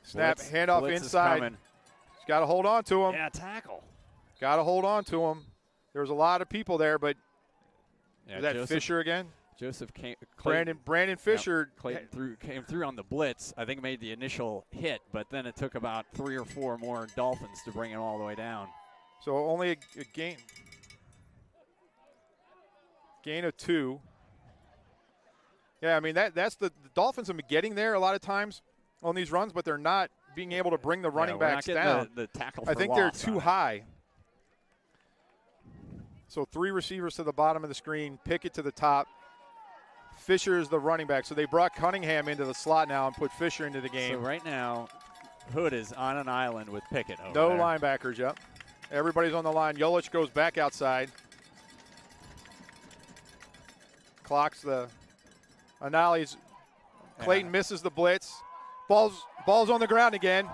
Speaker 1: Handoff
Speaker 2: Blitz
Speaker 1: inside. He's got to hold on to him.
Speaker 2: Yeah, tackle.
Speaker 1: Got to hold on to him. There was a lot of people there, but is that
Speaker 2: Joseph,
Speaker 1: Fisher again?
Speaker 2: Brandon
Speaker 1: Fisher.
Speaker 2: Clayton came through on the blitz. I think made the initial hit, but then it took about 3 or 4 more Dolphins to bring him all the way down.
Speaker 1: So only a gain of 2. Yeah, I mean, that's the Dolphins have been getting there a lot of times on these runs, but they're not being able to bring the running backs down.
Speaker 2: The tackle
Speaker 1: I think they're too high. So 3 receivers to the bottom of the screen, Pickett to the top. Fisher is the running back. So they brought Cunningham into the slot now and put Fisher into the game.
Speaker 2: So right now, Hood is on an island with Pickett over
Speaker 1: No
Speaker 2: there.
Speaker 1: linebackers, yep. Everybody's on the line. Yolich goes back outside. Clocks the Anale's. Clayton misses the blitz. Ball's on the ground again.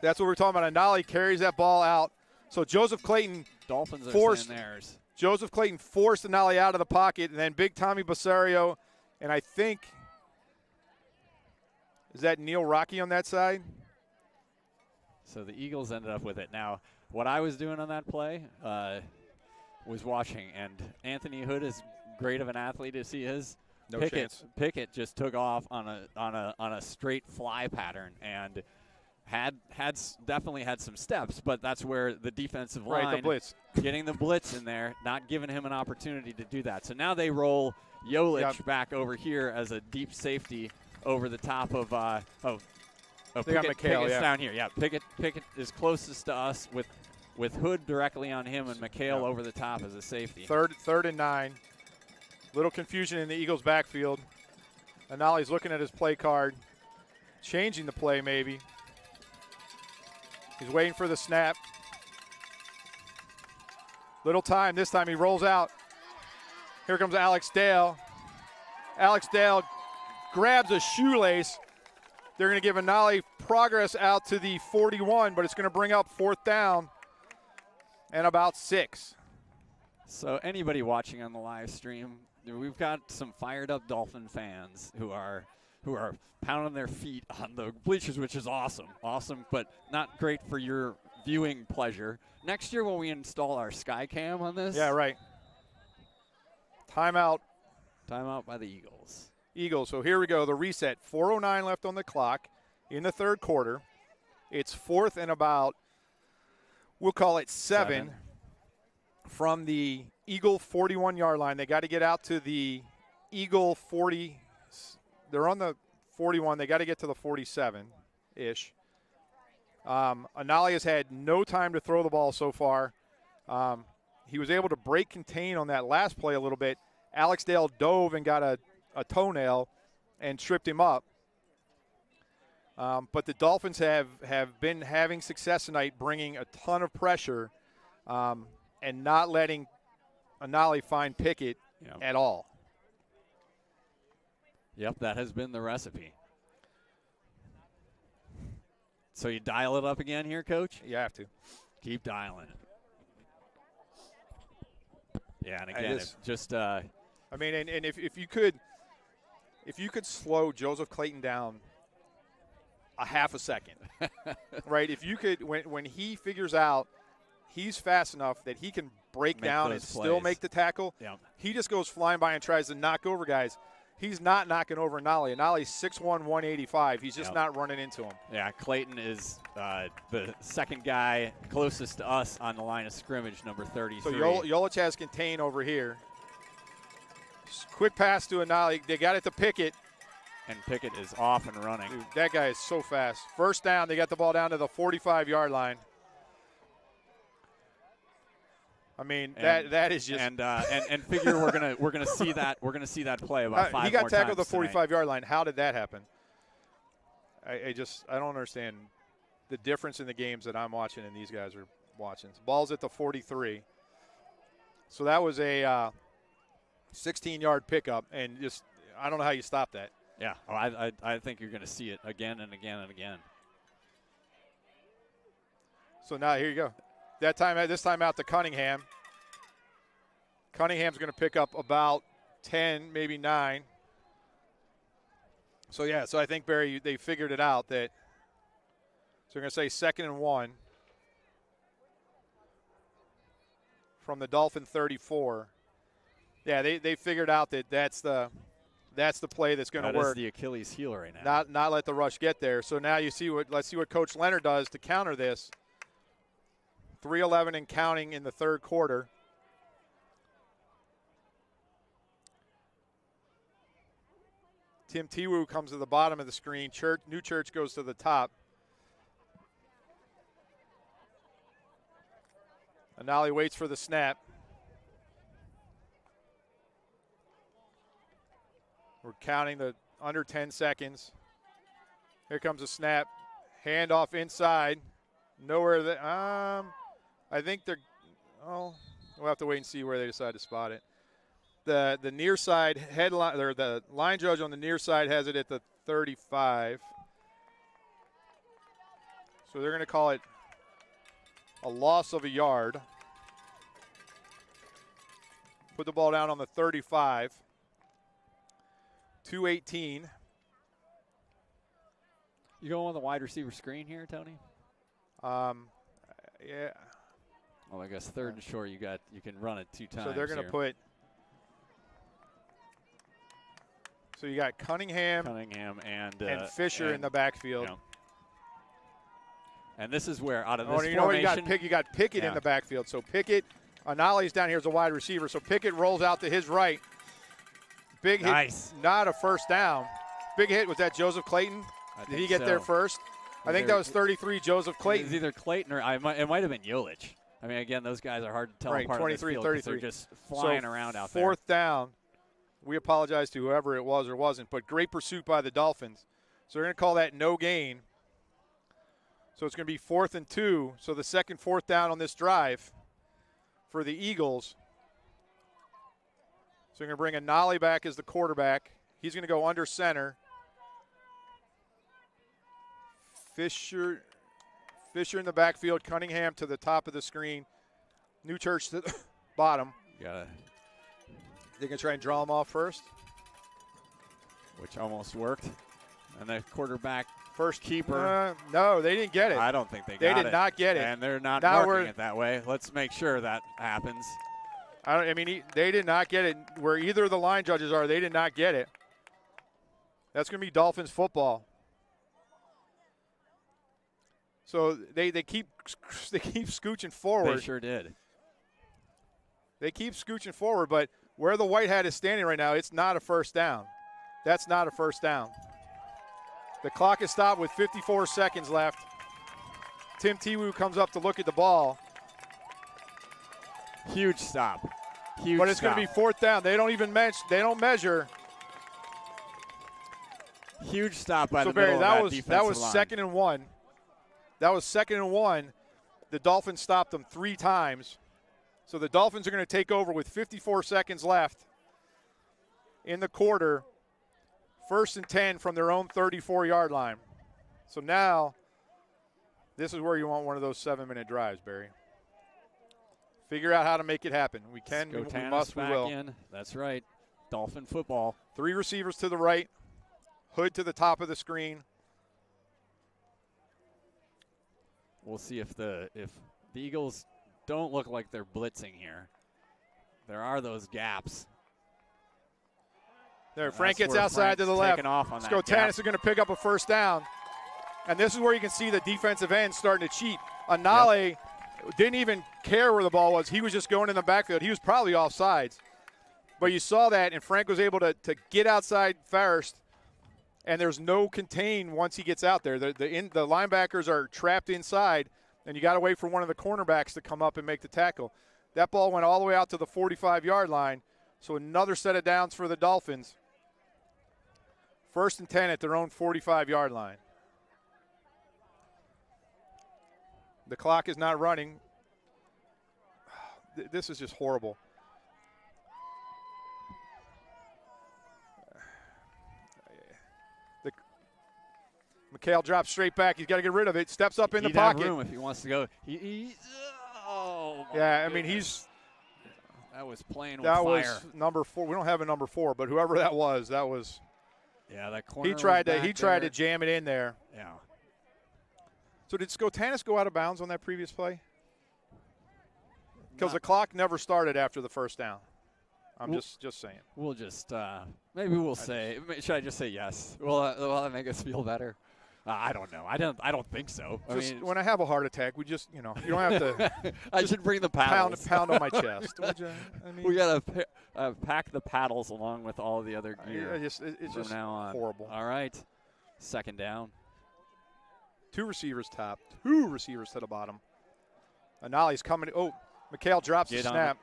Speaker 1: That's what we're talking about. Anale carries that ball out. So Joseph Clayton
Speaker 2: Dolphins are
Speaker 1: forced
Speaker 2: theirs.
Speaker 1: Joseph Clayton forced Anale out of the pocket, and then big Tommy Basario, and I think is that Neil Rockne on that side?
Speaker 2: So the Eagles ended up with it. Now, what I was doing on that play was watching, and Anthony Hood is great of an athlete as he is.
Speaker 1: No chance.
Speaker 2: Pickett just took off on a straight fly pattern and definitely had some steps, but that's where the defensive line,
Speaker 1: the blitz,
Speaker 2: getting the blitz in there, not giving him an opportunity to do that. So now they roll Yolich back over here as a deep safety over the top of Pickett. Pickett's down here. Yeah, Pickett is closest to us with Hood directly on him and McHale over the top as a safety.
Speaker 1: Third and 9. Little confusion in the Eagles' backfield. Anale's looking at his play card, changing the play maybe. He's waiting for the snap. Little time. This time he rolls out. Here comes Alex Dale. Alex Dale grabs a shoelace. They're going to give Anale progress out to the 41, but it's going to bring up 4th down and about 6.
Speaker 2: So anybody watching on the live stream, we've got some fired up Dolphin fans who are pounding their feet on the bleachers, which is awesome, but not great for your viewing pleasure. Next year when we install our sky cam on this.
Speaker 1: Yeah, right. Timeout.
Speaker 2: Timeout by the Eagles.
Speaker 1: Eagles. So here we go. The reset. 4:09 left on the clock in the third quarter. It's 4th and about, we'll call it 7. From the Eagle 41-yard line. They got to get out to the Eagle 40. They're on the 41. They got to get to the 47-ish. Anali has had no time to throw the ball so far. He was able to break contain on that last play a little bit. Alex Dale dove and got a toenail and tripped him up. But the Dolphins have been having success tonight, bringing a ton of pressure and not letting Anali find Pickett at all.
Speaker 2: Yep, that has been the recipe. So you dial it up again here, Coach?
Speaker 1: You have to.
Speaker 2: Keep dialing it. Yeah, and again,
Speaker 1: I mean, and if you could slow Joseph Clayton down a half a second, right? If you could, when he figures out he's fast enough that he can break down and still make the tackle, he just goes flying by and tries to knock over guys. He's not knocking over Anali. Anali's 6'1", 185. He's just not running into him.
Speaker 2: Yeah, Clayton is the second guy closest to us on the line of scrimmage, number 33.
Speaker 1: So Jolich has contain over here. Quick pass to Anali. They got it to Pickett.
Speaker 2: And Pickett is off and running.
Speaker 1: Dude, that guy is so fast. First down, they got the ball down to the 45-yard line. I mean, that is just
Speaker 2: and figure we're gonna see that play about 5 more times.
Speaker 1: He got tackled at the 45-yard
Speaker 2: tonight.
Speaker 1: line. How did that happen? I don't understand the difference in the games that I'm watching and these guys are watching. Ball's at the 43. So that was a 16-yard pickup, and just I don't know how you stop that.
Speaker 2: Yeah, I think you're going to see it again and again and again.
Speaker 1: So now here you go. This time out to Cunningham. Cunningham's going to pick up about 10, maybe 9. So I think Barry, they figured it out that. So they're going to say 2nd and 1 from the Dolphin 34. Yeah, they figured out that that's the play that's going to work.
Speaker 2: That is the Achilles heel right now.
Speaker 1: Not let the rush get there. So now let's see what Coach Leonard does to counter this. 3:11 and counting in the third quarter. Tim Tiwu comes to the bottom of the screen. New Church goes to the top. Anali waits for the snap. We're counting the under 10 seconds. Here comes a snap. Handoff inside. Nowhere that I think we'll have to wait and see where they decide to spot it. The near side headline, or the line judge on the near side has it at the 35. So they're going to call it a loss of a yard. Put the ball down on the 35. 2:18.
Speaker 2: You going on the wide receiver screen here, Tony?
Speaker 1: Yeah.
Speaker 2: Well, I guess 3rd and short. You can run it 2 times.
Speaker 1: So they're going to put. So you got Cunningham and Fisher in the backfield.
Speaker 2: And this is where out of this
Speaker 1: formation. You got Pickett in the backfield. So Pickett, Anali's down here as a wide receiver. So Pickett rolls out to his right. Big hit, not a first down. Big hit, was that Joseph Clayton? Did he get there first? I think that was 33, Joseph Clayton.
Speaker 2: It was either Clayton or it might have been Jolich. I mean, again, those guys are hard to tell apart.
Speaker 1: 23,
Speaker 2: on this field 33. They're just flying around out there. 4th down.
Speaker 1: We apologize to whoever it was or wasn't, but great pursuit by the Dolphins. So they're going to call that no gain. So it's going to be 4th and 2. So the second 4th down on this drive for the Eagles. So they're going to bring Anali back as the quarterback. He's going to go under center. Fisher in the backfield. Cunningham to the top of the screen. New Church to the bottom.
Speaker 2: Got
Speaker 1: They can try and draw them off first.
Speaker 2: which almost worked. And the quarterback
Speaker 1: First
Speaker 2: keeper.
Speaker 1: No, they didn't get it.
Speaker 2: I don't think they got
Speaker 1: They
Speaker 2: it.
Speaker 1: did not get it.
Speaker 2: And they're not
Speaker 1: Now
Speaker 2: marking it that way. Let's make sure that happens.
Speaker 1: They did not get it. Where either of the line judges are, they did not get it. That's going to be Dolphins football. So they keep scooching forward.
Speaker 2: They sure did.
Speaker 1: They keep scooching forward, but where the white hat is standing right now, it's not a first down. That's not a first down. The clock is stopped with 54 seconds left. Tim Tiwu comes up to look at the ball.
Speaker 2: Huge stop. Huge
Speaker 1: But it's going to be fourth down. They don't even measure.
Speaker 2: Huge stop by
Speaker 1: So
Speaker 2: the middle
Speaker 1: Barry,
Speaker 2: of that
Speaker 1: that was
Speaker 2: line.
Speaker 1: 2nd and 1. That was 2nd and 1. The Dolphins stopped them 3 times. So the Dolphins are going to take over with 54 seconds left in the quarter. 1st and 10 from their own 34-yard line. So now this is where you want one of those 7-minute drives, Barry. Figure out how to make it happen. We can, we must, we will.
Speaker 2: In. That's right. Dolphin football.
Speaker 1: 3 receivers to the right. Hood to the top of the screen.
Speaker 2: We'll see if the Eagles don't look like they're blitzing here. There are those gaps.
Speaker 1: There, Frank gets outside to the left. Skotanis is going to pick up a first down. And this is where you can see the defensive end starting to cheat. Anale didn't even care where the ball was. He was just going in the backfield. He was probably offsides. But you saw that, and Frank was able to get outside first, and there's no contain once he gets out there. The linebackers are trapped inside, and you got to wait for one of the cornerbacks to come up and make the tackle. That ball went all the way out to the 45-yard line, so another set of downs for the Dolphins. 1st and 10 at their own 45-yard line. The clock is not running. This is just horrible. McHale drops straight back. He's got to get rid of it. Steps up in the pocket.
Speaker 2: He'd have room if he wants to go.
Speaker 1: Yeah, I mean, he's.
Speaker 2: That was playing with
Speaker 1: fire. That
Speaker 2: was
Speaker 1: number 4. We don't have a number 4, but whoever that was.
Speaker 2: Yeah, that corner.
Speaker 1: He tried to jam it in there.
Speaker 2: Yeah.
Speaker 1: So did Skotanis go out of bounds on that previous play? Because the clock never started after the first down. I'm just saying.
Speaker 2: We'll just maybe we'll say. Should I just say yes? Will that make us feel better? I don't know. I don't think so.
Speaker 1: When I have a heart attack, we just you don't have to.
Speaker 2: I should bring the paddles.
Speaker 1: Pound on my chest.
Speaker 2: We gotta pack the paddles along with all the other gear.
Speaker 1: It's just
Speaker 2: now on.
Speaker 1: Horrible.
Speaker 2: All right, 2nd down.
Speaker 1: 2 receivers top. 2 receivers to the bottom. Anali's coming. Oh, McHale drops the snap.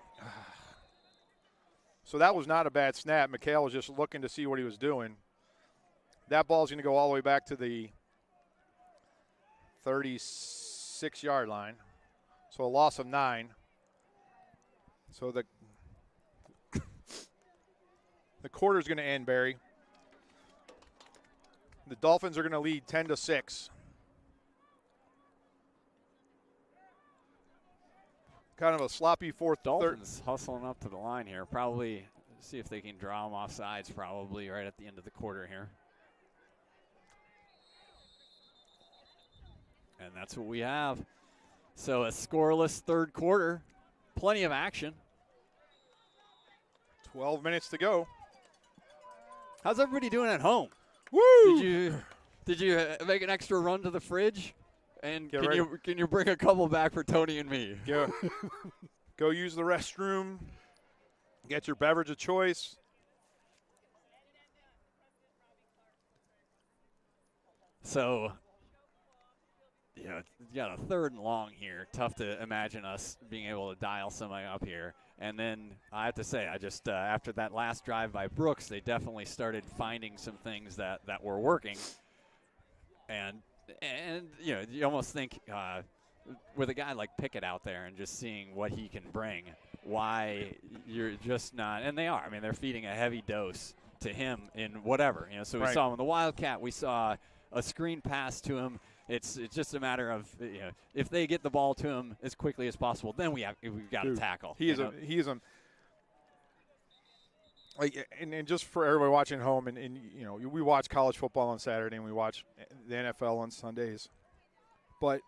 Speaker 1: So that was not a bad snap. McHale was just looking to see what he was doing. That ball's going to go all the way back to the 36-yard line. So a loss of 9. So the quarter's going to end, Barry. The Dolphins are going to lead 10-6. Kind of a sloppy
Speaker 2: Dolphins hustling up to the line here. Probably see if they can draw them off sides probably right at the end of the quarter here. And that's what we have. So a scoreless 3rd quarter. Plenty of action.
Speaker 1: 12 minutes to go.
Speaker 2: How's everybody doing at home?
Speaker 1: Woo!
Speaker 2: Did you make an extra run to the fridge? And can you bring a couple back for Tony and me?
Speaker 1: Go use the restroom. Get your beverage of choice.
Speaker 2: So, you got a 3rd and long here. Tough to imagine us being able to dial somebody up here. And then I have to say, I just after that last drive by Brooks, they definitely started finding some things that were working. And you almost think with a guy like Pickett out there and just seeing what he can bring, why you're just not. And they are. I mean, they're feeding a heavy dose to him in whatever. So we saw him in the Wildcat. We saw a screen pass to him. It's just a matter of if they get the ball to him as quickly as possible, then we've got to tackle.
Speaker 1: He is a like, and just for everybody watching at home, and you know, we watch college football on Saturday and we watch the NFL on Sundays, but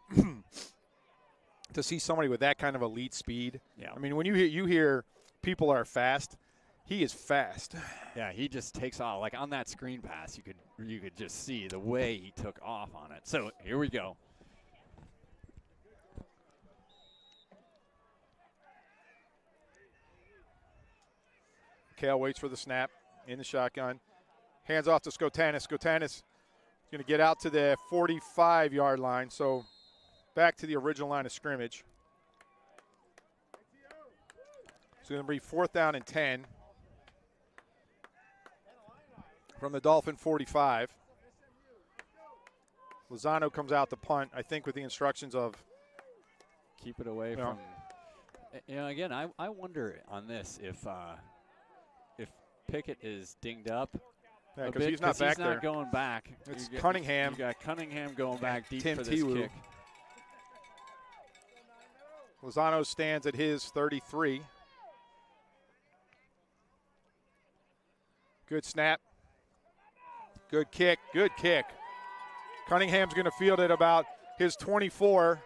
Speaker 1: to see somebody with that kind of elite speed,
Speaker 2: Yeah.
Speaker 1: I mean, when you hear people are fast, he is fast.
Speaker 2: Yeah, he just takes off. Like on that screen pass, you could just see the way he took off on it. So here we go.
Speaker 1: Kale waits for the snap in the shotgun. Hands off to Skotanis. Skotanis is going to get out to the 45-yard line, so back to the original line of scrimmage. It's going to be 4th down and 10 from the Dolphin 45. Lozano comes out to punt, I think, with the instructions of
Speaker 2: Keep it away from. You know, again, I wonder on this if Pickett is dinged up.
Speaker 1: Yeah, because he's not back there.
Speaker 2: He's not going back.
Speaker 1: It's Cunningham.
Speaker 2: You got Cunningham going back deep
Speaker 1: Tim
Speaker 2: for this
Speaker 1: Tiwu.
Speaker 2: kick.
Speaker 1: Lozano stands at his 33. Good snap. Good kick. Good kick. Cunningham's going to field it about his 24.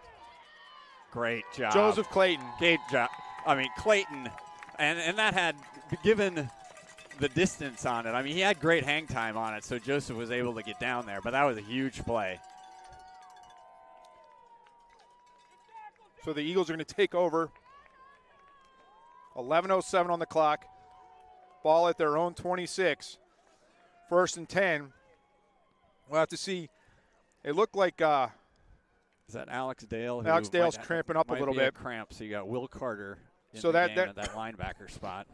Speaker 2: Great job.
Speaker 1: Joseph Clayton.
Speaker 2: Great job. I mean, Clayton, and that had given the distance on it. I mean, he had great hang time on it, so Joseph was able to get down there, but that was a huge play.
Speaker 1: So the Eagles are going to take over. 11:07 on the clock. Ball at their own 26. 1st and 10. We'll have to see. It looked like
Speaker 2: Is that Alex Dale?
Speaker 1: Alex Dale's cramping up a little bit.
Speaker 2: Cramp, so you got Will Carter in
Speaker 1: So
Speaker 2: the
Speaker 1: that
Speaker 2: game at that linebacker spot.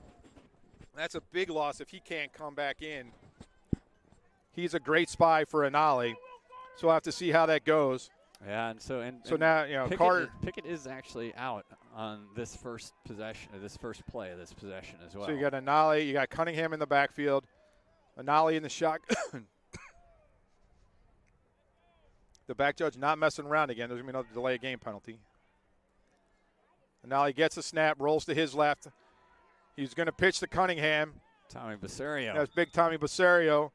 Speaker 1: That's a big loss if he can't come back in. He's a great spy for Anali, so we'll have to see how that goes.
Speaker 2: Yeah, and so
Speaker 1: now, you know, Carter.
Speaker 2: Pickett is actually out on this first possession, or this first play of this possession as well.
Speaker 1: So you got Anali, you got Cunningham in the backfield, Anali in the shotgun. The back judge not messing around again. There's going to be another delay game penalty. Anali gets a snap, rolls to his left. He's going to pitch to Cunningham.
Speaker 2: Tommy Basario.
Speaker 1: That's big Tommy Basario.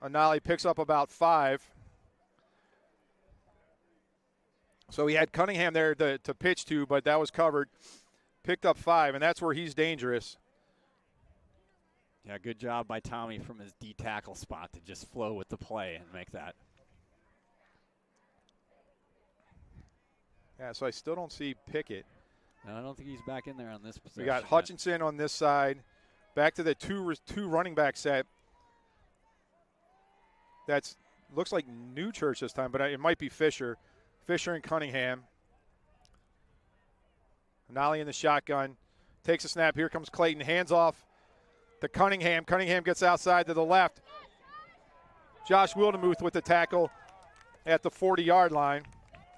Speaker 1: Anali picks up about 5. So he had Cunningham there to pitch to, but that was covered. Picked up 5, and that's where he's dangerous.
Speaker 2: Yeah, good job by Tommy from his D tackle spot to just flow with the play and make that.
Speaker 1: Yeah, so I still don't see Pickett.
Speaker 2: No, I don't think he's back in there on this possession.
Speaker 1: We got Hutchinson on this side. Back to the two running back set. That's looks like New Church this time, but it might be Fisher. Fisher and Cunningham. Anali in the shotgun. Takes a snap. Here comes Clayton. Hands off to Cunningham. Cunningham gets outside to the left. Josh Wildemuth with the tackle at the 40-yard line.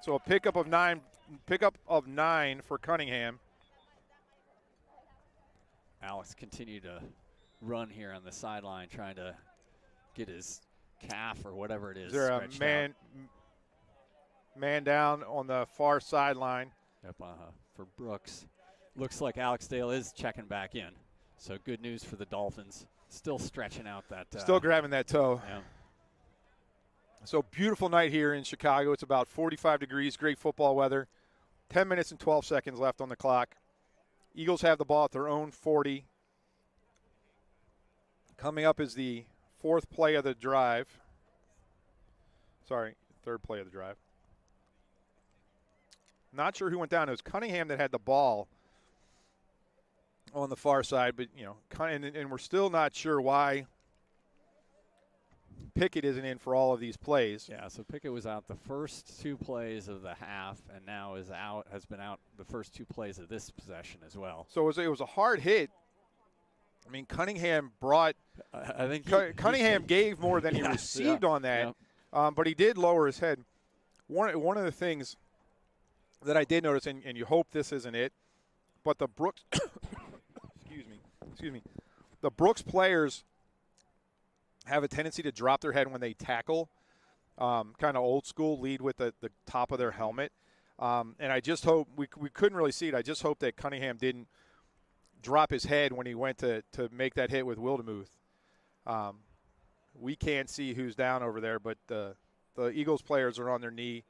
Speaker 1: So a pickup of 9 for Cunningham.
Speaker 2: Alex continued to run here on the sideline, trying to get his calf or whatever it is.
Speaker 1: Is there a man down on the far sideline?
Speaker 2: Yep, for Brooks. Looks like Alex Dale is checking back in. So good news for the Dolphins. Still stretching out that.
Speaker 1: Still grabbing that toe.
Speaker 2: Yeah.
Speaker 1: So beautiful night here in Chicago. It's about 45 degrees, great football weather. 10 minutes and 12 seconds left on the clock. Eagles have the ball at their own 40. Coming up is the 4th play of the drive. Sorry, 3rd play of the drive. Not sure who went down. It was Cunningham that had the ball on the far side, but, you know, and we're still not sure why Pickett isn't in for all of these plays.
Speaker 2: Yeah, so Pickett was out the first 2 plays of the half, and now has been out the first 2 plays of this possession as well.
Speaker 1: So it was a hard hit. I mean, Cunningham brought.
Speaker 2: I think
Speaker 1: Cunningham gave more than he received on that, but he did lower his head. One of the things that I did notice, and you hope this isn't it, but the Brooks, excuse me, the Brooks players have a tendency to drop their head when they tackle, kind of old school, lead with the top of their helmet. And I just hope we couldn't really see it. I just hope that Cunningham didn't drop his head when he went to make that hit with Wildemuth. We can't see who's down over there, but the Eagles players are on their knee.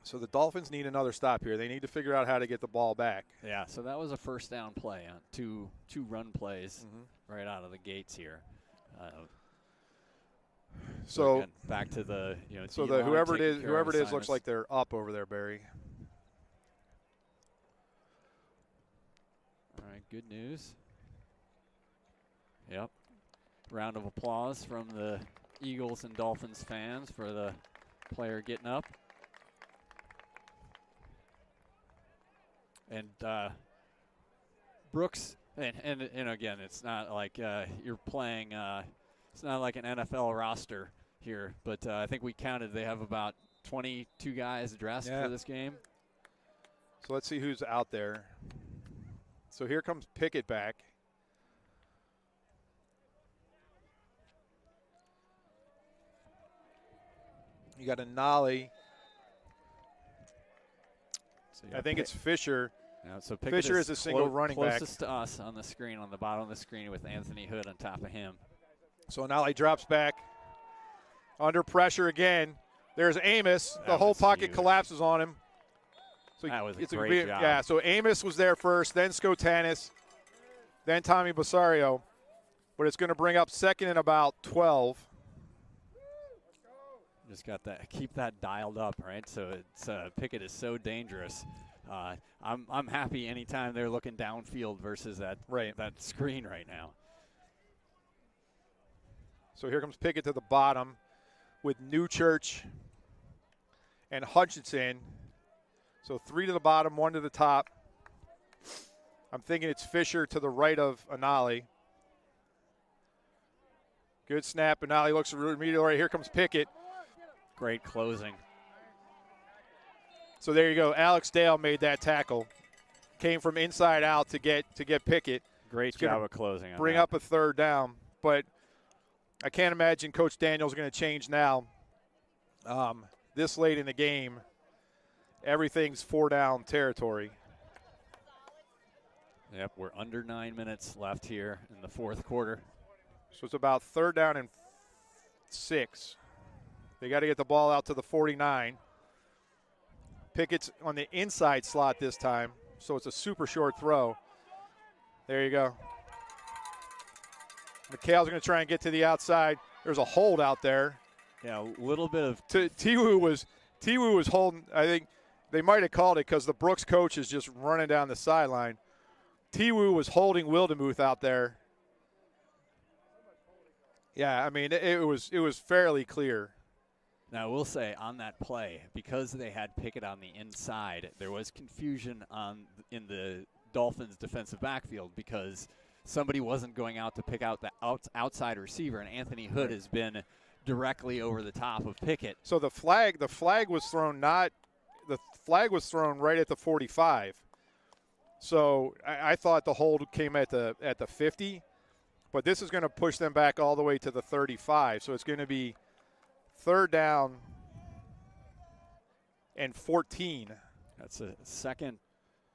Speaker 1: So the Dolphins need another stop here. They need to figure out how to get the ball back.
Speaker 2: Yeah, so that was a first down play on two run plays right out of the gates here.
Speaker 1: So
Speaker 2: again, back to the
Speaker 1: so the whoever it is looks like they're up over there, Barry.
Speaker 2: All right, good news. Yep. Round of applause from the Eagles and Dolphins fans for the player getting up. And Brooks, and again, it's not like you're playing, it's not like an NFL roster here, but I think we counted they have about 22 guys dressed for this game.
Speaker 1: So let's see who's out there. So here comes Pickett back. You got a Nolly.
Speaker 2: So
Speaker 1: I think it's Fisher.
Speaker 2: Yeah, so
Speaker 1: Fisher is a single running back.
Speaker 2: Closest to us on the screen, on the bottom of the screen, with Anthony Hood on top of him.
Speaker 1: So Nolly drops back. Under pressure again. There's Amos. The whole pocket collapses on him. So
Speaker 2: that was a great job.
Speaker 1: Yeah, so Amos was there first, then Skotanis, then Tommy Basario. But it's going to bring up second and about 12.
Speaker 2: Just got that, keep that dialed up, right? So it's Pickett is so dangerous. I'm happy anytime they're looking downfield versus that screen right now.
Speaker 1: So here comes Pickett to the bottom with Newchurch and Hutchinson. So 3 to the bottom, 1 to the top. I'm thinking it's Fisher to the right of Anali. Good snap. Anali looks immediately right. Here comes Pickett.
Speaker 2: Great closing.
Speaker 1: So there you go. Alex Dale made that tackle. Came from inside out to get Pickett.
Speaker 2: Great job of closing.
Speaker 1: Bring up a third down. But I can't imagine Coach Daniel's going to change now. This late in the game, everything's 4-down territory.
Speaker 2: Yep, we're under 9 minutes left here in the fourth quarter.
Speaker 1: So it's about 3rd down and 6. They got to get the ball out to the 49. Pickett's on the inside slot this time, so it's a super short throw. There you go. McHale's going to try and get to the outside. There's a hold out there.
Speaker 2: Yeah, a little bit of
Speaker 1: Tiwu was holding. I think they might have called it because the Brooks coach is just running down the sideline. Tiwu was holding Wildemuth out there. Yeah, I mean it was fairly clear.
Speaker 2: Now, I will say on that play, because they had Pickett on the inside, there was confusion in the Dolphins' defensive backfield because somebody wasn't going out to pick out the outside receiver, and Anthony Hood has been directly over the top of Pickett.
Speaker 1: So the flag was thrown right at the 45. So I thought the hold came at the 50, but this is going to push them back all the way to the 35. So it's going to be 3rd down and 14.
Speaker 2: That's a second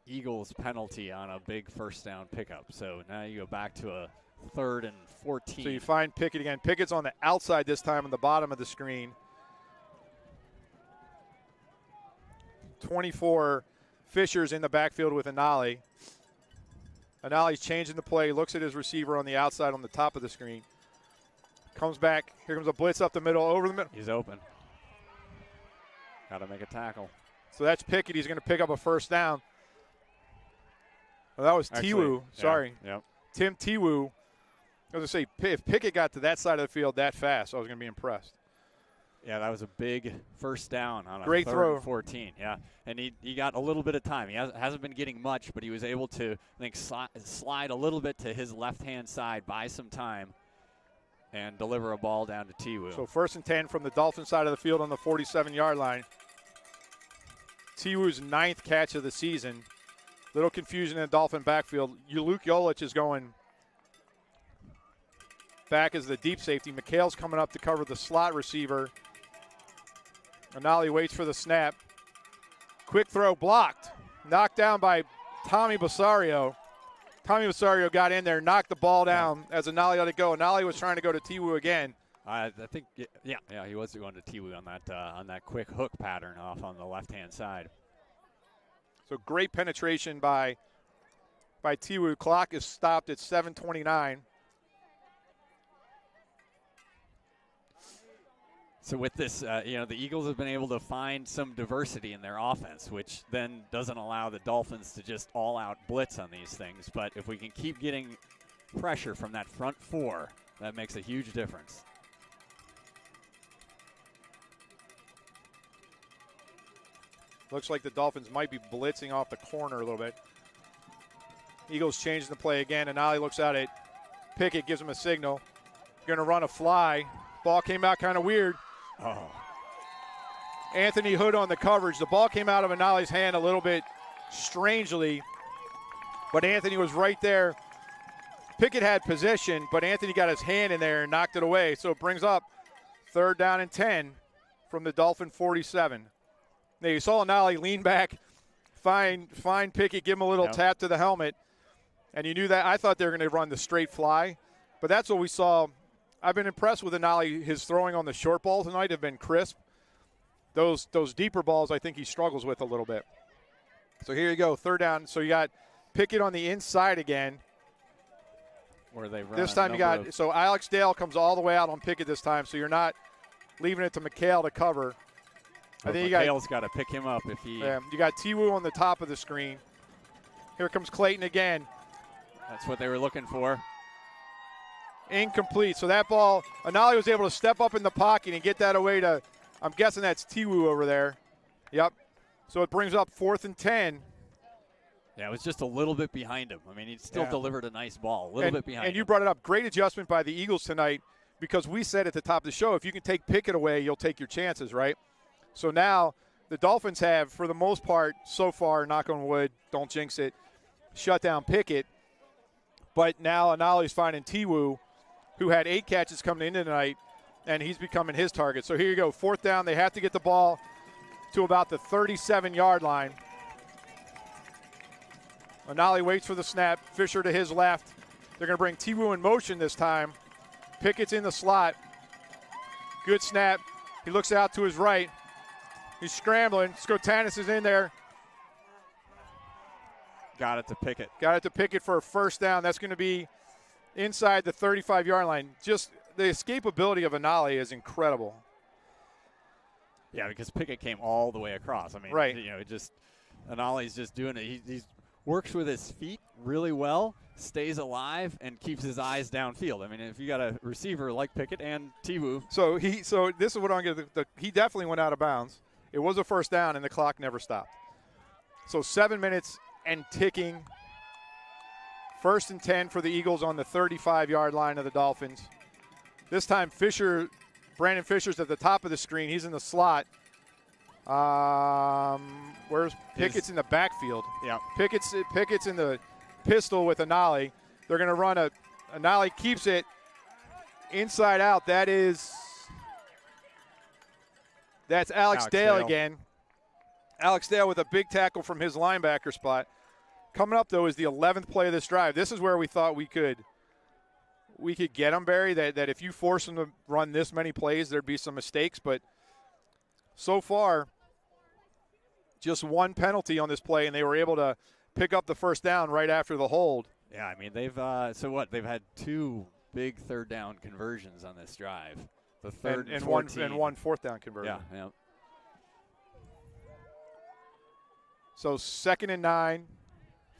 Speaker 2: Eagles penalty on a big first down pickup. So now you go back to a 3rd and 14.
Speaker 1: So you find Pickett again. Pickett's on the outside this time on the bottom of the screen. 24, Fisher's in the backfield with Anali. Anali's changing the play, looks at his receiver on the outside on the top of the screen. Comes back. Here comes a blitz up the middle, over the middle.
Speaker 2: He's open. Got to make a tackle.
Speaker 1: So that's Pickett. He's going to pick up a first down. Well, that was Tiwu. Sorry.
Speaker 2: Yeah, yep.
Speaker 1: Tim Tiwu. I was going to say, if Pickett got to that side of the field that fast, I was going to be impressed.
Speaker 2: Yeah, that was a big first down on a
Speaker 1: great
Speaker 2: 3rd
Speaker 1: throw.
Speaker 2: And 14. Yeah, and he got a little bit of time. He hasn't been getting much, but he was able to, I think, slide a little bit to his left-hand side, buy some time, and deliver a ball down to Tiwu.
Speaker 1: So 1st and 10 from the Dolphin side of the field on the 47-yard line. Tiwu's 9th catch of the season. Little confusion in the Dolphin backfield. Luke Jolich is going back as the deep safety. McHale's coming up to cover the slot receiver. Anali waits for the snap. Quick throw blocked. Knocked down by Tommy Basario. Tommy Basario got in there, knocked the ball down as Anali let it go. Anali was trying to go to Tiwu again.
Speaker 2: I think, yeah, he was going to Tiwu on that quick hook pattern off on the left-hand side.
Speaker 1: So great penetration by Tiwu. Clock is stopped at 7:29.
Speaker 2: So with this, the Eagles have been able to find some diversity in their offense, which then doesn't allow the Dolphins to just all-out blitz on these things. But if we can keep getting pressure from that front four, that makes a huge difference.
Speaker 1: Looks like the Dolphins might be blitzing off the corner a little bit. Eagles changing the play again, and Anali looks at it. Pickett gives him a signal. Going to run a fly. Ball came out kind of weird.
Speaker 2: Oh.
Speaker 1: Anthony Hood on the coverage. The ball came out of Anali's hand a little bit strangely, but Anthony was right there. Pickett had position, but Anthony got his hand in there and knocked it away. So it brings up 3rd down and 10 from the Dolphin 47. Now you saw Anali lean back, find Pickett, give him a little tap to the helmet, and you knew that. I thought they were going to run the straight fly, but that's what we saw. I've been impressed with Anali. His throwing on the short ball tonight have been crisp. Those deeper balls I think he struggles with a little bit. So here you go, 3rd down. So you got Pickett on the inside again.
Speaker 2: Where they run
Speaker 1: this time you got, so Alex Dale comes all the way out on Pickett this time, so you're not leaving it to McHale to cover.
Speaker 2: I think McHale's got to pick him up if he.
Speaker 1: Yeah, you got Tiwu on the top of the screen. Here comes Clayton again.
Speaker 2: That's what they were looking for.
Speaker 1: Incomplete. So that ball, Anali was able to step up in the pocket and get that away to, I'm guessing that's Tiwu over there. Yep. So it brings up 4th and 10.
Speaker 2: Yeah, it was just a little bit behind him. I mean, he still delivered a nice ball, a little bit behind him.
Speaker 1: And you brought it up. Great adjustment by the Eagles tonight because we said at the top of the show, if you can take Pickett away, you'll take your chances, right? So now the Dolphins have, for the most part, so far, knock on wood, don't jinx it, shut down Pickett. But now Anali's finding Tiwu, who had 8 catches coming into tonight, and he's becoming his target. So here you go, 4th down. They have to get the ball to about the 37-yard line. Anali waits for the snap. Fisher to his left. They're going to bring Tiwu in motion this time. Pickett's in the slot. Good snap. He looks out to his right. He's scrambling. Skotanis is in there.
Speaker 2: Got it to Pickett.
Speaker 1: Got it to Pickett for a 1st down. That's going to be inside the 35-yard line. Just the escapability of Anali is incredible.
Speaker 2: Yeah, because Pickett came all the way across. I mean,
Speaker 1: right.
Speaker 2: Anali's just doing it. He works with his feet really well, stays alive, and keeps his eyes downfield. I mean, if you got a receiver like Pickett and Tiwu.
Speaker 1: So this is what I'm going to. He definitely went out of bounds. It was a 1st down, and the clock never stopped. So 7 minutes and ticking. 1st and 10 for the Eagles on the 35-yard line of the Dolphins. This time Brandon Fisher's at the top of the screen. He's in the slot. Where's Pickett's in the backfield?
Speaker 2: Yeah.
Speaker 1: Pickett's in the pistol with Anali. They're going to run Anali keeps it inside out. That's Alex Dale again. Alex Dale with a big tackle from his linebacker spot. Coming up, though, is the 11th play of this drive. This is where we thought we could get them, Barry, that if you force them to run this many plays, there'd be some mistakes. But so far, just 1 penalty on this play, and they were able to pick up the 1st down right after the hold.
Speaker 2: Yeah, I mean, they've they've had 2 big 3rd down conversions on this drive. The 3rd
Speaker 1: and
Speaker 2: 14.
Speaker 1: one 4th down conversion.
Speaker 2: Yeah.
Speaker 1: So 2nd and 9.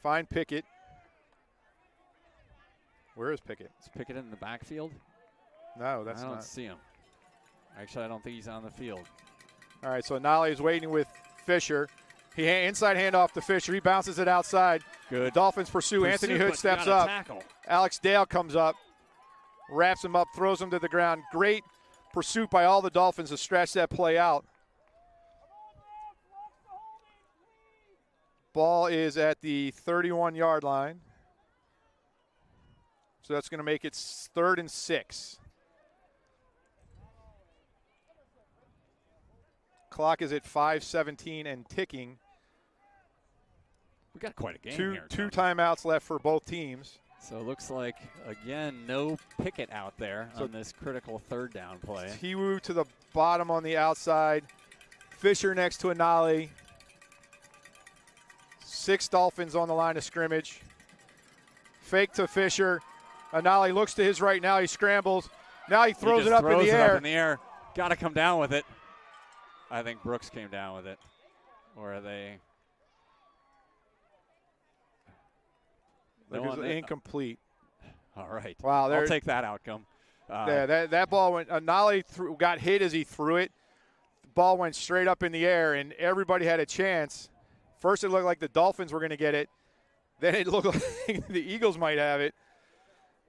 Speaker 1: Find Pickett. Where is Pickett?
Speaker 2: Is Pickett in the backfield?
Speaker 1: No, that's not.
Speaker 2: I don't see him. Actually, I don't think he's on the field.
Speaker 1: All right, so Anali is waiting with Fisher. Inside handoff to Fisher. He bounces it outside.
Speaker 2: Good.
Speaker 1: The Dolphins pursue. Anthony Hood steps up.
Speaker 2: Tackle.
Speaker 1: Alex Dale comes up, wraps him up, throws him to the ground. Great pursuit by all the Dolphins to stretch that play out. Ball is at the 31-yard line. So that's going to make it 3rd and 6. Clock is at 5:17 and ticking.
Speaker 2: We got quite a game
Speaker 1: Two
Speaker 2: here.
Speaker 1: timeouts left for both teams.
Speaker 2: So it looks like, again, no Pickett out there on this critical third down play.
Speaker 1: Tiwu to the bottom on the outside. Fisher next to Anali. 6 Dolphins on the line of scrimmage. Fake to Fisher. Anali looks to his right now. He scrambles. Now he throws it up in the air.
Speaker 2: Got to come down with it. I think Brooks came down with it. Or are they?
Speaker 1: Look, it's incomplete.
Speaker 2: All right.
Speaker 1: Wow.
Speaker 2: I'll take that outcome.
Speaker 1: Yeah, that ball went. Anali got hit as he threw it. The ball went straight up in the air, and everybody had a chance. First, it looked like the Dolphins were going to get it. Then it looked like the Eagles might have it.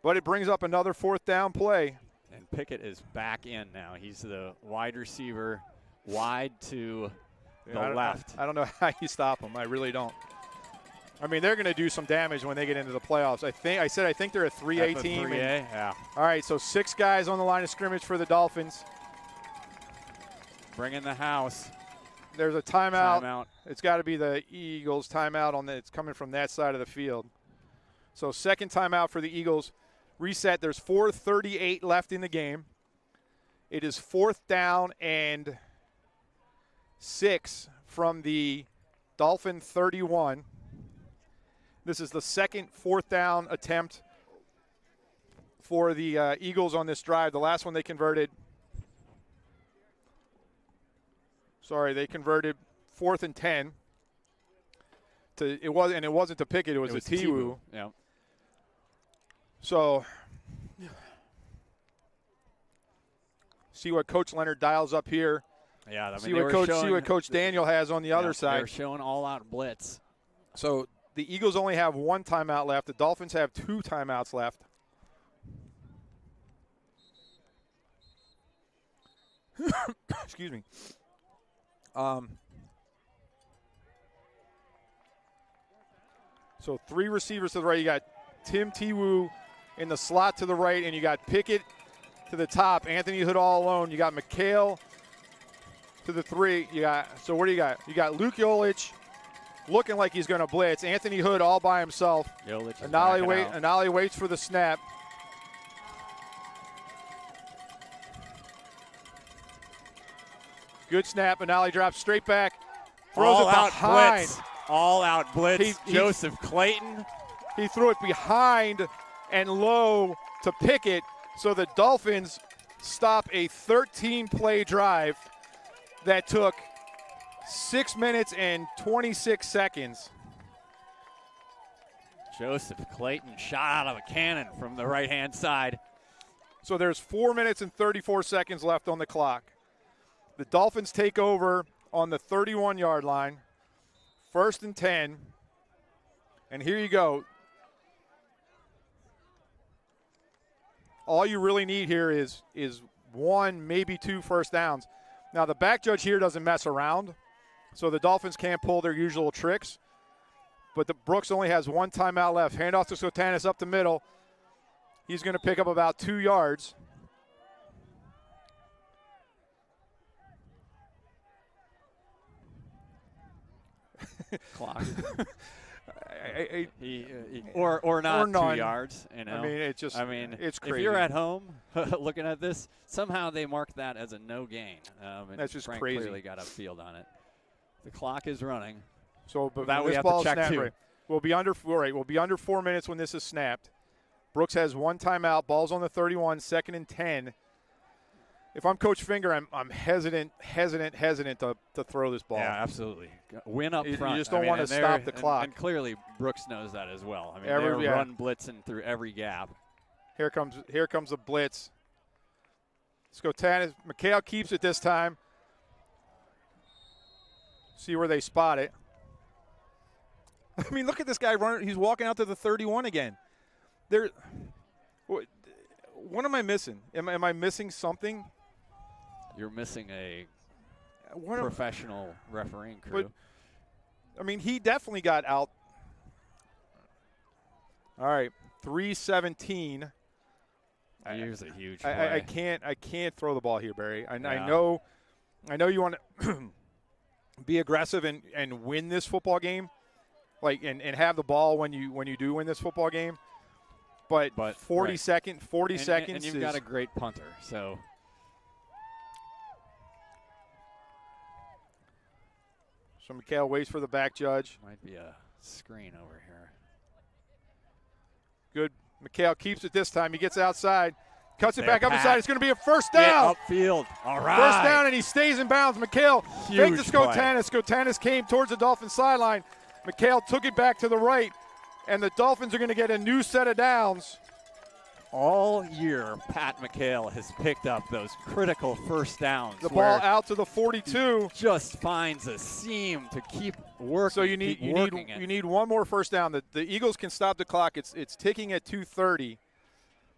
Speaker 1: But it brings up another 4th down play.
Speaker 2: And Pickett is back in now. He's the wide receiver, wide to the left.
Speaker 1: I don't know how you stop him. I really don't. I mean, they're going to do some damage when they get into the playoffs. I think they're a 3A team.
Speaker 2: 3A, yeah.
Speaker 1: All right, so 6 guys on the line of scrimmage for the Dolphins.
Speaker 2: Bring in the house.
Speaker 1: There's a timeout. It's got to be the Eagles timeout it's coming from that side of the field. So second timeout for the Eagles. Reset. There's 4:38 left in the game. It is 4th down and 6 from the Dolphin 31. This is the second 4th down attempt for the Eagles on this drive. The last one they converted. They converted 4th and 10. It wasn't to Pickett. It was to Tiwu.
Speaker 2: Yeah.
Speaker 1: So, see what Coach Leonard dials up here.
Speaker 2: Yeah, I mean,
Speaker 1: see what Coach Daniel has on the other side.
Speaker 2: They're showing all-out blitz.
Speaker 1: So the Eagles only have 1 timeout left. The Dolphins have 2 timeouts left. Excuse me. So 3 receivers to the right. You got Tim Tiwu in the slot to the right, and you got Pickett to the top. Anthony Hood all alone. You got McHale to the 3. So what do you got? You got Luke Yolich looking like he's going to blitz. Anthony Hood all by himself. Anali waits for the snap. Good snap. Anali drops straight back. Throws it behind.
Speaker 2: All-out blitz. Joseph Clayton.
Speaker 1: He threw it behind and low to Pickett. So the Dolphins stop a 13-play drive that took 6 minutes and 26 seconds.
Speaker 2: Joseph Clayton shot out of a cannon from the right-hand side.
Speaker 1: So there's 4 minutes and 34 seconds left on the clock. The Dolphins take over on the 31-yard line. 1st and 10. And here you go. All you really need here is 1, maybe 2 first downs. Now, the back judge here doesn't mess around, so the Dolphins can't pull their usual tricks. But the Brooks only has 1 timeout left. Handoff to Sotanis up the middle. He's going to pick up about 2 yards.
Speaker 2: Clock.
Speaker 1: Or
Speaker 2: not
Speaker 1: none.
Speaker 2: 2 yards. You know?
Speaker 1: It's crazy.
Speaker 2: If you're at home looking at this, somehow they mark that as a no gain.
Speaker 1: That's just
Speaker 2: Frank
Speaker 1: crazy.
Speaker 2: Clearly got upfield on it. The clock is running.
Speaker 1: So, but
Speaker 2: that
Speaker 1: this
Speaker 2: we have
Speaker 1: ball
Speaker 2: to check
Speaker 1: snapped,
Speaker 2: too.
Speaker 1: right, we'll be under 4 minutes when this is snapped. Brooks has 1 timeout. Ball's on the 31. 2nd and 10. If I'm Coach Finger, I'm hesitant to throw this ball.
Speaker 2: Yeah, absolutely. Win up front.
Speaker 1: You just don't want to stop the clock.
Speaker 2: And clearly Brooks knows that as well. I mean,
Speaker 1: they're
Speaker 2: run blitzing through every gap.
Speaker 1: Here comes a blitz. Let's go, Tanis. McHale keeps it this time. See where they spot it. I mean, look at this guy running. He's walking out to the 31 again. What am I missing? Am I missing something?
Speaker 2: You're missing a professional refereeing crew.
Speaker 1: But, I mean, he definitely got out. All right, 3:17.
Speaker 2: Here's a huge play.
Speaker 1: I can't throw the ball here, Barry. I know I know you want to be aggressive and win this football game, like and have the ball when you do win this football game. But 40
Speaker 2: right.
Speaker 1: seconds.
Speaker 2: And you've got a great punter, so.
Speaker 1: So McHale waits for the back judge.
Speaker 2: Might be a screen over here.
Speaker 1: Good. McHale keeps it this time. He gets outside. Cuts it back up
Speaker 2: Pat.
Speaker 1: inside. It's going to be a first down.
Speaker 2: Get upfield. All right.
Speaker 1: First down, and he stays in bounds. McHale faked to
Speaker 2: play.
Speaker 1: Skotanis. Skotanis came towards the Dolphins sideline. McHale took it back to the right, and the Dolphins are going to get a new set of downs.
Speaker 2: All year, Pat McHale has picked up those critical first downs.
Speaker 1: The ball out to the 42.
Speaker 2: Just finds a seam to keep working.
Speaker 1: So you need one more first down. The Eagles can stop the clock. It's ticking at 2:30.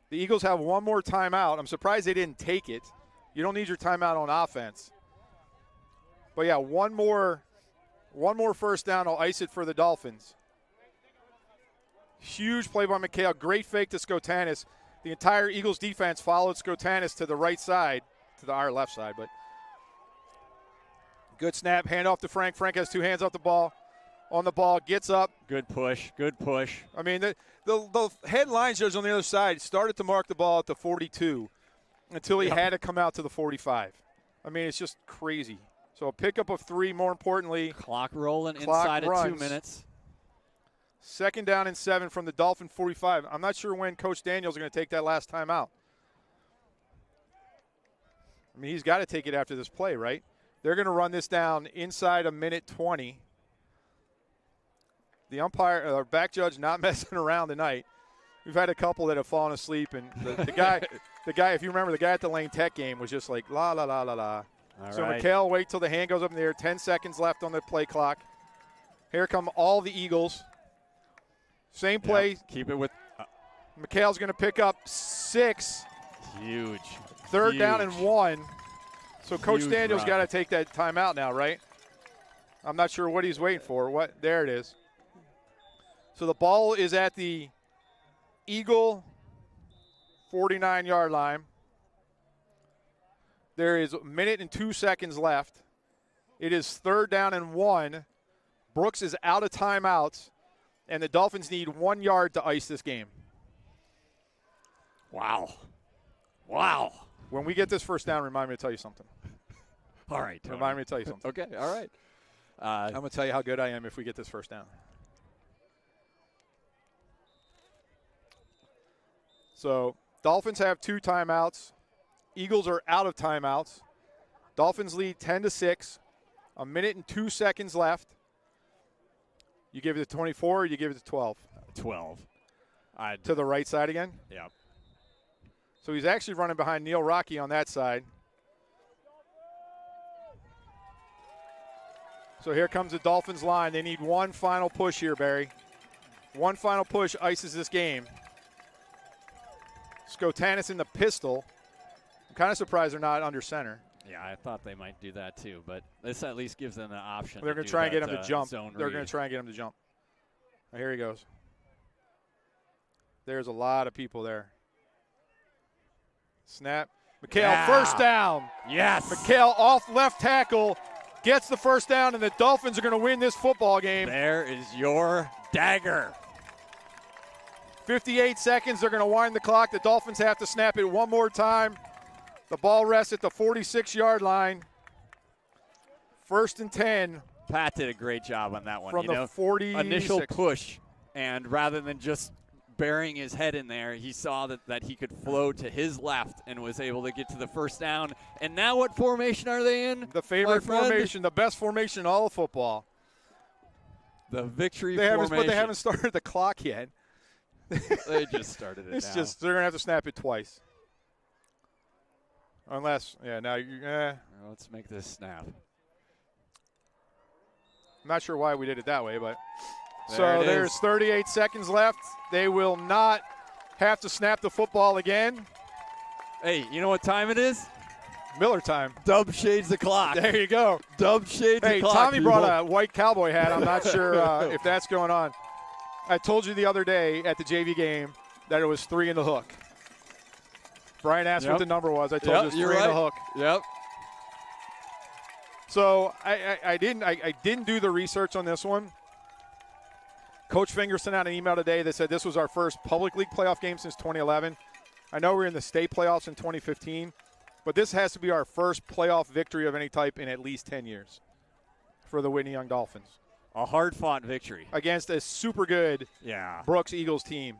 Speaker 1: The Eagles have one more timeout. I'm surprised they didn't take it. You don't need your timeout on offense. But yeah, one more first down will ice it for the Dolphins. Huge play by McHale. Great fake to Skotanis. The entire Eagles defense followed Skotanis to the right side, to our left side. But good snap, hand off to Frank. Frank has two hands off the ball. On the ball, gets up.
Speaker 2: Good push, good push.
Speaker 1: I mean, the headline judge on the other side started to mark the ball at the 42 until he had to come out to the 45. I mean, it's just crazy. So a pickup of 3, more importantly.
Speaker 2: Clock rolling inside of 2 minutes.
Speaker 1: Second down and 7 from the Dolphin 45. I'm not sure when Coach Daniels is going to take that last time out. I mean, he's got to take it after this play, right? They're going to run this down inside a minute 20. The umpire, or back judge, not messing around tonight. We've had a couple that have fallen asleep, and the guy, if you remember, the guy at the Lane Tech game was just like la la la la la. So
Speaker 2: right.
Speaker 1: McHale wait till the hand goes up in the air. 10 seconds left on the play clock. Here come all the Eagles. Same play.
Speaker 2: Yep. Keep it with.
Speaker 1: McHale's going to pick up 6.
Speaker 2: Huge.
Speaker 1: Third down and 1. So Coach
Speaker 2: Huge
Speaker 1: Daniels
Speaker 2: run.
Speaker 1: got to take that timeout now, right? I'm not sure what he's waiting for. There it is. So the ball is at the Eagle 49-yard line. There is a minute and 2 seconds left. It is third down and 1. Brooks is out of timeouts, and the Dolphins need 1 yard to ice this game.
Speaker 2: Wow.
Speaker 1: When we get this first down, remind me to tell you something.
Speaker 2: All right, Tony.
Speaker 1: Remind me to tell you something.
Speaker 2: Okay, all right.
Speaker 1: I'm going to tell you how good I am if we get this first down. So Dolphins have 2 timeouts. Eagles are out of timeouts. Dolphins lead 10-6. A minute and 2 seconds left. You give it to 24 or you give it to 12?
Speaker 2: 12.
Speaker 1: To the right side again?
Speaker 2: Yeah.
Speaker 1: So he's actually running behind Neil Rockne on that side. So here comes the Dolphins line. They need one final push here, Barry. One final push ices this game. Skotanis in the pistol. I'm kind of surprised they're not under center.
Speaker 2: Yeah, I thought they might do that too, but this at least gives them the option.
Speaker 1: They're going to try and get him to jump. They're
Speaker 2: going
Speaker 1: to try and get him to jump. Oh, here he goes. There's a lot of people there. Snap. McHale, first down.
Speaker 2: Yes.
Speaker 1: McHale off left tackle, gets the first down, and the Dolphins are going to win this football game.
Speaker 2: There is your dagger.
Speaker 1: 58 seconds. They're going to wind the clock. The Dolphins have to snap it one more time. The ball rests at the 46-yard line. First and 10.
Speaker 2: Pat did a great job on that one.
Speaker 1: From the 46.
Speaker 2: Initial push, and rather than just burying his head in there, he saw that he could flow to his left and was able to get to the first down. And now what formation are they in?
Speaker 1: The favorite formation, the best formation in all of football.
Speaker 2: The victory formation.
Speaker 1: But they haven't started the clock yet.
Speaker 2: They just started it now.
Speaker 1: They're going to have to snap it twice. Unless,
Speaker 2: let's make this snap.
Speaker 1: I'm not sure why we did it that way, but.
Speaker 2: There's
Speaker 1: 38 seconds left. They will not have to snap the football again.
Speaker 2: Hey, you know what time it is?
Speaker 1: Miller time.
Speaker 2: Dub shades the clock.
Speaker 1: There you go.
Speaker 2: Dub shades the clock.
Speaker 1: Hey, Tommy brought a white cowboy hat. I'm not sure if that's going on. I told you the other day at the JV game that it was 3 in the hook. Brian asked what the number was. I told you it was 3 in the hook.
Speaker 2: Yep.
Speaker 1: So I didn't do the research on this one. Coach Finger sent out an email today that said this was our first public league playoff game since 2011. I know we were in the state playoffs in 2015, but this has to be our first playoff victory of any type in at least 10 years for the Whitney Young Dolphins.
Speaker 2: A hard-fought victory
Speaker 1: Against a super good Brooks Eagles team.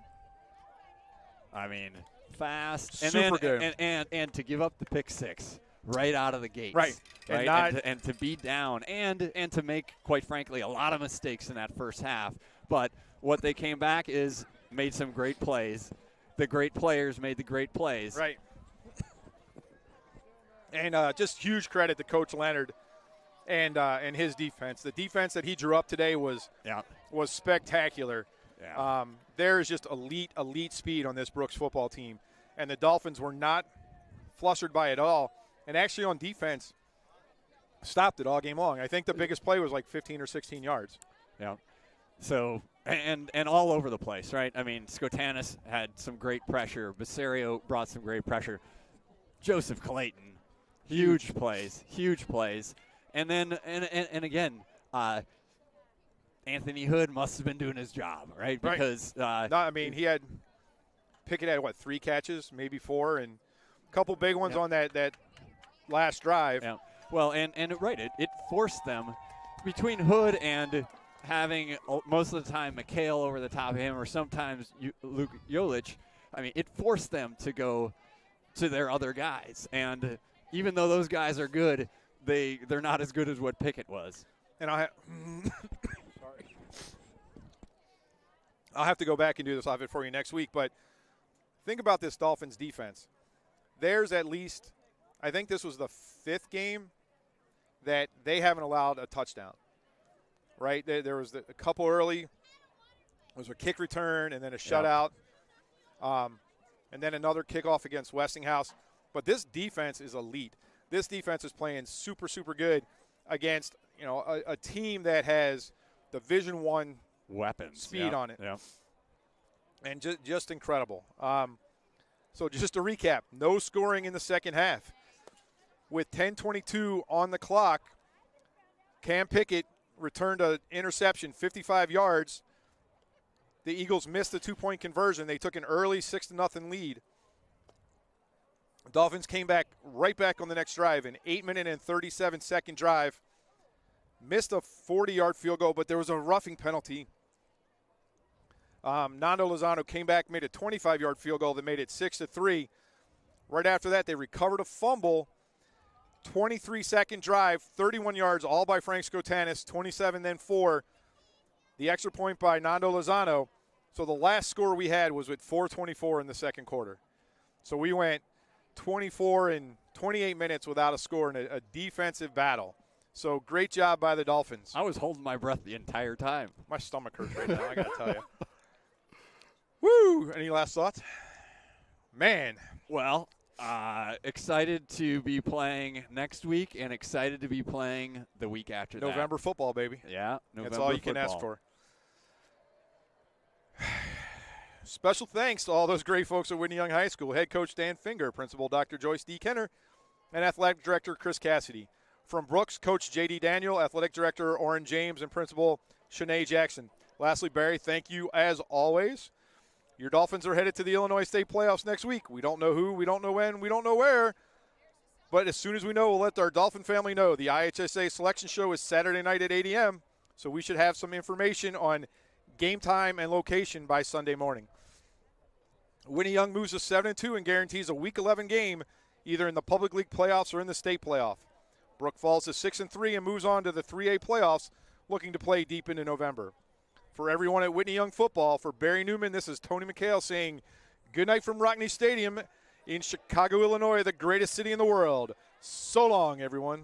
Speaker 2: I mean, fast.
Speaker 1: Super good.
Speaker 2: And to give up the pick six right out of the gate.
Speaker 1: Right.
Speaker 2: And to be down and to make, quite frankly, a lot of mistakes in that first half. But what they came back is made some great plays. The great players made the great plays.
Speaker 1: Right. And just huge credit to Coach Leonard and his defense. The defense that he drew up today was spectacular.
Speaker 2: Yeah.
Speaker 1: There is just elite speed on this Brooks football team. And the Dolphins were not flustered by it all. And actually on defense, stopped it all game long. I think the biggest play was like 15 or 16 yards.
Speaker 2: Yeah. So, and all over the place, right? I mean, Skotanis had some great pressure. Basario brought some great pressure. Joseph Clayton, huge plays. And then, and again, Anthony Hood must have been doing his job, right? Because
Speaker 1: he had Pickett had 3 catches, maybe 4, and a couple big ones on that last drive.
Speaker 2: Yeah. Well, and it forced them between Hood and having most of the time McHale over the top of him, or sometimes Luke Jolich. I mean, it forced them to go to their other guys, and even though those guys are good, they're not as good as what Pickett was.
Speaker 1: And I'll have to go back and do this off it for you next week, but think about this Dolphins defense. There's at least, I think this was the 5th game that they haven't allowed a touchdown, right? There was a couple early. It was a kick return and then a shutout, and then another kickoff against Westinghouse. But this defense is elite. This defense is playing super, super good against a team that has Division I
Speaker 2: weapons,
Speaker 1: speed on it.
Speaker 2: Yeah.
Speaker 1: And just incredible. So just to recap, no scoring in the second half. With 10:22 on the clock, Cam Pickett returned an interception, 55 yards. The Eagles missed the 2-point conversion. They took an early 6-0 lead. Dolphins came back right back on the next drive, an 8-minute and 37-second drive. Missed a 40-yard field goal, but there was a roughing penalty. Nando Lozano came back, made a 25-yard field goal that made it 6-3. Right after that, they recovered a fumble. 23-second drive, 31 yards, all by Frank Skotanis, 27, then 4. The extra point by Nando Lozano. So the last score we had was with 4:24 in the second quarter. So we went 24 and 28 minutes without a score in a defensive battle. So great job by the Dolphins.
Speaker 2: I was holding my breath the entire time.
Speaker 1: My stomach hurts right now, I got to tell you. Woo! Any last thoughts? Man.
Speaker 2: Well, excited to be playing next week and excited to be playing the week after that.
Speaker 1: November football, baby.
Speaker 2: Yeah, November
Speaker 1: That's all you can ask for. Special thanks to all those great folks at Whitney Young High School. Head coach Dan Finger, principal Dr. Joyce D. Kenner, and athletic director Chris Cassidy. From Brooks, Coach J.D. Daniel, athletic director Orrin James, and principal Shanae Jackson. Lastly, Barry, thank you as always. Your Dolphins are headed to the Illinois State playoffs next week. We don't know who, we don't know when, we don't know where. But as soon as we know, we'll let our Dolphin family know. The IHSA selection show is Saturday night at 8 a.m., so we should have some information on game time and location by Sunday morning. Whitney Young moves to 7-2 and guarantees a Week 11 game either in the Public League playoffs or in the state playoff. Brook falls to 6-3 and moves on to the 3A playoffs, looking to play deep into November. For everyone at Whitney Young football, for Barry Newman, this is Tony McHale saying good night from Rockne Stadium in Chicago, Illinois, the greatest city in the world. So long, everyone.